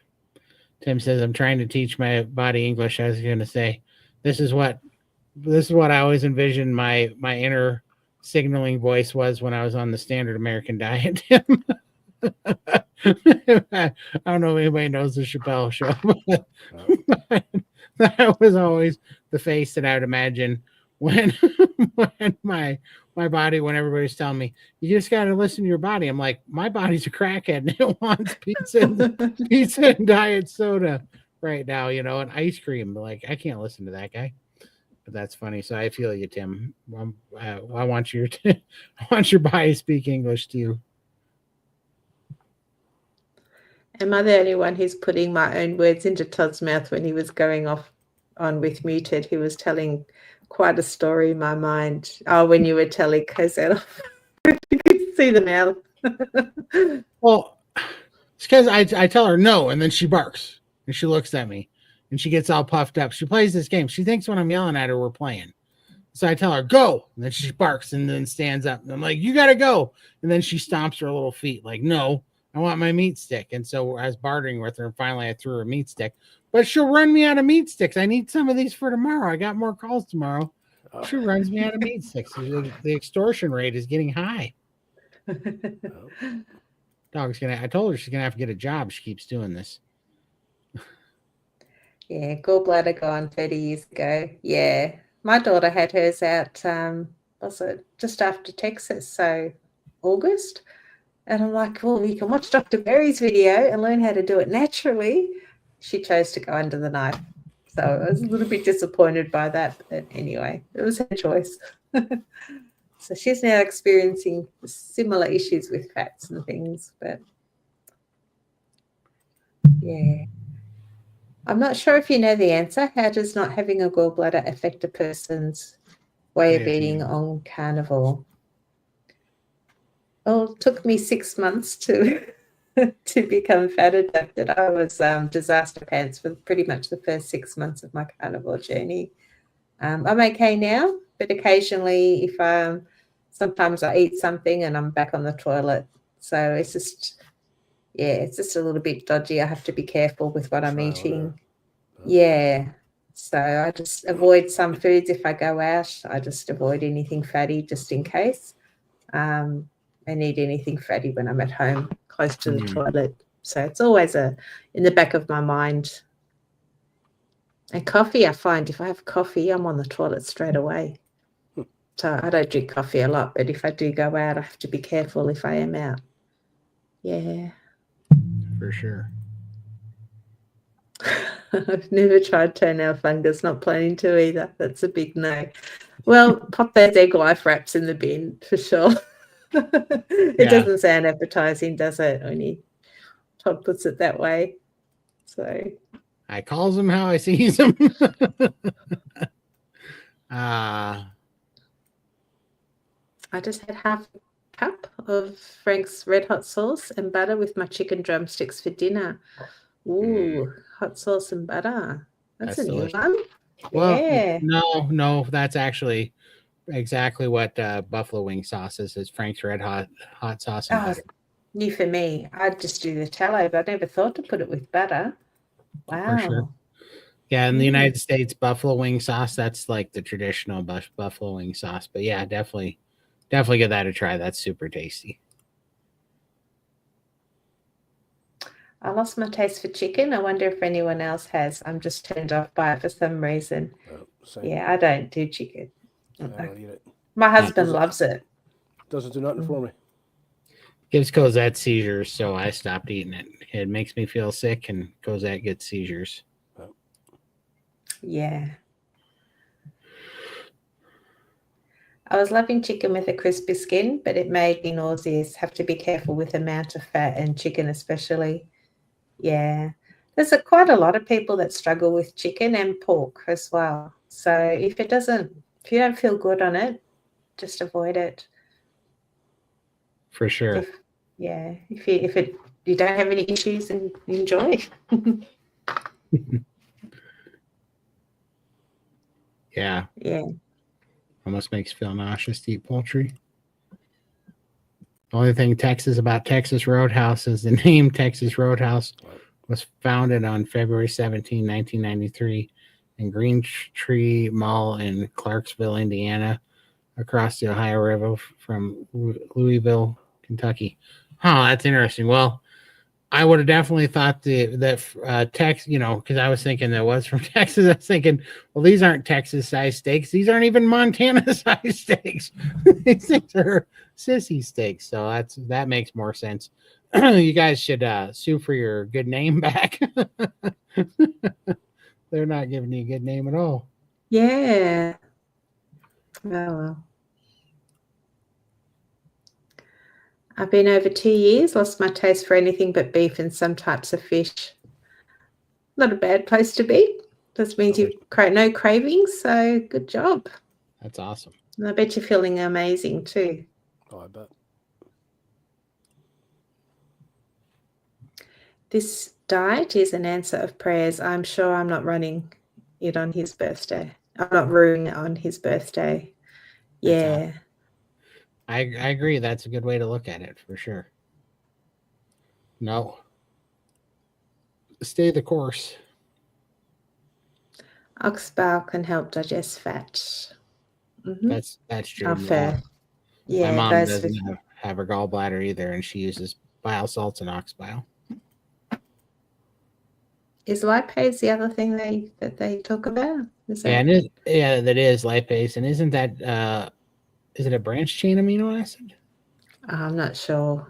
Tim says, I'm trying to teach my body English. I was going to say, this is what I always envisioned my inner signaling voice was when I was on the standard American diet. I don't know if anybody knows the Chappelle Show, but that was always the face that I would imagine when my body, when everybody's telling me, you just got to listen to your body. I'm like, my body's a crackhead and it wants pizza and diet soda right now, and ice cream. Like, I can't listen to that guy. But that's funny. So I feel you, Tim. I want your body to speak English to you. Am I the only one who's putting my own words into Todd's mouth when he was going off on with muted? He was telling quite a story in my mind. Oh, when you were telling Cosette, you could see the mouth. Well, it's because I tell her no, and then she barks and she looks at me and she gets all puffed up. She plays this game. She thinks when I'm yelling at her, we're playing. So I tell her, go. And then she barks and then stands up. And I'm like, you got to go. And then she stomps her little feet like, no, I want my meat stick. And so I was bartering with her. And finally I threw her a meat stick. But she'll run me out of meat sticks. I need some of these for tomorrow. I got more calls tomorrow. She runs me out of meat sticks. The extortion rate is getting high. I told her she's going to have to get a job. She keeps doing this. Yeah, gallbladder gone 30 years ago. Yeah. My daughter had hers out, was it just after Texas? So August. And I'm like, well, you can watch Dr. Berry's video and learn how to do it naturally. She chose to go under the knife. So I was a little bit disappointed by that. But anyway, it was her choice. So she's now experiencing similar issues with fats and things. But yeah. I'm not sure if you know the answer. How does not having a gallbladder affect a person's way Way of of eating eating. on carnivore. Well, it took me 6 months to to become fat adapted. I was disaster pants for pretty much the first 6 months of my carnivore journey. I'm okay now, but occasionally, if sometimes I eat something and I'm back on the toilet, so it's just it's just a little bit dodgy. I have to be careful with what I'm Trial and eating. error. Yeah, so I just avoid some foods if I go out. I just avoid anything fatty just in case. And eat anything fatty when I'm at home close to the toilet. So it's always in the back of my mind. And coffee, I find if I have coffee, I'm on the toilet straight away. So I don't drink coffee a lot, but if I do go out, I have to be careful if I am out. Yeah. For sure. I've never tried toenail fungus, not planning to either. That's a big no. Well, pop those egg life wraps in the bin for sure. It Yeah. doesn't sound appetizing, does it? Only Todd puts it that way. So I calls them how I sees them. I just had half a cup of Frank's red hot sauce and butter with my chicken drumsticks for dinner. Ooh, hot sauce and butter. That's That's a new delicious. one. Well, Yeah. no, that's actually exactly what buffalo wing sauce is. It's Frank's Red Hot sauce and Oh, butter. new for me. I'd just do the tallow, but I never thought to put it with butter. For sure. Wow. Yeah, in the United States, buffalo wing sauce, that's like the traditional buffalo wing sauce. But yeah, definitely give that a try. That's super tasty. I lost my taste for chicken. I wonder if anyone else has. I'm just turned off by it for some reason. Oh, same. Yeah, I don't do chicken. I don't eat it. My husband loves it. Doesn't do nothing for me. Gives Cosette seizures, so I stopped eating it. It makes me feel sick, and Cosette gets seizures. Yeah. I was loving chicken with a crispy skin, but it made me nauseous. Have to be careful with the amount of fat and chicken especially. Yeah. There's quite a lot of people that struggle with chicken and pork as well. So if you don't feel good on it, just avoid it. For sure. If you don't have any issues, and enjoy. Yeah. Yeah. Almost makes you feel nauseous to eat poultry. The only thing about Texas Roadhouse is the name Texas Roadhouse was founded on February 17, 1993 in Green Tree Mall in Clarksville, Indiana, across the Ohio River from Louisville, Kentucky. Oh, that's interesting. Well, I would have definitely thought that Texas, because I was thinking that was from Texas. I was thinking, well, these aren't Texas-sized steaks. These aren't even Montana-sized steaks. These things are sissy steaks. So that makes more sense. You guys should sue for your good name back. They're not giving you a good name at all. Yeah. Oh, well. I've been over 2 years, lost my taste for anything but beef and some types of fish. Not a bad place to be. This means you've no cravings, so good job. That's awesome. And I bet you're feeling amazing too. Oh, I bet. This diet is an answer of prayers. I'm sure I'm not running it on his birthday. I'm not ruining it on his birthday. Yeah. I agree. That's a good way to look at it for sure. No. Stay the course. Oxbile can help digest fat. Mm-hmm. That's true. Fair. Yeah, my mom doesn't have her gallbladder either, and she uses bile salts and ox bile. Is lipase the other thing that they talk about? That is lipase, and isn't that is it a branched chain amino acid? I'm not sure.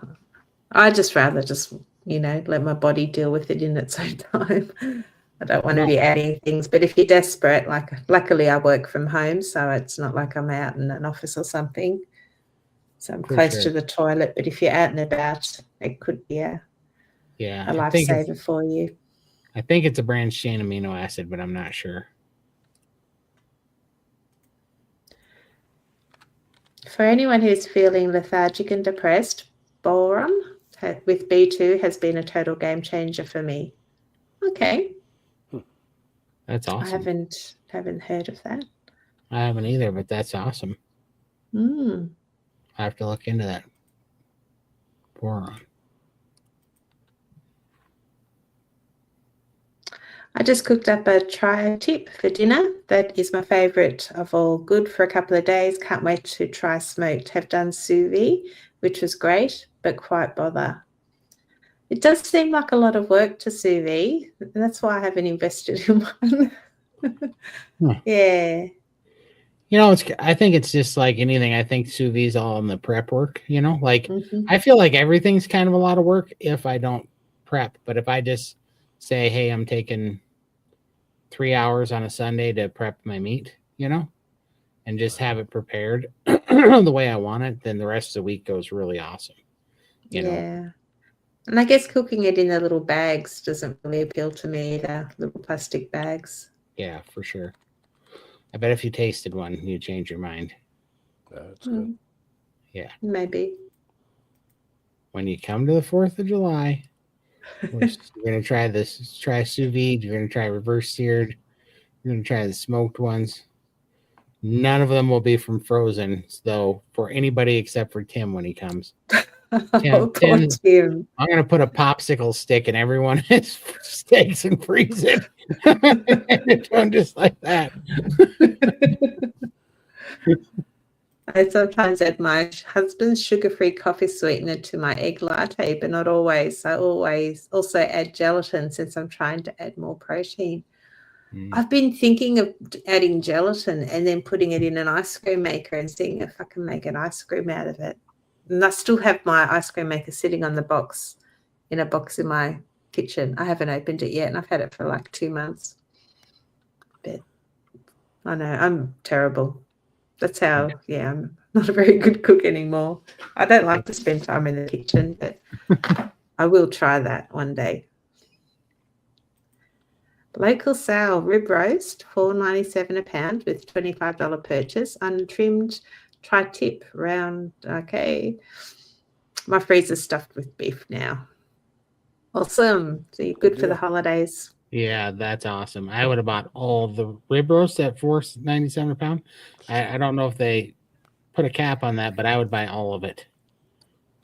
I just rather let my body deal with it in its own time. I don't want to be adding things, but if you're desperate, luckily I work from home, so it's not like I'm out in an office or something. So I'm close to the toilet, but if you're out and about, it could be a lifesaver for you. I think it's a branched chain amino acid, but I'm not sure. For anyone who's feeling lethargic and depressed, boron with B2 has been a total game changer for me. Okay. That's awesome. I haven't heard of that. I haven't either, but that's awesome. Mm. I have to look into that. Boron. I just cooked up a tri-tip for dinner. That is my favourite of all. Good for a couple of days. Can't wait to try smoked. Have done sous vide, which was great, but quite bother. It does seem like a lot of work to sous vide, and that's why I haven't invested in one. Yeah. You know, I think it's just like anything. I think sous vide is all in the prep work, you know? Like, Mhm. I feel like everything's kind of a lot of work if I don't prep. But if I just say, hey, I'm taking 3 hours on a Sunday to prep my meat, you know, and just have it prepared the way I want it, then the rest of the week goes really awesome. You know? Yeah. And I guess cooking it in the little bags doesn't really appeal to me, the little plastic bags. Yeah, for sure. I bet if you tasted one, you'd change your mind. That's good. Yeah. Maybe. When you come to the 4th of July, you're going to try this. Try sous vide. You're going to try reverse seared. You're going to try the smoked ones. None of them will be from frozen, though, for anybody except for Tim when he comes. Poor Tim. I'm going to put a popsicle stick in every one of his steaks and freeze it. And just like that. I sometimes add my husband's sugar-free coffee sweetener to my egg latte, but not always. I always also add gelatin since I'm trying to add more protein. I've been thinking of adding gelatin and then putting it in an ice cream maker and seeing if I can make an ice cream out of it. And I still have my ice cream maker sitting on the box, in a box in my kitchen. I haven't opened it yet, and I've had it for like 2 months. But I know, I'm terrible. That's how, I'm not a very good cook anymore. I don't like to spend time in the kitchen, but I will try that one day. Local sale rib roast, $4.97 a pound with $25 purchase, untrimmed tri-tip round. Okay. My freezer's stuffed with beef now. Awesome. So you're good for the holidays. Yeah, that's awesome. I would have bought all of the rib roast at $4.97 a pound. I don't know if they put a cap on that, but I would buy all of it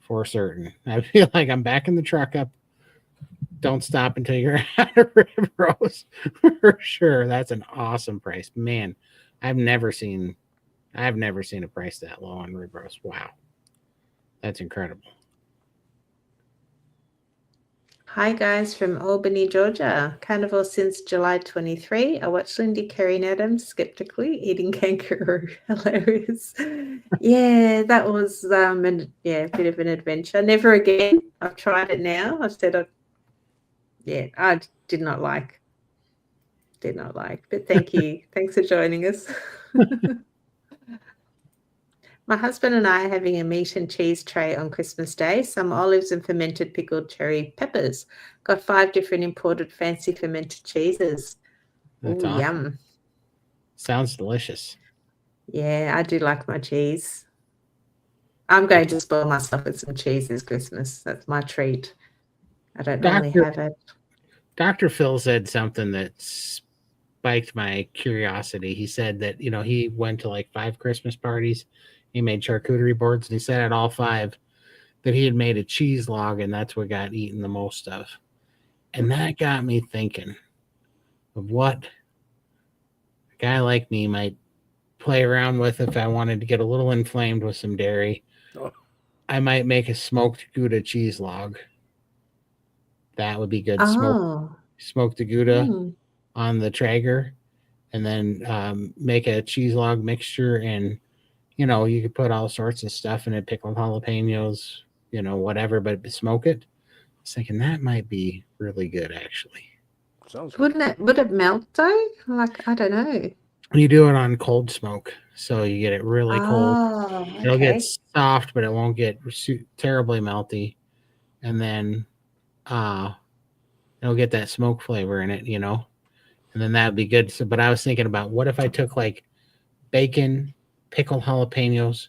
for certain. I feel like I'm backing the truck up. Don't stop until you're out of rib roast for sure. That's an awesome price, man. I've never seen a price that low on rib roast. Wow, that's incredible. Hi guys from Albany, Georgia. Carnivore since July 23. I watched Lindy carrying Adams skeptically eating kangaroo. Hilarious. Yeah, that was a bit of an adventure. Never again. I've tried it now. I've said I did not like. But thank you. Thanks for joining us. My husband and I are having a meat and cheese tray on Christmas Day, some olives and fermented pickled cherry peppers. Got 5 different imported fancy fermented cheeses. That's Ooh, awesome. yum. Sounds delicious. Yeah, I do like my cheese. I'm going to spoil myself with some cheese this Christmas. That's my treat. I don't normally have it. Dr. Phil said something that spiked my curiosity. He said that, he went to like 5 Christmas parties. He made charcuterie boards, and he said at all 5 that he had made a cheese log, and that's what got eaten the most of. And that got me thinking of what a guy like me might play around with if I wanted to get a little inflamed with some dairy. I might make a smoked Gouda cheese log. That would be good. Smoked the Gouda on the Traeger, and then make a cheese log mixture, and you could put all sorts of stuff in it, pickled jalapenos, whatever, but smoke it. I was thinking that might be really good, actually. Sounds Would it melt though? Like, I don't know. You do it on cold smoke, so you get it really cold. Okay. It'll get soft, but it won't get terribly melty, and then it'll get that smoke flavor in it, and then that would be good. So, but I was thinking about what if I took like bacon, pickled jalapenos,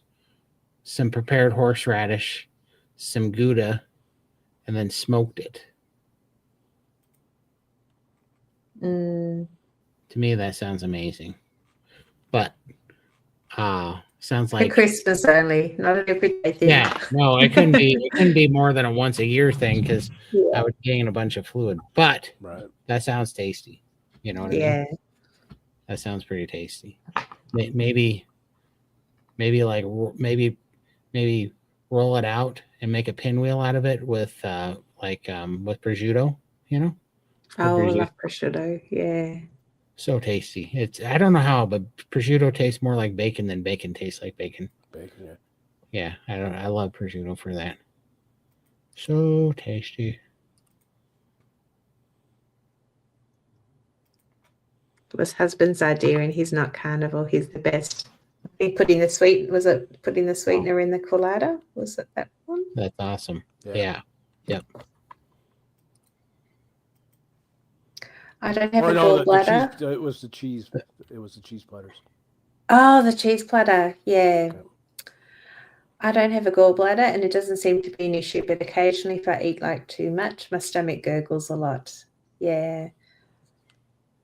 some prepared horseradish, some Gouda, and then smoked it. Mm. To me, that sounds amazing. But sounds For like Christmas only, not an everyday thing. yeah, no, it couldn't be. It couldn't be more than a once a year thing because Yeah. I would gain a bunch of fluid. But Right. that sounds tasty. You know what I mean? Yeah. That sounds pretty tasty. Maybe like maybe roll it out and make a pinwheel out of it with with prosciutto. You know, Oh, I prosciutto. love prosciutto. Yeah. So tasty. It's I don't know how, but prosciutto tastes more like bacon than bacon tastes like bacon. Bacon, yeah. Yeah, I love prosciutto for that. So tasty. It was husband's idea, and he's not carnivore. He's the best. He putting the sweetener in the colada? Was it that one? That's awesome. Yeah. Yeah. I don't have Or a no, the gallbladder. cheese. It was the cheese. It was the cheese platters. Oh, the cheese platter. Yeah. Okay. I don't have a gallbladder, and it doesn't seem to be an issue, but occasionally if I eat like too much, my stomach gurgles a lot. Yeah.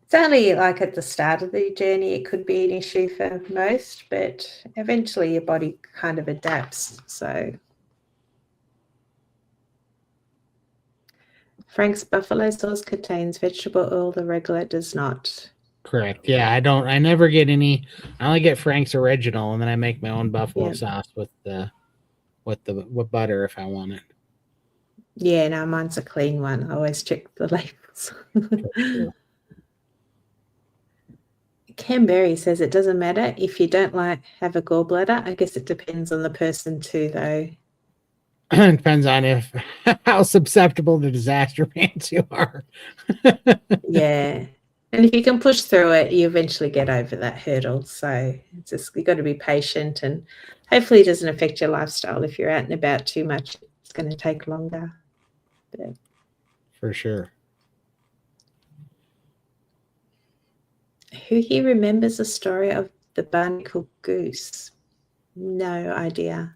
It's only like at the start of the journey, it could be an issue for most, but eventually your body kind of adapts. So Frank's buffalo sauce contains vegetable oil, the regular does not. Correct. Yeah, I never get any. I only get Frank's original, and then I make my own buffalo Yeah. sauce with butter if I want it. Yeah, no, mine's a clean one. I always check the labels. Sure. Canberry says it doesn't matter if you don't have a gallbladder. I guess it depends on the person too, though. It depends on how susceptible to disaster pants you are. Yeah. And if you can push through it, you eventually get over that hurdle. So it's just you've got to be patient, and hopefully it doesn't affect your lifestyle. If you're out and about too much, it's going to take longer. But For sure. who here remembers the story of the barnacle goose? No idea.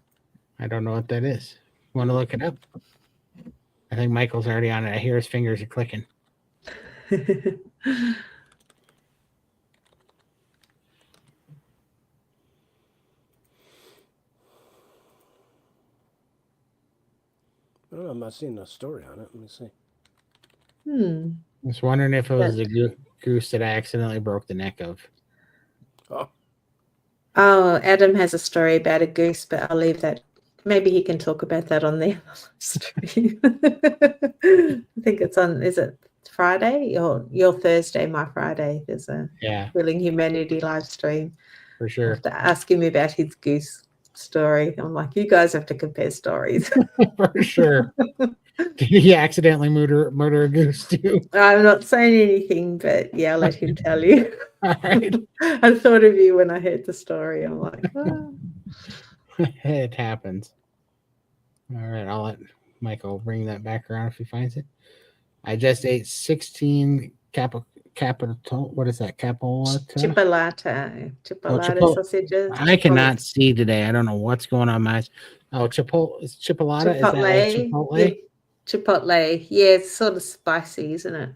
I don't know what that is. Want to look it up? I think Michael's already on it. I hear his fingers are clicking. Oh, I'm not seeing a story on it. Let me see. I was wondering if it was the goose that I accidentally broke the neck of. Oh, Oh, Adam has a story about a goose, but I'll leave that. Maybe he can talk about that on the stream. I think it's on, is it Friday or your Thursday, my Friday? There's a Yeah, Willing Humanity live stream. for I sure. have to ask him about his goose story. I'm like, you guys have to compare stories. For sure. Did he accidentally murder a goose too? I'm not saying anything, but yeah, I'll let him tell you. All right. I thought of you when I heard the story. I'm like, oh. It happens. All right, I'll let Michael bring that back around if he finds it. I just ate 16 capital. What is that? Capolata? Chipolata sausages. I cannot see today. I don't know what's going on my eyes. Oh, chipolata. Is that like Chipotle? Yeah, Chipotle. Yeah, it's sort of spicy, isn't it?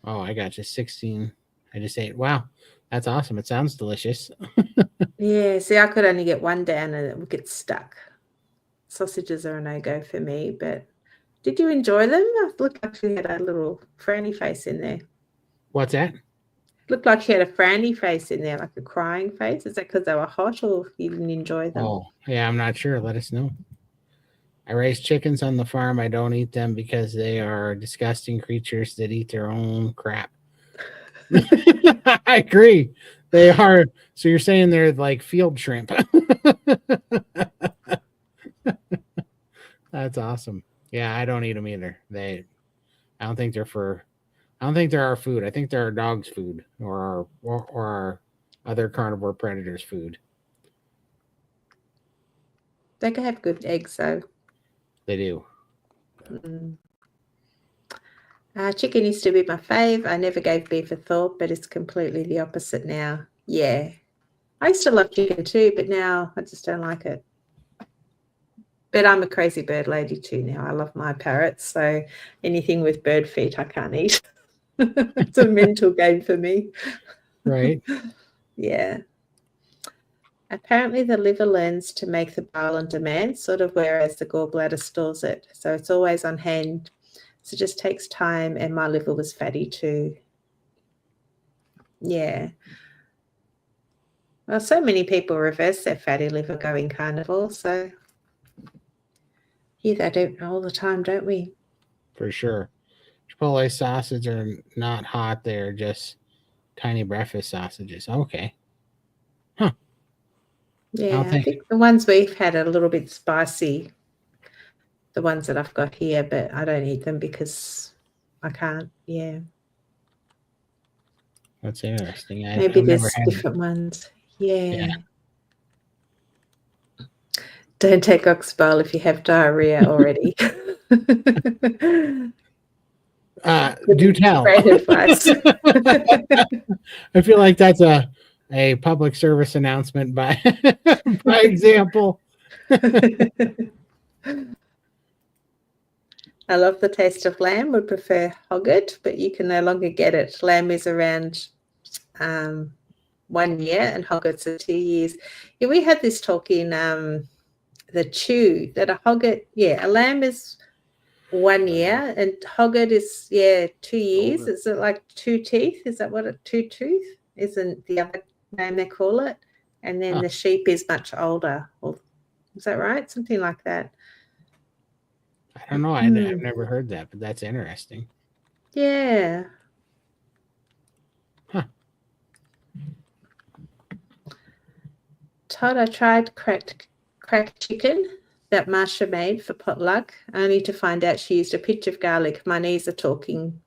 Oh, I got just 16. I just ate. Wow, that's awesome. It sounds delicious. Yeah, see, I could only get one down and it would get stuck. Sausages are a no-go for me, but did you enjoy them? It looked like you had a little frowny face in there. What's that? Looked like you had a frowny face in there, like a crying face. Is that because they were hot or you didn't enjoy them? Oh, yeah, I'm not sure. Let us know. I raise chickens on the farm. I don't eat them because they are disgusting creatures that eat their own crap. I agree. They are. So you're saying they're like field shrimp. That's awesome. Yeah, I don't eat them either. I don't think they're our food. I think they're our dog's food or our other carnivore predators' food. They can have good eggs, though. They do. Chicken used to be my fave. I never gave beef a thought, but it's completely the opposite now. Yeah. I used to love chicken too, but now I just don't like it. But I'm a crazy bird lady too now. I love my parrots. So anything with bird feet, I can't eat. It's a mental game for me. Right. Yeah. Apparently, the liver learns to make the bile on demand, sort of whereas the gallbladder stores it. So it's always on hand. So it just takes time. And my liver was fatty too. Yeah. Well, so many people reverse their fatty liver going carnivore. So yeah, they do it all the time, don't we? For sure. Chipotle sausages are not hot. They're just tiny breakfast sausages. Okay. Yeah, I think the ones we've had are a little bit spicy, the ones that I've got here, but I don't eat them because I can't. Yeah. That's interesting. Maybe I've there's never had. different ones. Yeah. Yeah. Don't take oxbol if you have diarrhea already. Do tell. Great advice. I feel like that's a public service announcement by by example. I love the taste of lamb. Would prefer hogget, but you can no longer get it. Lamb is around 1 year and hoggets are 2 years. Yeah, we had this talk in the chew that a hogget, a lamb is 1 year and hogget is 2 years. Older. Is it like 2 teeth? Is that what a 2 tooth? Isn't the other name they call it? And then the sheep is much older. Or, is that right? Something like that. I don't know. I've never heard that, but that's interesting. Yeah. Huh. Todd, I tried cracked chicken that Marsha made for potluck, only to find out she used a pinch of garlic. My knees are talking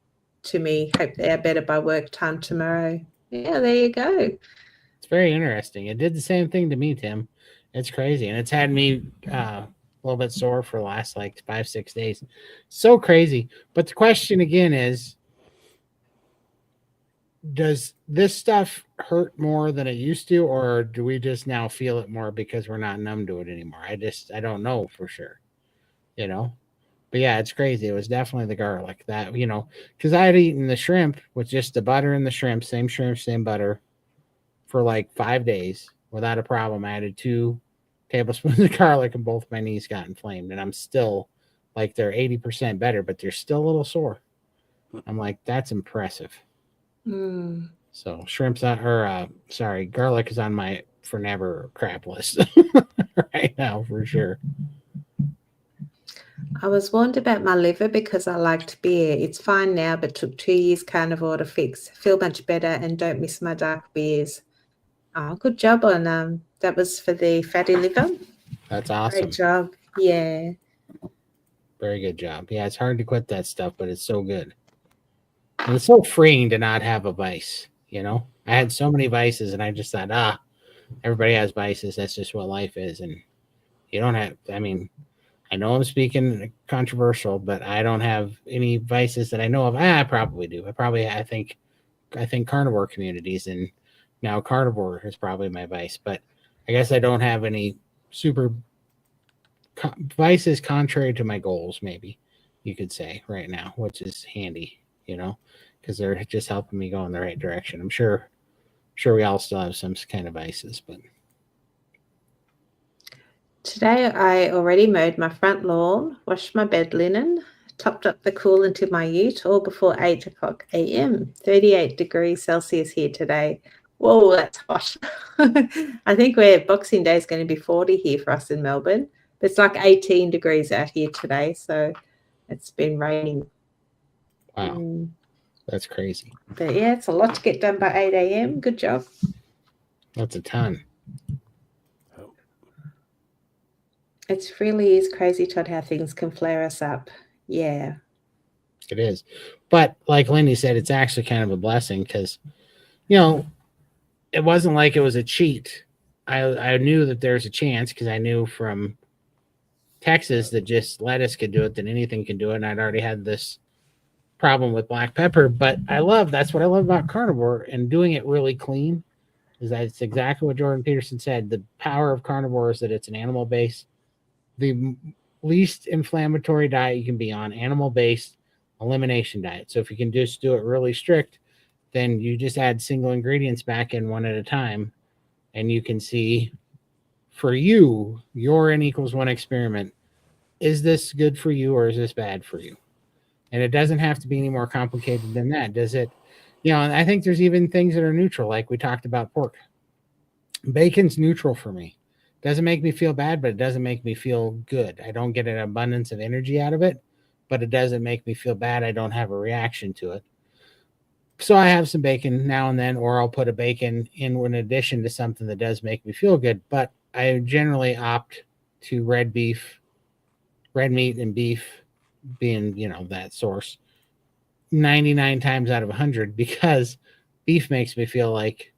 to me. Hope they are better by work time tomorrow. Yeah, there you go. It's very interesting. It did the same thing to me, Tim. It's crazy. And it's had me a little bit sore for the last like 5-6 days. So crazy. But the question again is, does this stuff hurt more than it used to, or do we just now feel it more because we're not numb to it anymore? I don't know for sure, but yeah, it's crazy. It was definitely the garlic that, because I had eaten the shrimp with just the butter and the shrimp, same butter for like 5 days without a problem. I added 2 tablespoons of garlic and both my knees got inflamed, and I'm still like, they're 80% better, but they're still a little sore. I'm like, that's impressive. So garlic is on my for never crap list right now for sure. I was warned about my liver because I liked beer. It's fine now, but took 2 years carnivore to fix. Feel much better and don't miss my dark beers. Oh, good job on that was for the fatty liver. That's awesome. Great job. Yeah. Very good job. Yeah, it's hard to quit that stuff, but it's so good. And it's so freeing to not have a vice, I had so many vices and I just thought, everybody has vices. That's just what life is. And you don't have, I know I'm speaking controversial, but I don't have any vices that I know of. I probably do. I think carnivore communities, and now carnivore is probably my vice, but I guess I don't have any super vices contrary to my goals, maybe you could say right now, which is handy, because they're just helping me go in the right direction. I'm sure we all still have some kind of vices, but today I already mowed my front lawn, washed my bed linen, topped up the coolant in my ute, all before 8 o'clock a.m. 38 degrees Celsius here today. Whoa, that's hot. I think Boxing Day is going to be 40 here for us in Melbourne. It's like 18 degrees out here today, so it's been raining. Wow. That's crazy. But yeah, it's a lot to get done by 8 a.m. Good job. That's a ton. It really is crazy, Todd, how things can flare us up. Yeah. It is. But like Lindy said, it's actually kind of a blessing because, it wasn't like it was a cheat. I knew that there's a chance because I knew from Texas that just lettuce could do it, that anything can do it. And I'd already had this problem with black pepper, but that's what I love about carnivore and doing it really clean is that it's exactly what Jordan Peterson said. The power of carnivore is that it's an animal base the least inflammatory diet you can be on, animal-based elimination diet. So if you can just do it really strict, then you just add single ingredients back in one at a time, and you can see for you, your N equals 1 experiment, is this good for you or is this bad for you? And it doesn't have to be any more complicated than that, does it? You know, and I think there's even things that are neutral, like we talked about pork. Bacon's neutral for me. Doesn't make me feel bad, but it doesn't make me feel good. I don't get an abundance of energy out of it, but it doesn't make me feel bad. I don't have a reaction to it. So I have some bacon now and then, or I'll put a bacon in addition to something that does make me feel good. But I generally opt to red meat and beef being, you know, that source 99 times out of 100, because beef makes me feel like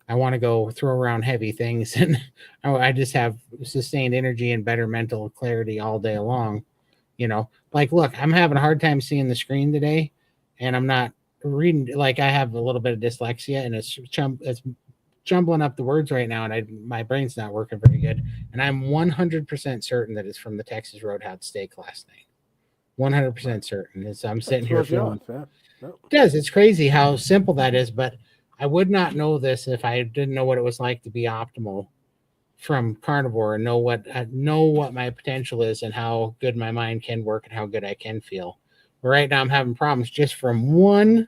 I want to go throw around heavy things, and I just have sustained energy and better mental clarity all day long. You know, like, look, I'm having a hard time seeing the screen today, and I'm not reading. Like, I have a little bit of dyslexia, and it's jumbling up the words right now, and my brain's not working very good. And I'm 100% certain that it's from the Texas Roadhouse steak last night. 100% certain. As I'm sitting here feeling, yeah. No. it does. It's crazy how simple that is, but I would not know this if I didn't know what it was like to be optimal from carnivore and know what my potential is and how good my mind can work and how good I can feel. But right now I'm having problems just from one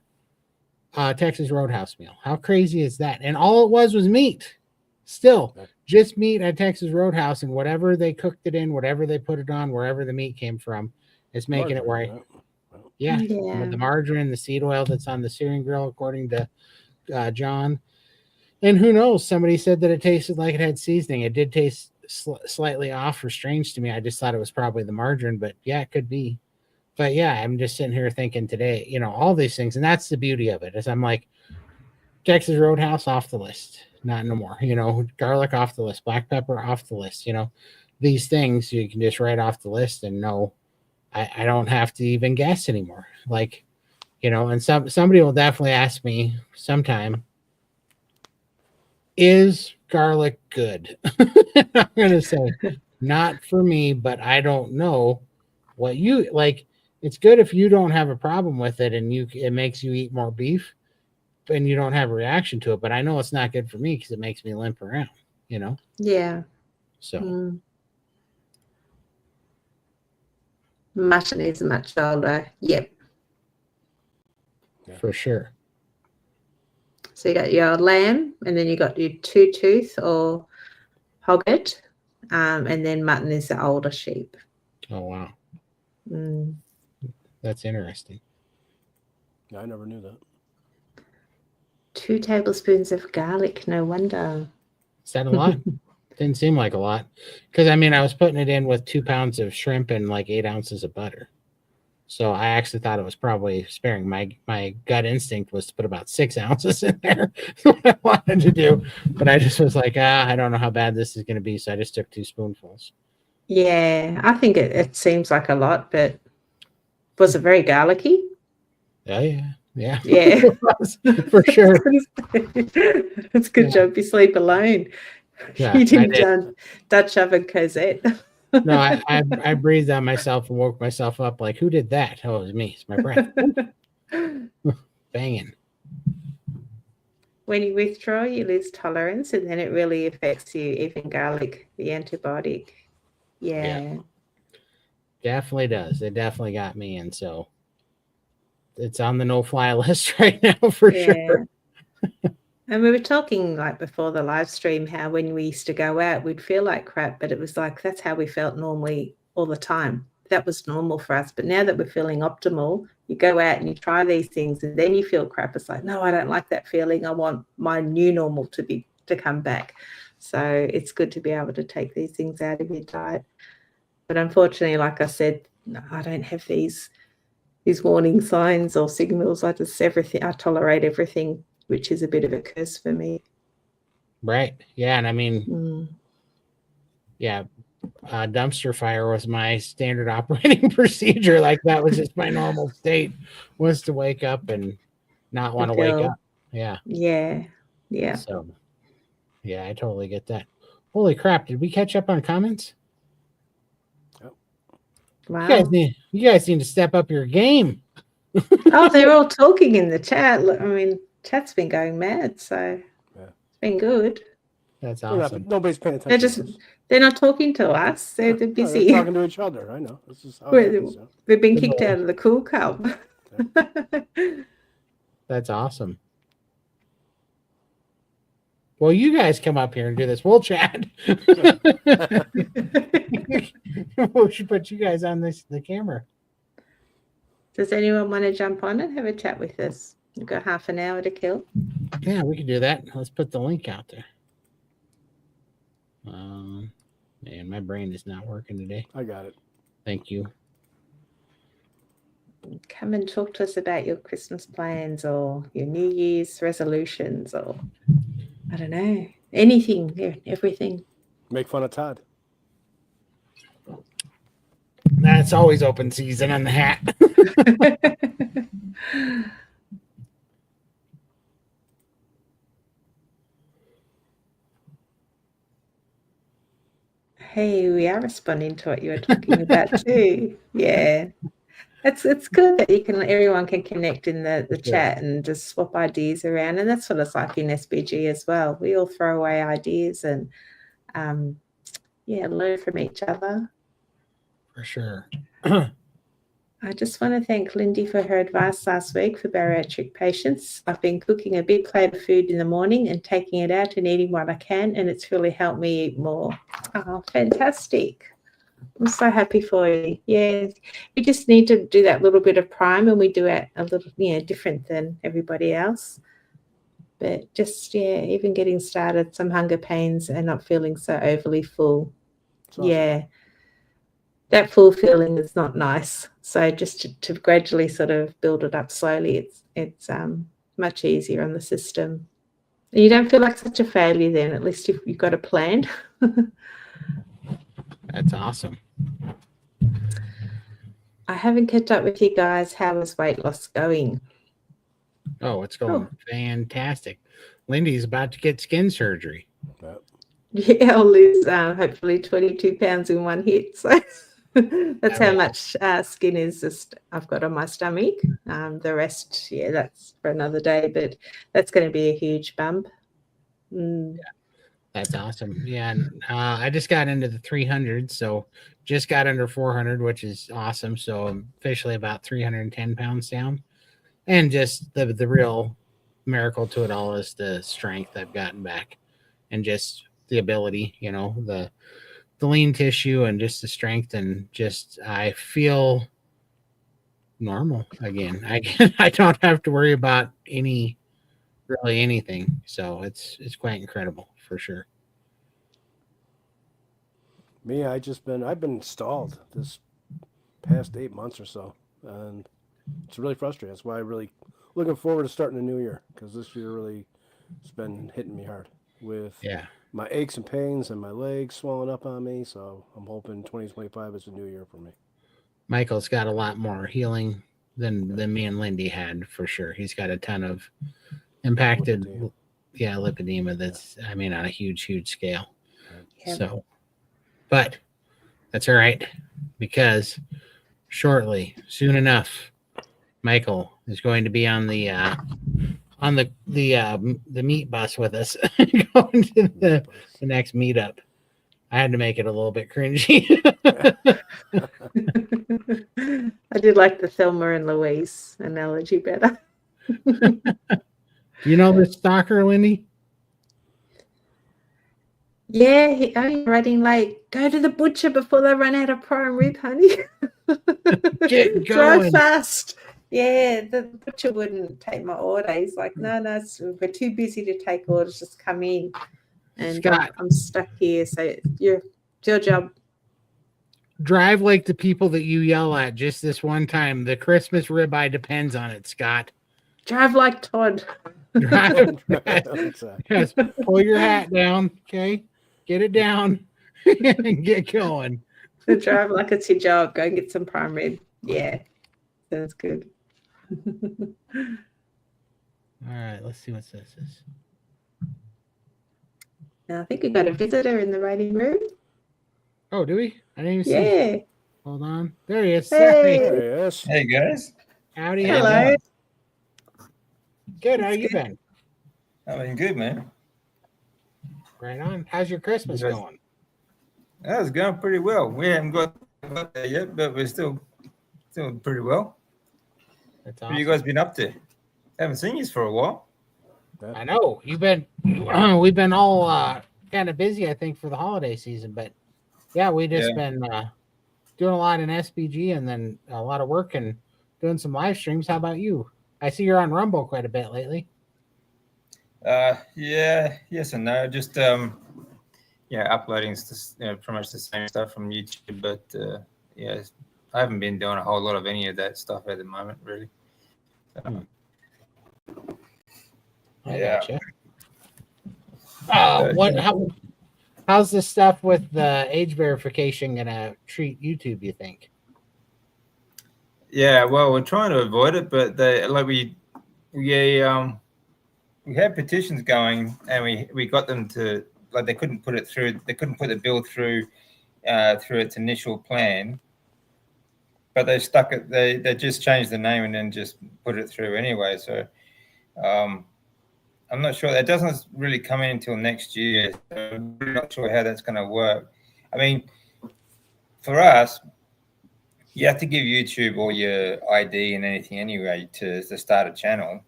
Texas Roadhouse meal. How crazy is that? And all it was meat. Still, just meat at Texas Roadhouse, and whatever they cooked it in, whatever they put it on, wherever the meat came from, is making it where the margarine, the seed oil that's on the searing grill, according to John. And who knows? Somebody said that it tasted like it had seasoning. It did taste slightly off or strange to me. I just thought it was probably the margarine, but yeah, it could be. But yeah, I'm just sitting here thinking today, you know, all these things, and that's the beauty of it. Is I'm like, Texas Roadhouse off the list, not no more. You know, garlic off the list, black pepper off the list. You know, these things you can just write off the list and know I don't have to even guess anymore. Like, you know, and somebody will definitely ask me sometime, is garlic good? I'm gonna say, not for me, but I don't know what you like. It's good if you don't have a problem with it and it makes you eat more beef and you don't have a reaction to it. But I know it's not good for me because it makes me limp around, you know? Yeah. So Mutton is much older. Yep. For sure. So you got your lamb, and then you got your two-tooth or hogget, and then mutton is the older sheep. Oh, wow. Mm. That's interesting. I never knew that. 2 tablespoons of garlic. No wonder. Is that a lot? Didn't seem like a lot. Because, I mean, I was putting it in with 2 pounds of shrimp and like 8 ounces of butter. So I actually thought it was probably sparing. My gut instinct was to put about 6 ounces in there. What I wanted to do. But I just was like, I don't know how bad this is going to be. So I just took 2 spoonfuls. Yeah, I think it seems like a lot, but was it very garlicky? Oh, yeah. Yeah. Yeah. For sure. It's a good job you sleep alone. Yeah, You didn't Dutch oven Cosette. No, I breathed on myself and woke myself up like, who did that? Oh, it was me. It's my breath. Banging. When you withdraw, you lose tolerance, and then it really affects you, even garlic, the antibiotic. Yeah. Definitely does. It definitely got me. And so it's on the no-fly list right now for sure. And we were talking like before the live stream how when we used to go out, we'd feel like crap, but it was like that's how we felt normally all the time. That was normal for us. But now that we're feeling optimal, you go out and you try these things and then you feel crap. It's like, no, I don't like that feeling. I want my new normal to come back. So it's good to be able to take these things out of your diet. But unfortunately, like I said, I don't have these warning signs or signals. I tolerate everything, which is a bit of a curse for me. Right. Yeah. And I mean, dumpster fire was my standard operating procedure. Like that was just my normal state, was to wake up and not want to wake up. Yeah. Yeah. Yeah. So, yeah, I totally get that. Holy crap. Did we catch up on comments? Wow. You guys need to step up your game. Oh, they're all talking in the chat. Look, I mean, chat's been going mad, so Yeah. it's been good. That's We're awesome. nobody's paying attention. They're just they're not talking to us. They're No, busy. they're talking to each other. I know. This is how it happens. We've been kicked out of the cool cup. That's awesome. Well, you guys come up here and do this. We'll chat. We should put you guys on the camera. Does anyone want to jump on and have a chat with us? We've got half an hour to kill. Yeah, we can do that. Let's put the link out there. Man, my brain is not working today. I got it. Thank you. Come and talk to us about your Christmas plans or your New Year's resolutions or I don't know, anything, everything. Make fun of Todd. That's always open season on the hat. Hey, we are responding to what you were talking about too. Yeah. It's good that everyone can connect in the chat and just swap ideas around. And that's what it's like in SBG as well. We all throw away ideas and learn from each other. For sure. I just want to thank Lindy for her advice last week for bariatric patients. I've been cooking a big plate of food in the morning and taking it out and eating what I can, and it's really helped me eat more. Oh, fantastic. I'm so happy for you. Yeah, we just need to do that little bit of prime, and we do it a little, different than everybody else. But just, even getting started, some hunger pains and not feeling so overly full. Awesome. Yeah, that full feeling is not nice. So just to gradually sort of build it up slowly, it's much easier on the system. And you don't feel like such a failure then, at least if you've got a plan. That's awesome. I haven't kept up with you guys. How is weight loss going? Oh, it's going fantastic. Lindy's about to get skin surgery. Yeah, I'll lose hopefully 22 pounds in one hit. So that's how much skin is just I've got on my stomach. The rest, that's for another day, but that's going to be a huge bump. Yeah, that's awesome. Yeah, I just got into the 300, so just got under 400, which is awesome. So I'm officially about 310 pounds down. And just the real miracle to it all is the strength I've gotten back and just the ability, the lean tissue and just the strength, and just I feel normal again. I don't have to worry about anything. So it's quite incredible for sure. Me, I've been stalled this past 8 months or so, and it's really frustrating. That's why I'm really looking forward to starting the new year, because this year really has been hitting me hard with my aches and pains and my legs swelling up on me. So I'm hoping 2025 is a new year for me. Michael's got a lot more healing than me and Lindy had, for sure. He's got a ton of impacted lipedema that's on a huge scale. Yeah. So, but that's all right, because soon enough, Michael is going to be on the meat bus with us going to the next meetup. I had to make it a little bit cringy. I did like the Thelma and Louise analogy better. Do you know the stalker, Lindy? Yeah, I'm writing like, go to the butcher before they run out of prime rib, honey. Get going. Drive fast. Yeah, the butcher wouldn't take my order. He's like, no, we're too busy to take orders. Just come in. And Scott, I'm stuck here. So it's your job. Drive like the people that you yell at just this one time. The Christmas ribeye depends on it, Scott. Drive like Todd. Yes, pull your hat down, okay? Get it down and get going. So drive like it's your job. Go and get some prime rib. Yeah, sounds good. All right, let's see what this is. Now, I think we've got a visitor in the writing room. Oh, do we? I didn't even see. Yeah. Hold on. There he is. Hey. There he is. Hey guys. Howdy. How you Hello. doing? Good. How That's you good. been? I've been good, man. Right on. How's your Christmas Yes. going? That was going pretty well. We haven't got there yet, but we're still pretty well. That's What awesome. have you guys been up to? Haven't seen you for a while. I know you've been. We've been all kind of busy, I think, for the holiday season. But yeah, we just been doing a lot in SBG and then a lot of work and doing some live streams. How about you? I see you're on Rumble quite a bit lately. Yeah, yes and no. Just uploading pretty much the same stuff from YouTube, but I haven't been doing a whole lot of any of that stuff at the moment, really. I Yeah. gotcha. How's this stuff with the age verification gonna treat YouTube, you think? Yeah, well, we're trying to avoid it, but we had petitions going, and we got them to they couldn't put it through. They couldn't put the bill through its initial plan, but they stuck it. They just changed the name and then just put it through anyway. So I'm not sure. That doesn't really come in until next year. So I'm really not sure how that's going to work. I mean, for us, you have to give YouTube all your ID and anything anyway to start a channel.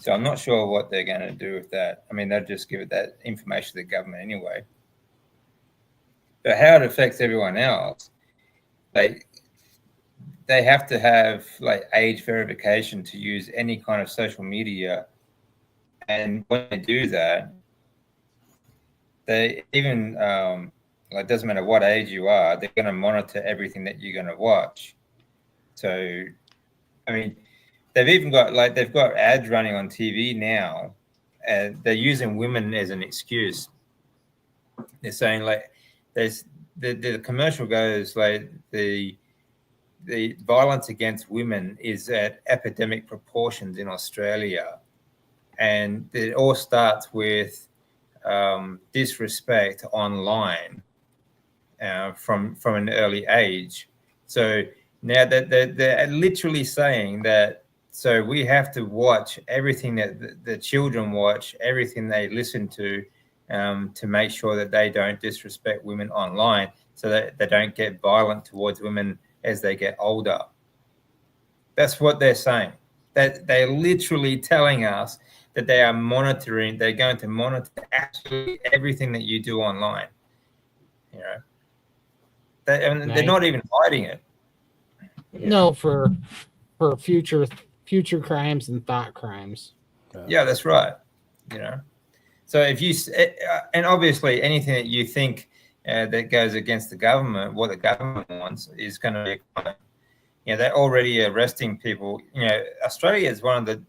So I'm not sure what they're going to do with that. I mean, they'll just give it that information to the government anyway. But how it affects everyone else, they have to have age verification to use any kind of social media. And when they do that, they even it doesn't matter what age you are, they're going to monitor everything that you're going to watch. So, I mean, they've even got they've got ads running on TV now, and they're using women as an excuse. They're saying there's the commercial goes the violence against women is at epidemic proportions in Australia, and it all starts with disrespect online from an early age. So now that they're literally saying that. So we have to watch everything that the children watch, everything they listen to make sure that they don't disrespect women online, so that they don't get violent towards women as they get older. That's what they're saying. That they're literally telling us that they are monitoring. They're going to monitor absolutely everything that you do online. You know, they're not even hiding it. No, for future crimes and thought crimes. Yeah, that's right. You know, so if you and obviously anything that you think that goes against the government, what the government wants is going to be, they're already arresting people. You know, Australia is one of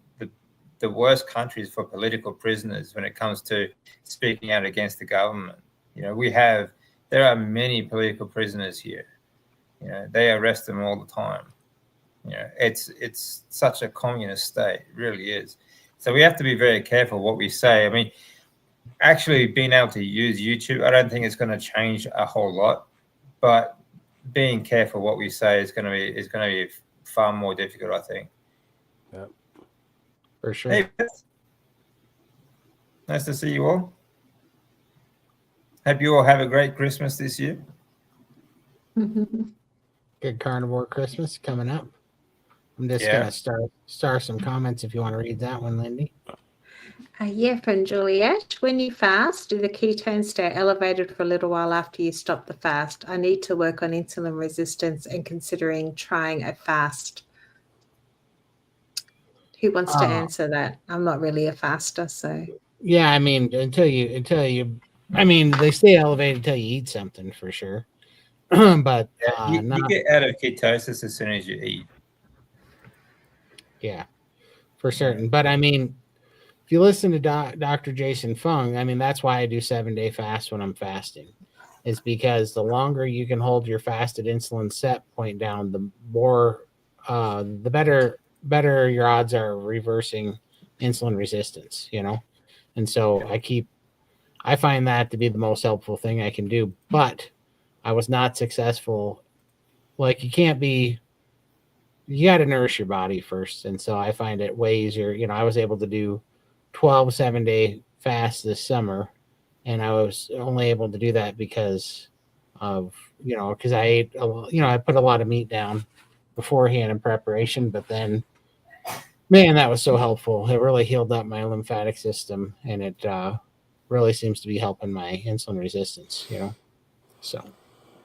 the worst countries for political prisoners when it comes to speaking out against the government. You know, there are many political prisoners here. You know, they arrest them all the time. You know, it's such a communist state. It really is. So we have to be very careful what we say. I mean, actually being able to use YouTube, I don't think it's going to change a whole lot, but being careful what we say is going to be far more difficult, I think. Yeah, for sure. Hey, nice to see you all. Hope you all have a great Christmas this year. Good carnivore Christmas coming up. I'm just gonna start some comments if you want to read that one, Lindy. Yeah, from Juliet. When you fast, do the ketones stay elevated for a little while after you stop the fast? I need to work on insulin resistance and considering trying a fast. Who wants to answer that? I'm not really a faster, so. Yeah, I mean, until you, I mean, they stay elevated until you eat something for sure. But you get out of ketosis as soon as you eat. Yeah, for certain. But I mean, if you listen to Dr. Jason Fung, I mean, that's why I do 7-day fast when I'm fasting, is because the longer you can hold your fasted insulin set point down, the more, the better your odds are of reversing insulin resistance, you know? And so I find that to be the most helpful thing I can do, but I was not successful like you got to nourish your body first. And so I find it way easier. I was able to do 12 7-day fasts this summer, and I was only able to do that because because I ate, I put a lot of meat down beforehand in preparation, but then, man, that was so helpful. It really healed up my lymphatic system, and it really seems to be helping my insulin resistance, So,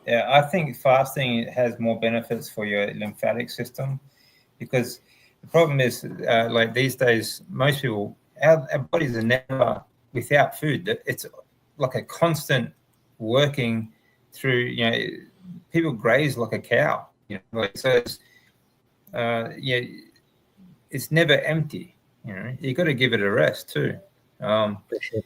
Yeah, I think fasting has more benefits for your lymphatic system, because the problem is, like these days, most people, our bodies are never without food. It's like a constant working through, people graze like a cow, so it's never empty. You got to give it a rest too. for sure.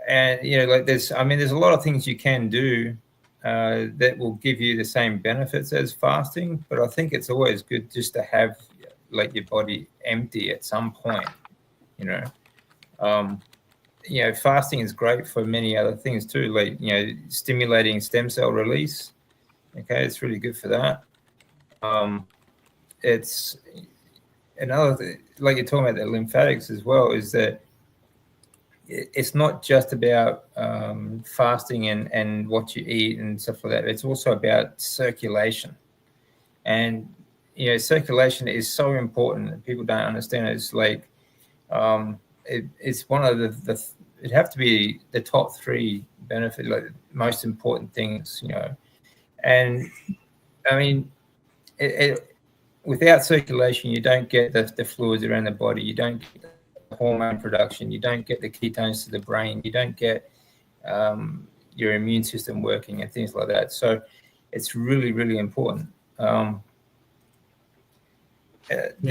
And like there's a lot of things you can do that will give you the same benefits as fasting, but I think it's always good just to have like your body empty at some point. Fasting is great for many other things too, like stimulating stem cell release. Okay, it's really good for that. It's another thing, like you're talking about the lymphatics as well, is that it's not just about fasting and what you eat and stuff like that. It's also about circulation. And, circulation is so important. People don't understand it. It's like, it's one of it'd have to be the top 3 benefit, like most important things, And I mean, without circulation, you don't get the fluids around the body. You don't get the hormone production. You don't get the ketones to the brain. You don't get your immune system working and things like that. So it's really, really important. The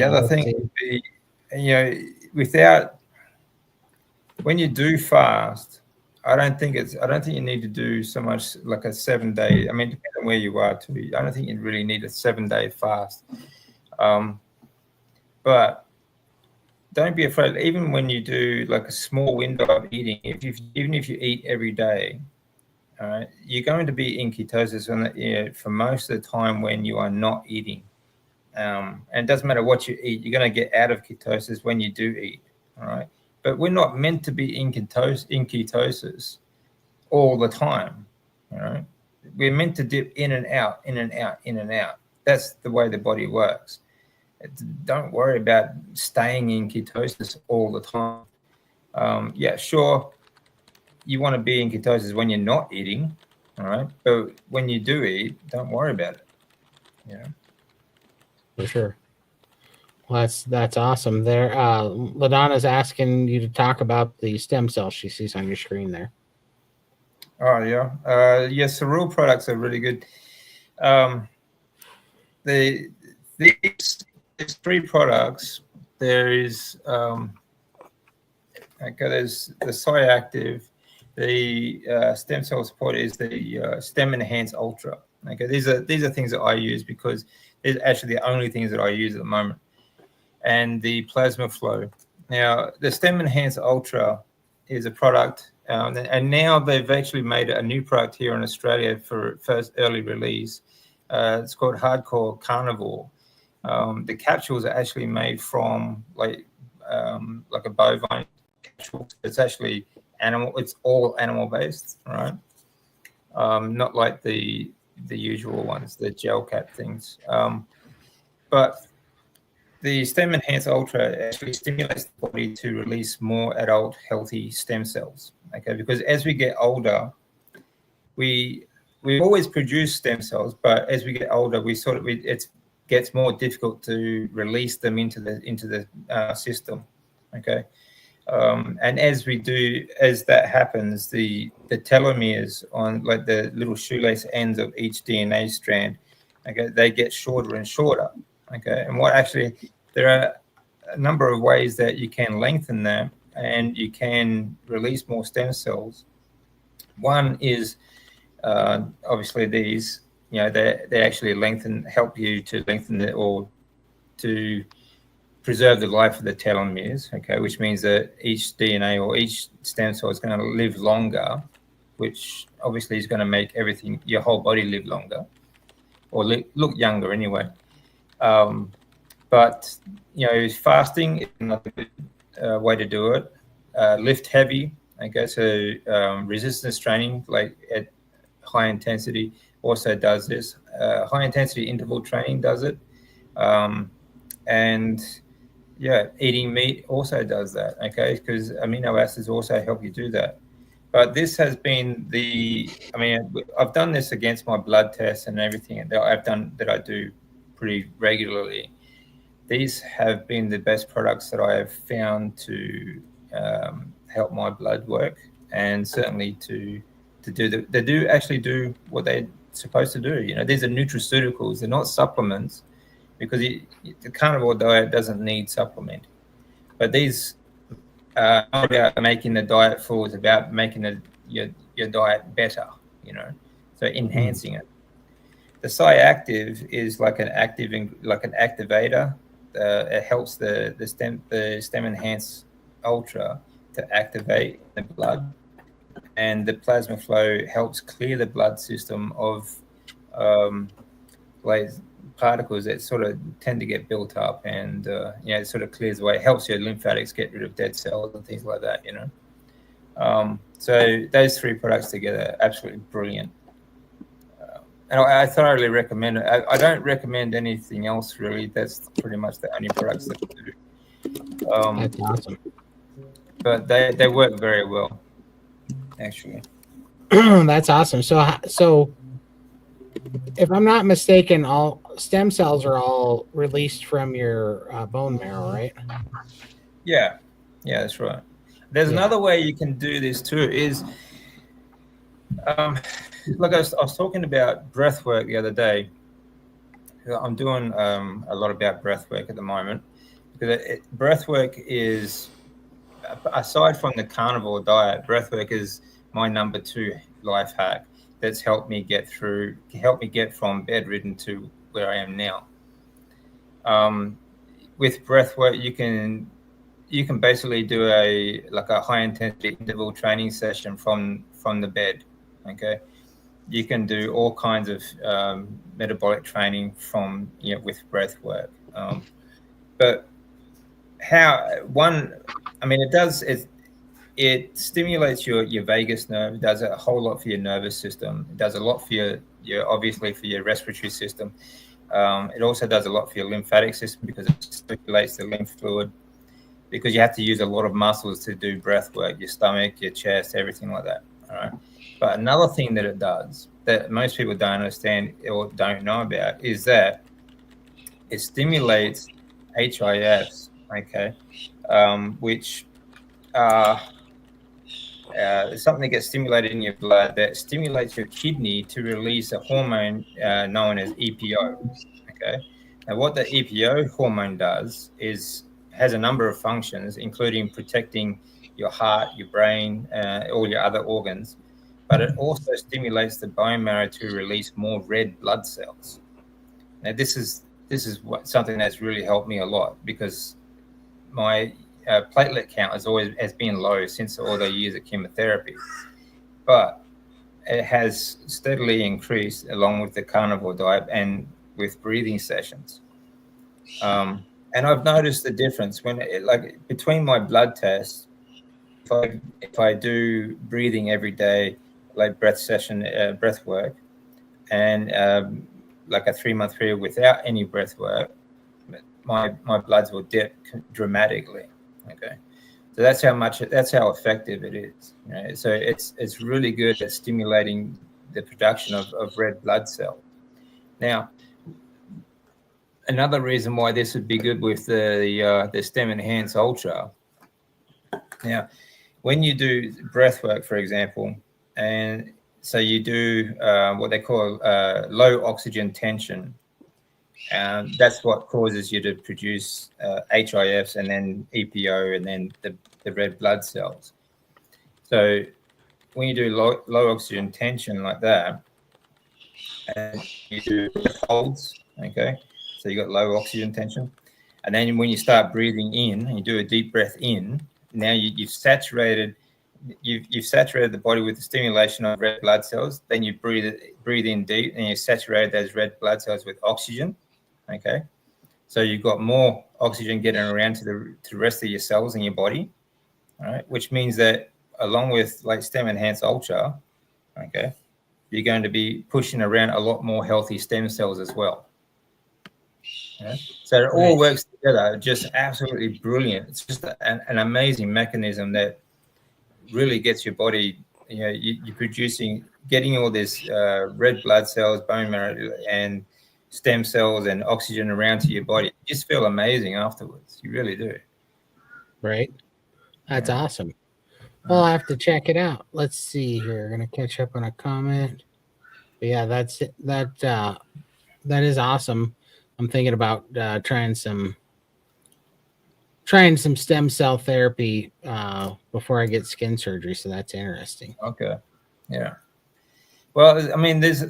other thing would be, when you do fast, I don't think you need to do so much like a 7-day. I mean, depending on where you are too. I don't think you really need a 7-day fast. But don't be afraid. Even when you do like a small window of eating, even if you eat every day, all right, you're going to be in ketosis for most of the time when you are not eating. And it doesn't matter what you eat, you're going to get out of ketosis when you do eat. All right. But we're not meant to be in ketosis all the time. All right. We're meant to dip in and out, in and out, in and out. That's the way the body works. Don't worry about staying in ketosis all the time. Sure, you want to be in ketosis when you're not eating, all right? But when you do eat, don't worry about it. For sure. Well, that's awesome. There, LaDonna's asking you to talk about the stem cells she sees on your screen there. Oh yeah, Cerule products are really good. These 3 products. There is there's the Soy Active, the stem cell support is the Stem Enhance Ultra. Okay, these are things that I use because they're actually the only things that I use at the moment. And the Plasma Flow. Now, the Stem Enhance Ultra is a product, and now they've actually made a new product here in Australia for first early release. It's called Hardcore Carnivore. The capsules are actually made from like a bovine capsule. It's actually animal. It's all animal based, right? Not like the usual ones, the gel cap things. But the Stem Enhance Ultra actually stimulates the body to release more adult healthy stem cells. Okay, because as we get older, we always produce stem cells, but as we get older, it gets more difficult to release them into the system. Okay, and as that happens, the telomeres on like the little shoelace ends of each DNA strand, okay, they get shorter and shorter. Okay, and there are a number of ways that you can lengthen them and you can release more stem cells. One is obviously these, they actually help you to lengthen or to preserve the life of the telomeres. Okay, which means that each DNA or each stem cell is going to live longer, which obviously is going to make your whole body live longer. or look younger anyway. But fasting is another good way to do it. Lift heavy. Okay, so resistance training, like at high intensity, also does this. High intensity interval training does it, and eating meat also does that. Okay, because amino acids also help you do that. But this has been I've done this against my blood tests and everything that I do pretty regularly. These have been the best products that I have found to help my blood work, and certainly they do actually do what they're supposed to do. These are nutraceuticals; they're not supplements, because the carnivore diet doesn't need supplement. But these are not about making the diet full; it's about making your diet better. So enhancing it. The Active is like an activator. It helps the Stem Enhance Ultra to activate the blood, and the Plasma Flow helps clear the blood system of like particles that sort of tend to get built up, and it sort of clears away. It helps your lymphatics get rid of dead cells and things like that. So those three products together are absolutely brilliant. And I thoroughly recommend it. I don't recommend anything else, really. That's pretty much the only products that I do. That's awesome. But they work very well, actually. That's awesome. So if I'm not mistaken, all stem cells are all released from your bone marrow, right? Yeah, that's right. There's another way you can do this too. Is like I was talking about breath work the other day. I'm doing a lot about breath work at the moment, because breath work is, aside from the carnivore diet, breath work is my number 2 life hack that's helped me get from bedridden to where I am now. With breath work, you can basically do a high intensity interval training session from the bed. Okay, you can do all kinds of metabolic training from with breath work. But it stimulates your vagus nerve. It does a whole lot for your nervous system. It does a lot for your obviously for your respiratory system. It also does a lot for your lymphatic system, because it circulates the lymph fluid, because you have to use a lot of muscles to do breath work, your stomach, your chest, everything like that. All right. But another thing that it does that most people don't understand or don't know about is that it stimulates HIFs, okay, which are something that gets stimulated in your blood that stimulates your kidney to release a hormone known as EPO. Okay, and what the EPO hormone does is has a number of functions, including protecting your heart, your brain, all your other organs. But it also stimulates the bone marrow to release more red blood cells. Now, this is something that's really helped me a lot, because my platelet count has been low since all the years of chemotherapy, but it has steadily increased along with the carnivore diet and with breathing sessions. And I've noticed the difference when between my blood tests, if I do breathing every day, like breath work, and like a 3-month period without any breath work, my bloods will dip dramatically. Okay, so that's how effective it is. So it's really good at stimulating the production of red blood cells. Now, another reason why this would be good with the Stem Enhance Ultra. Now, when you do breath work, for example, and so you do what they call low oxygen tension, and that's what causes you to produce HIFs and then EPO and then the red blood cells. So when you do low oxygen tension like that, and you do holds, okay, so you got low oxygen tension, and then when you start breathing in and you do a deep breath in, now you've saturated you've saturated the body with the stimulation of red blood cells. Then you breathe in deep, and you saturate those red blood cells with oxygen. Okay, so you've got more oxygen getting around to the rest of your cells in your body. All right, which means that along with like Stem Enhanced Ultra, okay, you're going to be pushing around a lot more healthy stem cells as well. Yeah. So it all works together, just absolutely brilliant. It's just an amazing mechanism that really gets your body, you're getting all this red blood cells, bone marrow, and stem cells and oxygen around to your body. You just feel amazing afterwards. You really do. Right. That's awesome. Well, I have to check it out. Let's see here. I'm gonna catch up on a comment. But yeah, that's it. That is awesome. I'm thinking about trying some stem cell therapy before I get skin surgery. So that's interesting. Okay. Yeah. Well, I mean, there's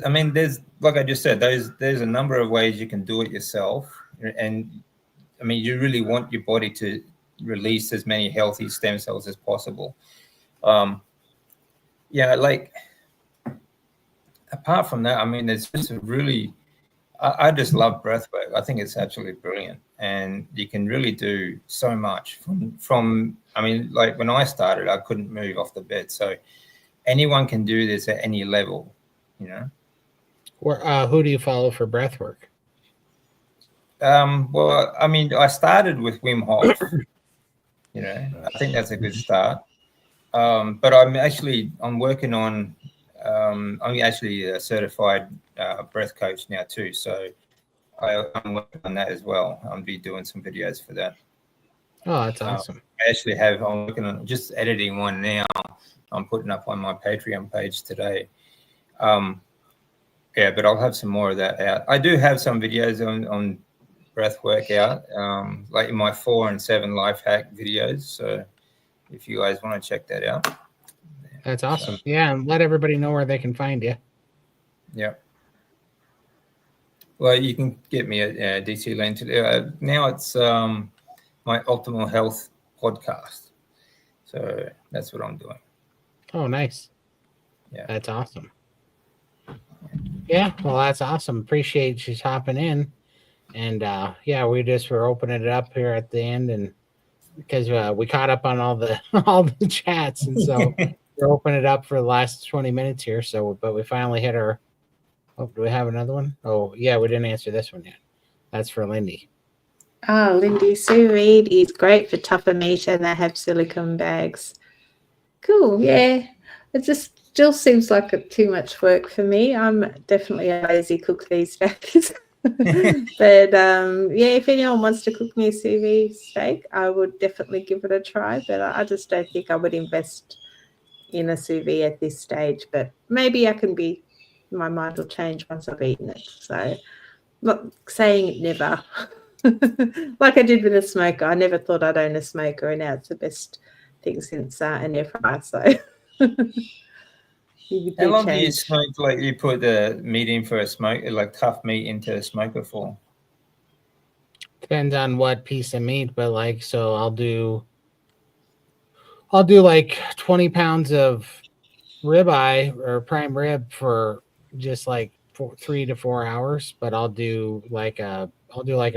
like I just said, there's a number of ways you can do it yourself, and I mean, you really want your body to release as many healthy stem cells as possible. Yeah, like apart from that, I mean, there's just a really, I just love breath work. I think it's absolutely brilliant, and you can really do so much from. I mean, like when I started, I couldn't move off the bed, so anyone can do this at any level, Who do you follow for breath work? Well, I mean, I started with Wim Hof. I think that's a good start. But I'm working on. I'm actually a certified breath coach now too, so I'm working on that as well. I'll be doing some videos for that. Oh, that's awesome. I'm working on just editing one now. I'm putting up on my Patreon page today. Yeah, but I'll have some more of that out. I do have some videos on breath work out, like in my 4 and 7 life hack videos. So if you guys want to check that out. That's awesome. So, yeah, and let everybody know where they can find you. Yeah. Well, you can get me at DC Lane today. Now it's my Optimal Health podcast. So that's what I'm doing. Oh, nice. Yeah. That's awesome. Yeah, well, that's awesome. Appreciate you hopping in. And yeah, we're opening it up here at the end, and because we caught up on all the chats, and so we're opening it up for the last 20 minutes here. So, but we finally hit our. Oh, do we have another one? Oh, yeah, we didn't answer this one yet. That's for Lindy. Oh, Lindy, sous vide is great for tougher meat, and they have silicone bags. Cool, yeah. It just still seems like too much work for me. I'm definitely a lazy cook these days. But yeah, if anyone wants to cook me a sous vide steak, I would definitely give it a try. But I just don't think I would invest in a sous vide at this stage. But maybe my mind will change once I've eaten it. So not saying never. Like I did with a smoker. I never thought I'd own a smoker, and now it's the best thing since an air fryer. So how long do you smoke? Like you put the meat in for a smoke, like tough meat into a smoker for? Depends on what piece of meat, but like, so I'll do like 20 pounds of ribeye or prime rib for just like 3 to 4 hours, but I'll do like a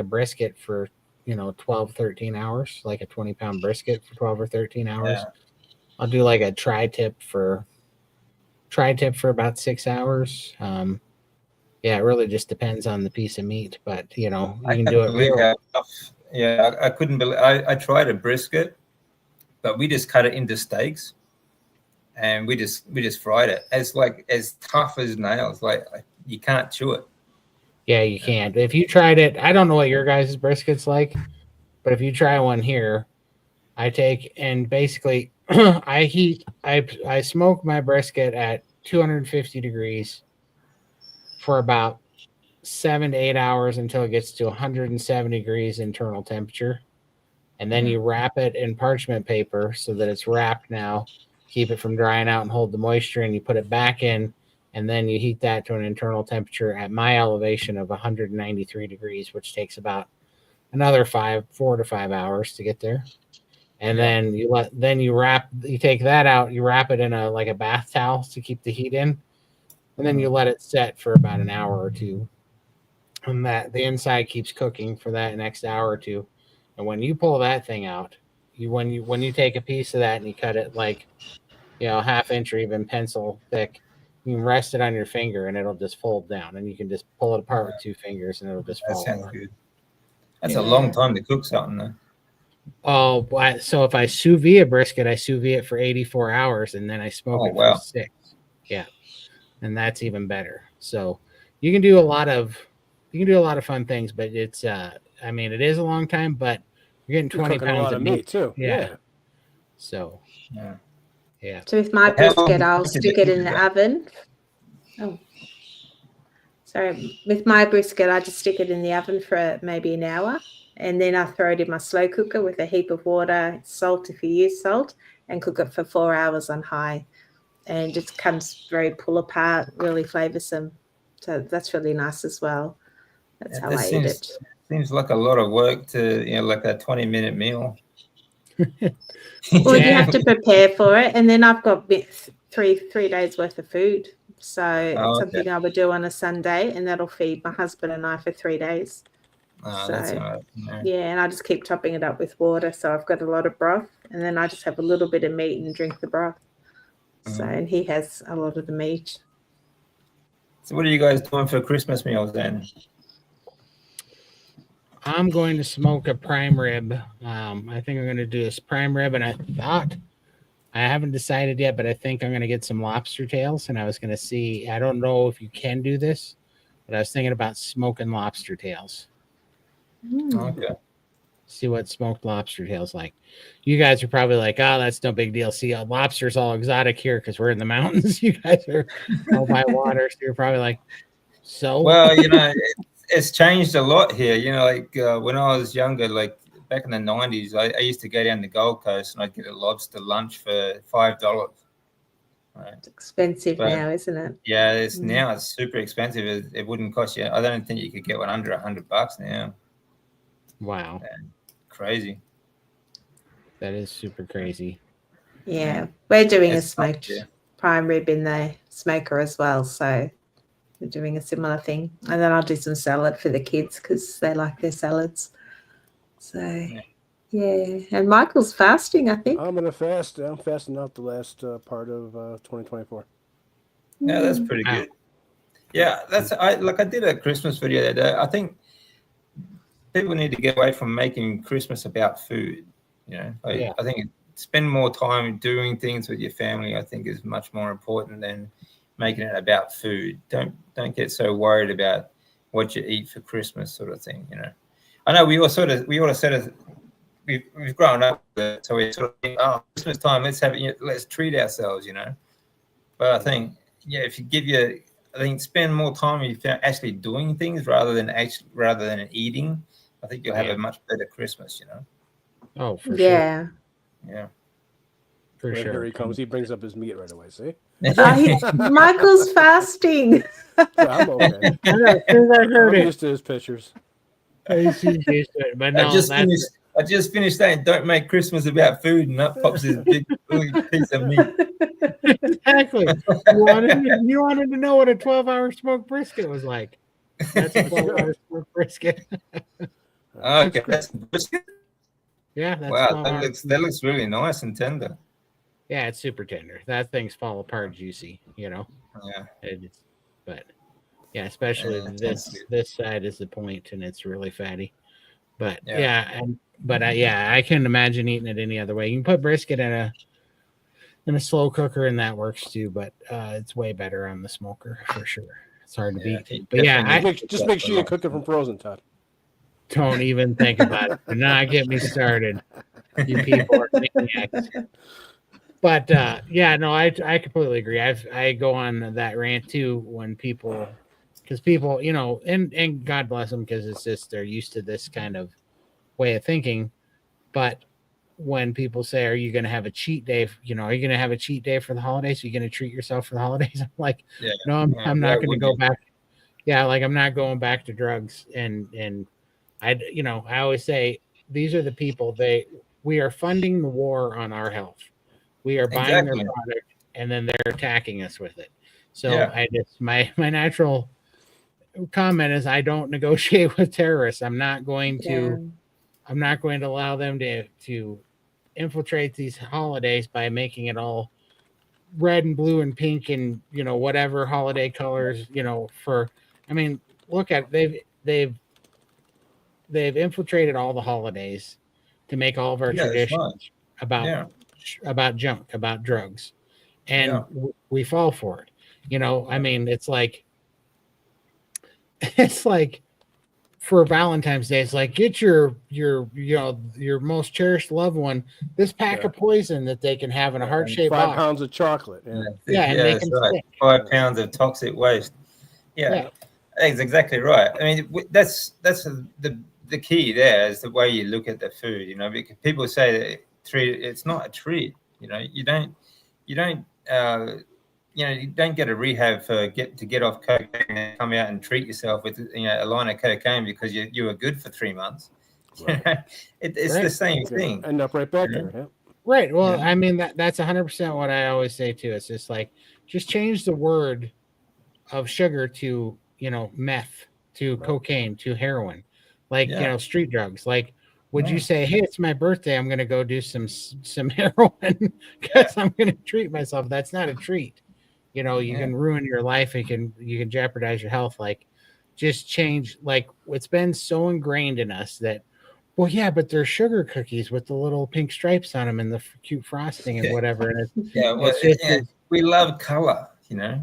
brisket for 12, 13 hours, like a 20-pound brisket for 12 or 13 hours. Yeah. I'll do like a tri-tip for about 6 hours. Yeah, it really just depends on the piece of meat, but you can do it. Yeah, I couldn't believe. I tried a brisket, but we just cut it into steaks, and we just fried it. It's like as tough as nails. Like you can't chew it. Yeah, you can't. If you tried it, I don't know what your guys' brisket's like, but if you try one here, I take and basically I smoke my brisket at 250 degrees for about 7 to 8 hours until it gets to 170 degrees internal temperature. And then you wrap it in parchment paper so that it's wrapped now, keep it from drying out and hold the moisture, and you put it back in, and then you heat that to an internal temperature at my elevation of 193 degrees, which takes about another 4 to 5 hours to get there. and then you take that out, you wrap it in a bath towel to keep the heat in, and then you let it set for about an hour or two, and that the inside keeps cooking for that next hour or two. And when you pull that thing out, when you take a piece of that and you cut it half inch or even pencil thick, you can rest it on your finger and it'll just fold down, and you can just pull it apart with 2 fingers and it'll just That fall sounds apart. good. That's a long time to cook something, though. Oh, so if I sous vide a brisket, I sous vide it for 84 hours and then I smoke it wow. for 6. Yeah. And that's even better. So you can do a lot of fun things, but it's it is a long time, but you're getting 20 cooking a pounds lot of meat too. Yeah. So Yeah. So with my How long brisket, do you I'll reckon stick they it keep in it the up? oven. Oh, sorry. With my brisket, I just stick it in the oven for maybe an hour, and then I throw it in my slow cooker with a heap of water, salt if you use salt, and cook it for 4 hours on high. And it just comes very pull apart, really flavoursome. So that's really nice as well. That's how This I eat it. seems like a lot of work to, like a 20-minute meal. Well, you Yeah. have to prepare for it, and then I've got three days worth of food. So it's something I would do on a Sunday, and that'll feed my husband and I for 3 days. That's all right. Yeah, and I just keep topping it up with water, so I've got a lot of broth, and then I just have a little bit of meat and drink the broth. So, and he has a lot of the meat. So what are you guys doing for Christmas meals then? I'm going to smoke a prime rib. I think I'm going to do this prime rib, and I haven't decided yet, but I think I'm going to get some lobster tails, and I was going to see. I don't know if you can do this, but I was thinking about smoking lobster tails. Okay. See what smoked lobster tails like. You guys are probably like, oh, that's no big deal. See, lobster's all exotic here because we're in the mountains. You guys are all by water, so you're probably like, so. Well, it's changed a lot here. When I was younger, like back in the 90s, I used to go down the Gold Coast and I'd get a lobster lunch for $5. Right. It's expensive now, isn't it? Yeah, now it's super expensive. It wouldn't cost you. I don't think you could get one under $100 now. Wow. Crazy. That is super crazy. Yeah. We're doing a smoked yeah. prime rib in the smoker as well. So we're doing a similar thing. And then I'll do some salad for the kids because they like their salads. So, yeah. And Michael's fasting, I think. I'm gonna fast. I'm fasting out the last part of 2024. Yeah, that's pretty good. Yeah, I did a Christmas video the other day. I think people need to get away from making Christmas about food. I think spend more time doing things with your family. I think is much more important than making it about food. Don't get so worried about what you eat for Christmas, sort of thing. I know we all sort of we've grown up with it, so we sort of think, oh, Christmas time, let's treat ourselves, But I think, if you spend more time if you're actually doing things rather than eating, I think you'll have a much better Christmas, Oh, for sure. Yeah. For sure. Here he comes. He brings up his meat right away. See? Michael's fasting. Yeah, I'm okay. As soon as I heard I'm it. used to his pictures. But no, I just finished saying, don't make Christmas about food, and up pops this big piece of meat. Exactly. You wanted to know what a 12-hour smoked brisket was like. That's a 12-hour smoked brisket. Okay, that's brisket. Yeah, that's Wow, that looks really nice and tender. Yeah, it's super tender. That thing's fall apart juicy, Yeah. But yeah, especially this side is the point, and it's really fatty. But I couldn't imagine eating it any other way. You can put brisket in a slow cooker, and that works too. But it's way better on the smoker for sure. It's hard to beat. But just make sure you cook it from frozen, Todd. Don't even think about it. Do not get me started. You people are maniacs. But I completely agree. I go on that rant too when people, and God bless them, because it's just they're used to this kind of way of thinking. But when people say, "Are you going to have a cheat day?" Are you going to have a cheat day for the holidays? Are you going to treat yourself for the holidays? I'm like, no, I'm not going to go back. Yeah, like I'm not going back to drugs. And I always say these are the people we are funding the war on our health. We are buying their Exactly. product, and then they're attacking us with it. So Yeah. I just my natural comment is I don't negotiate with terrorists. I'm not going to allow them to infiltrate these holidays by making it all red and blue and pink and whatever holiday colors for. I mean, look at they've infiltrated all the holidays to make all of our Yeah, that's right. traditions about junk, about drugs, and we fall for it. I mean, it's like for Valentine's Day, it's like get your most cherished loved one this pack of poison that they can have in a heart-shaped 5 box. pounds of chocolate. Yeah, and make them sick. 5 pounds of toxic waste. Yeah, that's exactly right. I mean, that's the key there is the way you look at the food. Because people say that it's not a treat. You don't you don't get a rehab to get off cocaine and come out and treat yourself with a line of cocaine because you were good for 3 months. Right. It's the same thing. End up right back there. Yeah. Right. Well, I mean that's 100% what I always say too. It's just like just change the word of sugar to meth, to cocaine, to heroin, like street drugs. Like, would you say, hey, it's my birthday, I'm gonna go do some heroin because I'm gonna treat myself? That's not a treat. You can ruin your life. You can jeopardize your health. Like, just change. Like, it's been so ingrained in us that, well, yeah, but they're sugar cookies with the little pink stripes on them and the cute frosting and whatever. And we love color.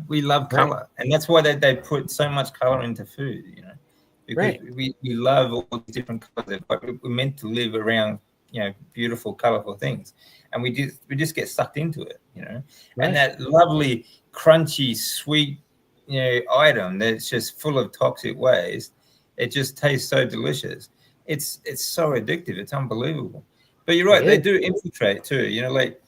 We love color, and that's why they put so much color into food. Because we love all these different colors. We're meant to live around beautiful, colorful things, and we just get sucked into it. And that lovely, crunchy, sweet item that's just full of toxic waste. It just tastes so delicious. It's so addictive. It's unbelievable. But you're right; they do infiltrate too. Like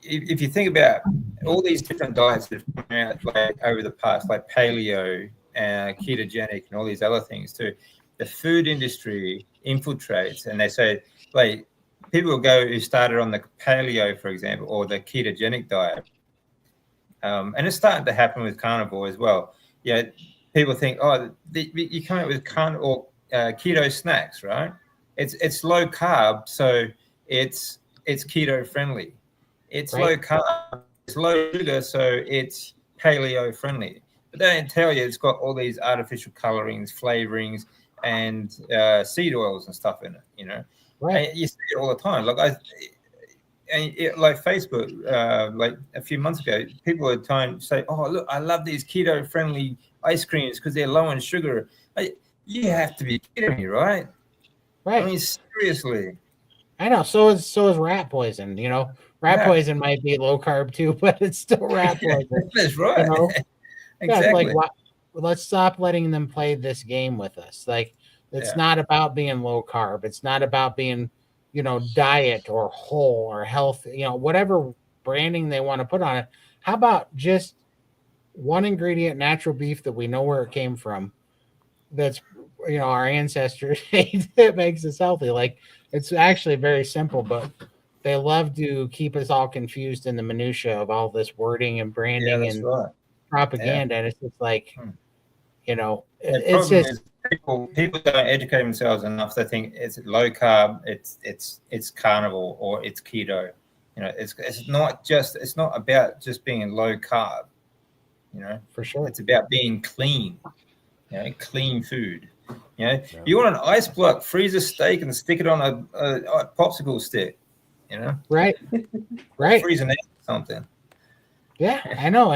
if you think about all these different diets that have come out like over the past, like paleo, ketogenic, and all these other things too, the food industry infiltrates, and they say like people will go who started on the paleo, for example, or the ketogenic diet. And it's starting to happen with carnivore as well. People think, you come up with carnivore keto snacks, right? It's low carb, so it's keto friendly. It's low carb, it's low sugar, so it's paleo friendly. But they don't tell you it's got all these artificial colorings, flavorings, and seed oils and stuff in it. Right? And you see it all the time. Like like Facebook, like a few months ago, people were trying to say, "Oh, look, I love these keto-friendly ice creams because they're low in sugar." You have to be kidding me, right? Right. I mean, seriously. I know. So is rat poison. Rat poison might be low carb too, but it's still rat poison. That's right. Exactly. Like, let's stop letting them play this game with us. Like, it's not about being low carb. It's not about being diet or whole or health, whatever branding they want to put on it. How about just one ingredient, natural beef that we know where it came from, that's our ancestors ate, that makes us healthy. Like, it's actually very simple, but they love to keep us all confused in the minutia of all this wording and branding and propaganda. And it's just like, it's just people don't educate themselves enough. They think it's low carb, it's carnivore, or it's keto. It's not about just being low carb. For sure, it's about being clean. Clean food. You want an ice block, freeze a steak and stick it on a popsicle stick. Right. Freeze an egg or something. Yeah, I know,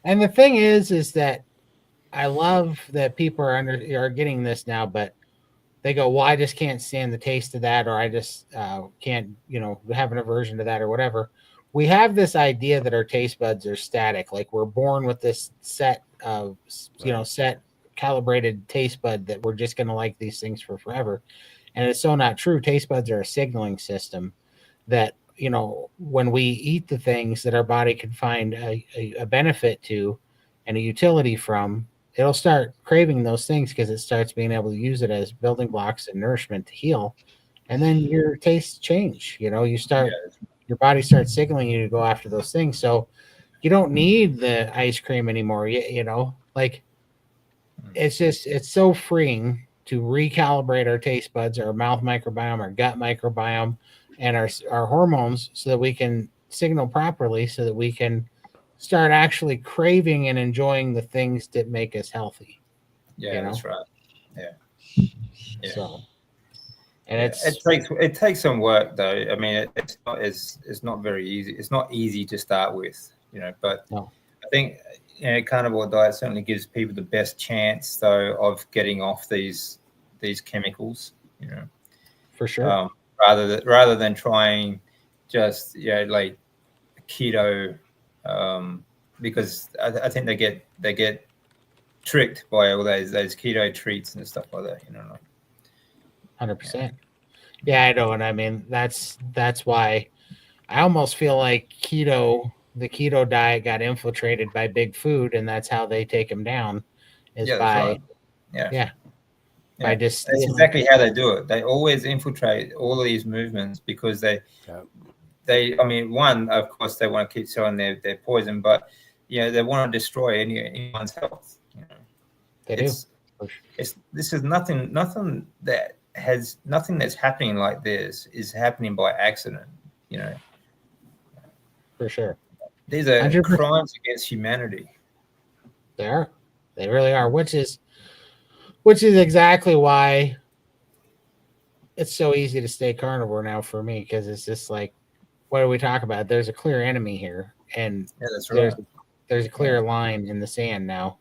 and the thing is that I love that people are getting this now, but they go, well, I just can't stand the taste of that, or I just can't, have an aversion to that or whatever. We have this idea that our taste buds are static. Like, we're born with this set of, set calibrated taste bud that we're just going to like these things for forever. And it's so not true. Taste buds are a signaling system that, when we eat the things that our body can find a benefit to and a utility from, it'll start craving those things because it starts being able to use it as building blocks and nourishment to heal. and then your tastes change. You start Yeah. your body starts signaling you to go after those things. So you don't need the ice cream anymore. Like it's so freeing to recalibrate our taste buds, our mouth microbiome, our gut microbiome, and our hormones so that we can signal properly, so that we can start actually craving and enjoying the things that make us healthy. Yeah, that's right. Yeah. Yeah. So, and Yeah. It takes some work though. I mean, it's not very easy. It's not easy to start with, but No. I think carnivore diet certainly gives people the best chance though of getting off these chemicals, for sure. rather than trying just like keto, because I think they get tricked by all those keto treats and stuff like that, 100%. Yeah, I know. And I mean, that's why I almost feel like the keto diet got infiltrated by big food, and that's how they take them down, is Yeah, that's by, right. Yeah. by just, That's exactly how they do it. They always infiltrate all of these movements because they, I mean, one, of course, they want to keep selling their poison, but they want to destroy anyone's health. they do. This is nothing that's happening like this is happening by accident. For sure. These are 100%. crimes against humanity. They really are, which is exactly why it's so easy to stay carnivore now for me, because it's just like, what do we talk about? There's a clear enemy here, and that's right. There's a clear line in the sand now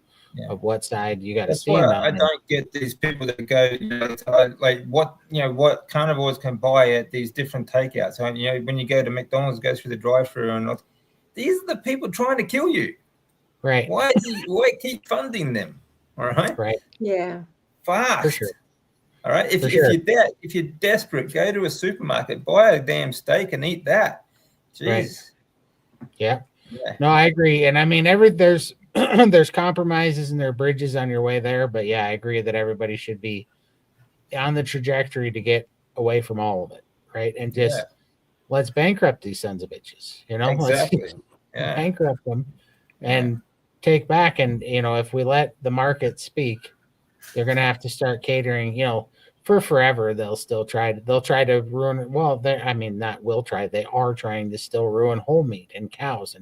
of what side you got to stand on. I don't get these people that go, like what carnivores can buy at these different takeouts. So, when you go to McDonald's, go through the drive-through, and these are the people trying to kill you. Right. Why keep funding them? All right. Right. Yeah. Fast. For sure. All right. If you're desperate, go to a supermarket, buy a damn steak, and eat that. Jeez. Right. Yeah. No, I agree, and I mean, there's there's compromises and there are bridges on your way there, but yeah, I agree that everybody should be on the trajectory to get away from all of it, right? And just let's bankrupt these sons of bitches, Exactly. Let's bankrupt them and take back. And if we let the market speak, they're going to have to start catering. For forever, they'll try to ruin it. Well, they are trying to still ruin whole meat and cows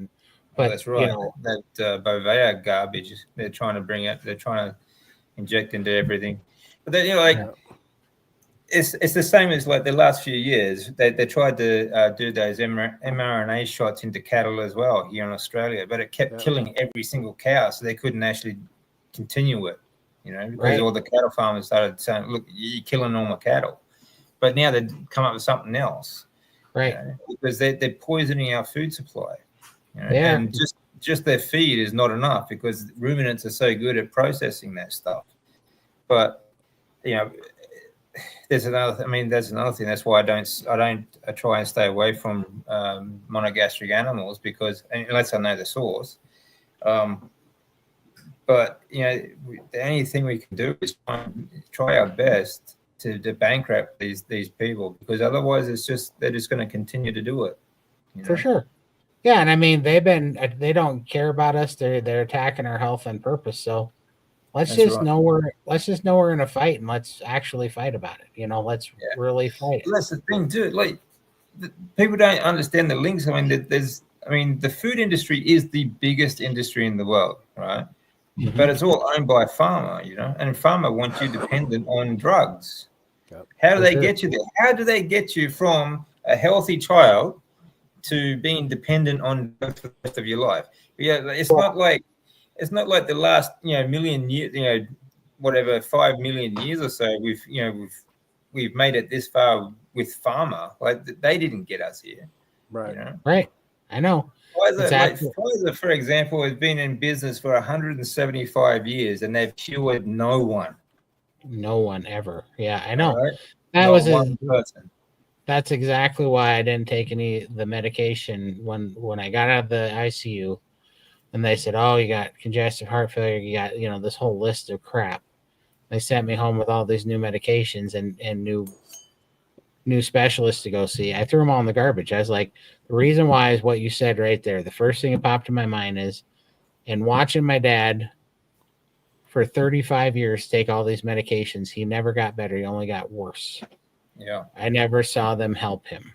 but that's right. That bovea garbage they're trying to bring out. They're trying to inject into everything. But then it's the same as like the last few years. They tried to do those mRNA shots into cattle as well here in Australia, but it kept killing every single cow, so they couldn't actually continue it. Because all the cattle farmers started saying, "Look, you're killing all my cattle." But now they've come up with something else, right? Because they're poisoning our food supply. And just their feed is not enough because ruminants are so good at processing that stuff. But there's another thing. That's why I try and stay away from monogastric animals, because unless I know the source. But the only thing we can do is try our best to bankrupt these people, because otherwise they're just going to continue to do it. For sure. Yeah, and I mean they don't care about us. They're attacking our health on purpose. So let's just know we're in a fight, and let's actually fight about it. Let's really fight it. Well, that's the thing too. Like people don't understand the links. I mean, the food industry is the biggest industry in the world, right? Mm-hmm. But it's all owned by pharma, and pharma wants you dependent on drugs. Yep. How do they get you there? How do they get you from a healthy child to being dependent on drugs for the rest of your life? It's not like the last million years, 5 million years or so. We've made it this far with pharma. Like they didn't get us here, right? Right. I know. Pfizer, for example, has been in business for 175 years, and they've cured no one. No one ever. Yeah, I know. Right? That Not was one person. That's exactly why I didn't take any of the medication when I got out of the ICU, and they said, "Oh, you got congestive heart failure. You got this whole list of crap." They sent me home with all these new medications and new new specialist to go see. I threw them all in the garbage. I was like, the reason why is what you said right there. The first thing that popped in my mind is, and watching my dad for 35 years take all these medications, he never got better. He only got worse. Yeah. I never saw them help him.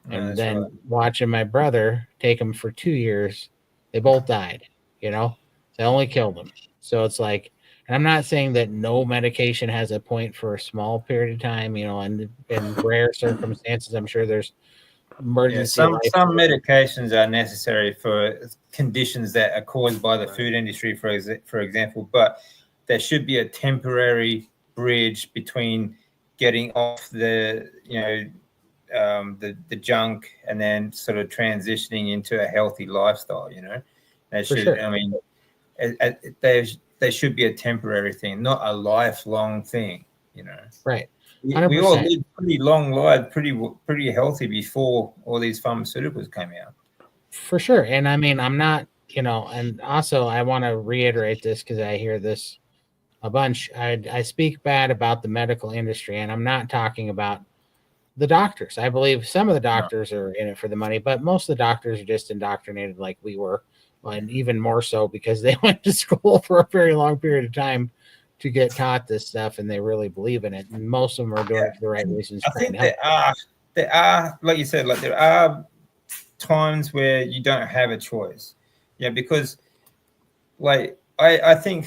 No, And that's then right. watching my brother take them for 2 years, they both died, you know, they only killed them. So it's like, and I'm not saying that no medication has a point for a small period of time, you know, and in rare circumstances, I'm sure there's Yeah, emergency some life. medications are necessary for conditions that are caused by the food industry, for example, but there should be a temporary bridge between getting off the, you know, the junk and then sort of transitioning into a healthy lifestyle. You know, they For should. sure. I mean, there should be a temporary thing, not a lifelong thing. You know, Right. we all 100%. lived pretty long lives, pretty healthy before all these pharmaceuticals came out. For sure. And I mean, I'm not, you know, and also I want to reiterate this because I hear this a bunch. I speak bad about the medical industry, and I'm not talking about the doctors. I believe some of the doctors are in it for the money, but most of the doctors are just indoctrinated like we were, and even more so because they went to school for a very long period of time to get taught this stuff, and they really believe in it. And most of them are doing it for the right reasons. I trying think to help. there are, like you said, like there are times where you don't have a choice. Yeah, because like I think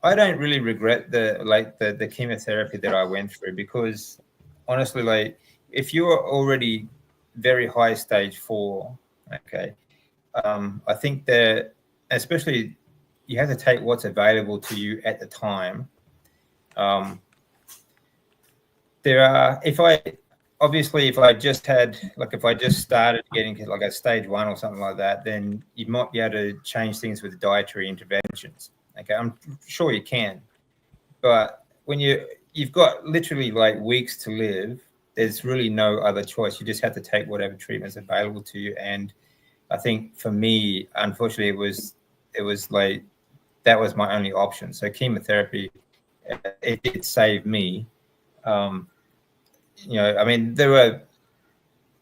I don't really regret the chemotherapy that I went through, because honestly, like if you're already very high stage 4, okay, I think that especially you have to take what's available to you at the time. There are, if I just started getting to like a stage 1 or something like that, then you might be able to change things with dietary interventions. Okay, I'm sure you can, but when you've got literally like weeks to live, there's really no other choice. You just have to take whatever treatment's available to you. And I think for me, unfortunately, it was like that was my only option. So chemotherapy, it did save me. You know, I mean, there were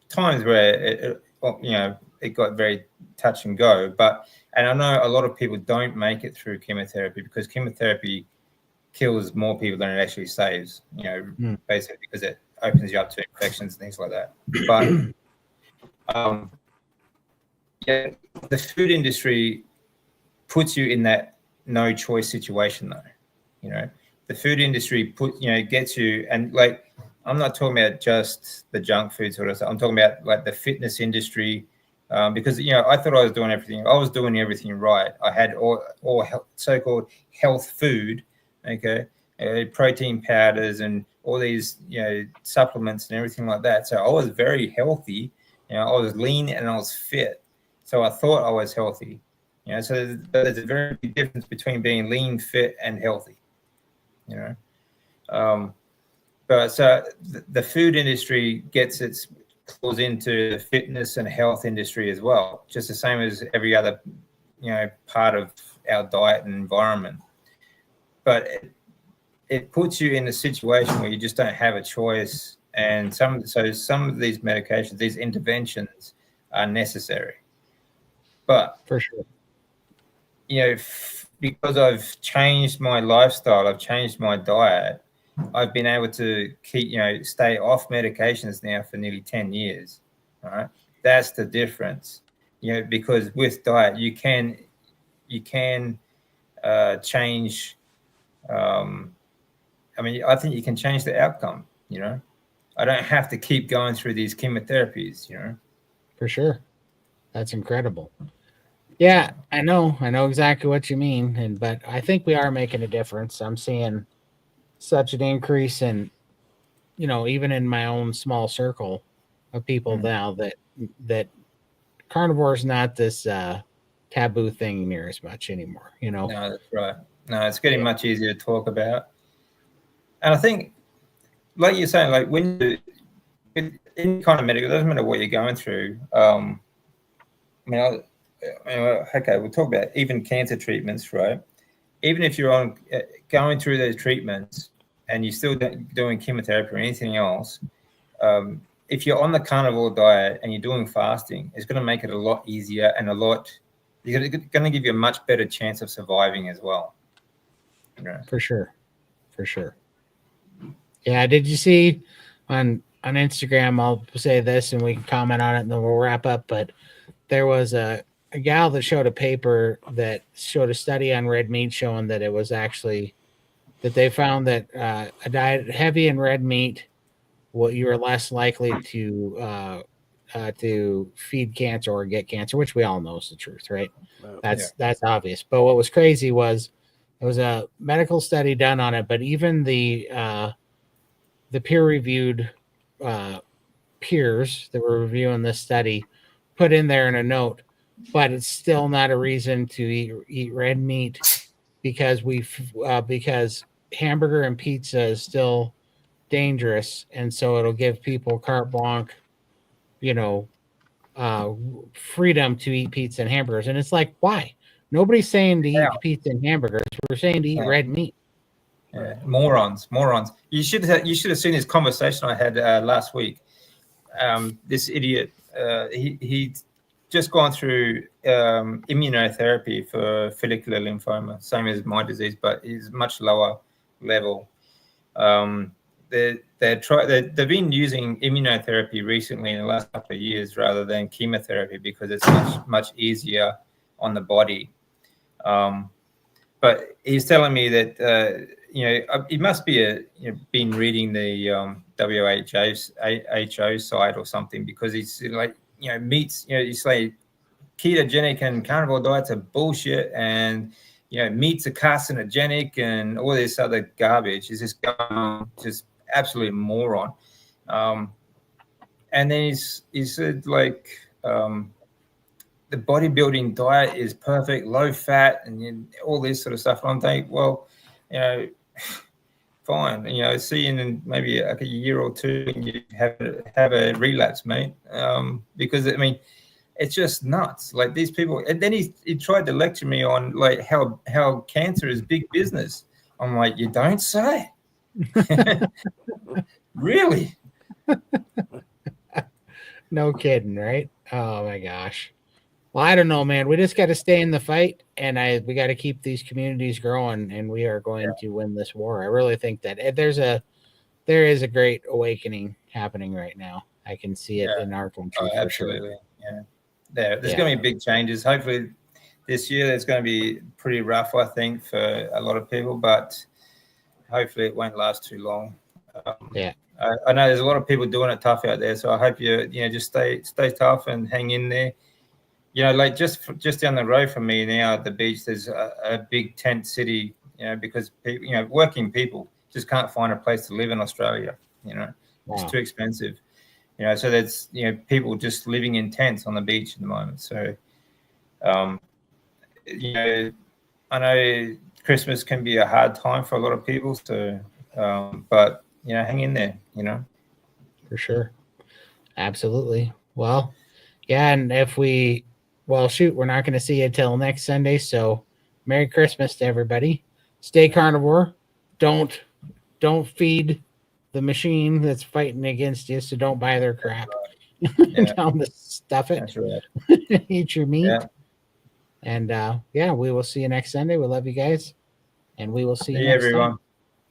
times where it got very touch and go, and I know a lot of people don't make it through chemotherapy because chemotherapy kills more people than it actually saves, you know, basically because it opens you up to infections and things like that. But yeah, the food industry puts you in that no choice situation though. You know, the food industry gets you, and like, I'm not talking about just the junk food sort of stuff. I'm talking about like the fitness industry, because I thought I was doing everything. I was doing everything right. I had all so-called health food, okay, protein powders and all these supplements and everything like that. So I was very healthy. I was lean and I was fit. So I thought I was healthy. So there's a very big difference between being lean, fit, and healthy. But so the food industry gets its claws into the fitness and health industry as well, just the same as every other, part of our diet and environment. But it puts you in a situation where you just don't have a choice. And some of these medications, these interventions are necessary. But For sure. Because I've changed my lifestyle, I've changed my diet, I've been able to stay off medications now for nearly 10 years. All right. That's the difference. Because with diet, you can change. I think you can change the outcome. I don't have to keep going through these chemotherapies. For sure. That's incredible. Yeah, I know exactly what you mean. But I think we are making a difference. I'm seeing such an increase in, even in my own small circle of people now that carnivore is not this taboo thing near as much anymore. No, that's right. No, it's getting much easier to talk about. And I think, like you're saying, like when you in kind of medical, it doesn't matter what you're going through. Okay, we'll talk about even cancer treatments, right? Even if you're going through those treatments and you're still doing chemotherapy or anything else, if you're on the carnivore diet and you're doing fasting, it's going to make it a lot easier and you're going to give you a much better chance of surviving as well. Yeah. For sure. Yeah. Did you see on Instagram? I'll say this and we can comment on it and then we'll wrap up. But there was a gal that showed a paper that showed a study on red meat showing that it was actually that they found that a diet heavy in red meat, you are less likely to feed cancer or get cancer, which we all know is the truth, right? That's obvious. But what was crazy was it was a medical study done on it, but even the peer-reviewed peers that were reviewing this study put in there in a note, but it's still not a reason to eat red meat because because hamburger and pizza is still dangerous, and so it'll give people carte blanche, freedom to eat pizza and hamburgers. And it's like, why? Nobody's saying to eat pizza and hamburgers. We're saying to eat red meat. Yeah. Morons. You should have seen this conversation I had last week. This idiot, he just gone through immunotherapy for follicular lymphoma, same as my disease, but is much lower level. They've been using immunotherapy recently in the last couple of years rather than chemotherapy because it's much easier on the body. But he's telling me that he must be been reading the WHO site or something, because he's like, meats, you say ketogenic and carnivore diets are bullshit, and meats are carcinogenic and all this other garbage. Is just absolute moron. And then he said like the bodybuilding diet is perfect, low fat, and all this sort of stuff. And I'm thinking, well, fine, see you in maybe like a year or two, and you have a relapse, mate. Because I mean, it's just nuts. Like these people, and then he tried to lecture me on like how cancer is big business. I'm like, you don't say. Really? No kidding, right? Oh my gosh. Well, I don't know, man. We just got to stay in the fight, and we got to keep these communities growing, and we are going to win this war. I really think that there is a great awakening happening right now. I can see it in our country. Oh, absolutely. Sure. Yeah. There's going to be big changes. Hopefully this year it's going to be pretty rough, I think, for a lot of people, but hopefully it won't last too long. I know there's a lot of people doing it tough out there, so I hope you just stay tough and hang in there. Like just down the road from me now at the beach, there's a big tent city, because people, working people just can't find a place to live in Australia. It's too expensive. So there's people just living in tents on the beach at the moment. So, I know Christmas can be a hard time for a lot of people. So, but hang in there. For sure, absolutely. Well, yeah, and we're not going to see you till next Sunday. So, Merry Christmas to everybody. Stay carnivore. Don't feed the machine that's fighting against you, so don't buy their crap. Tell them to stuff it. That's right. Eat your meat. Yeah. And we will see you next Sunday. We love you guys, and we will see you next everyone. Time.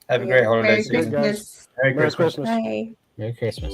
Have a great holiday Merry season. Christmas. Merry Christmas. Bye. Merry Christmas.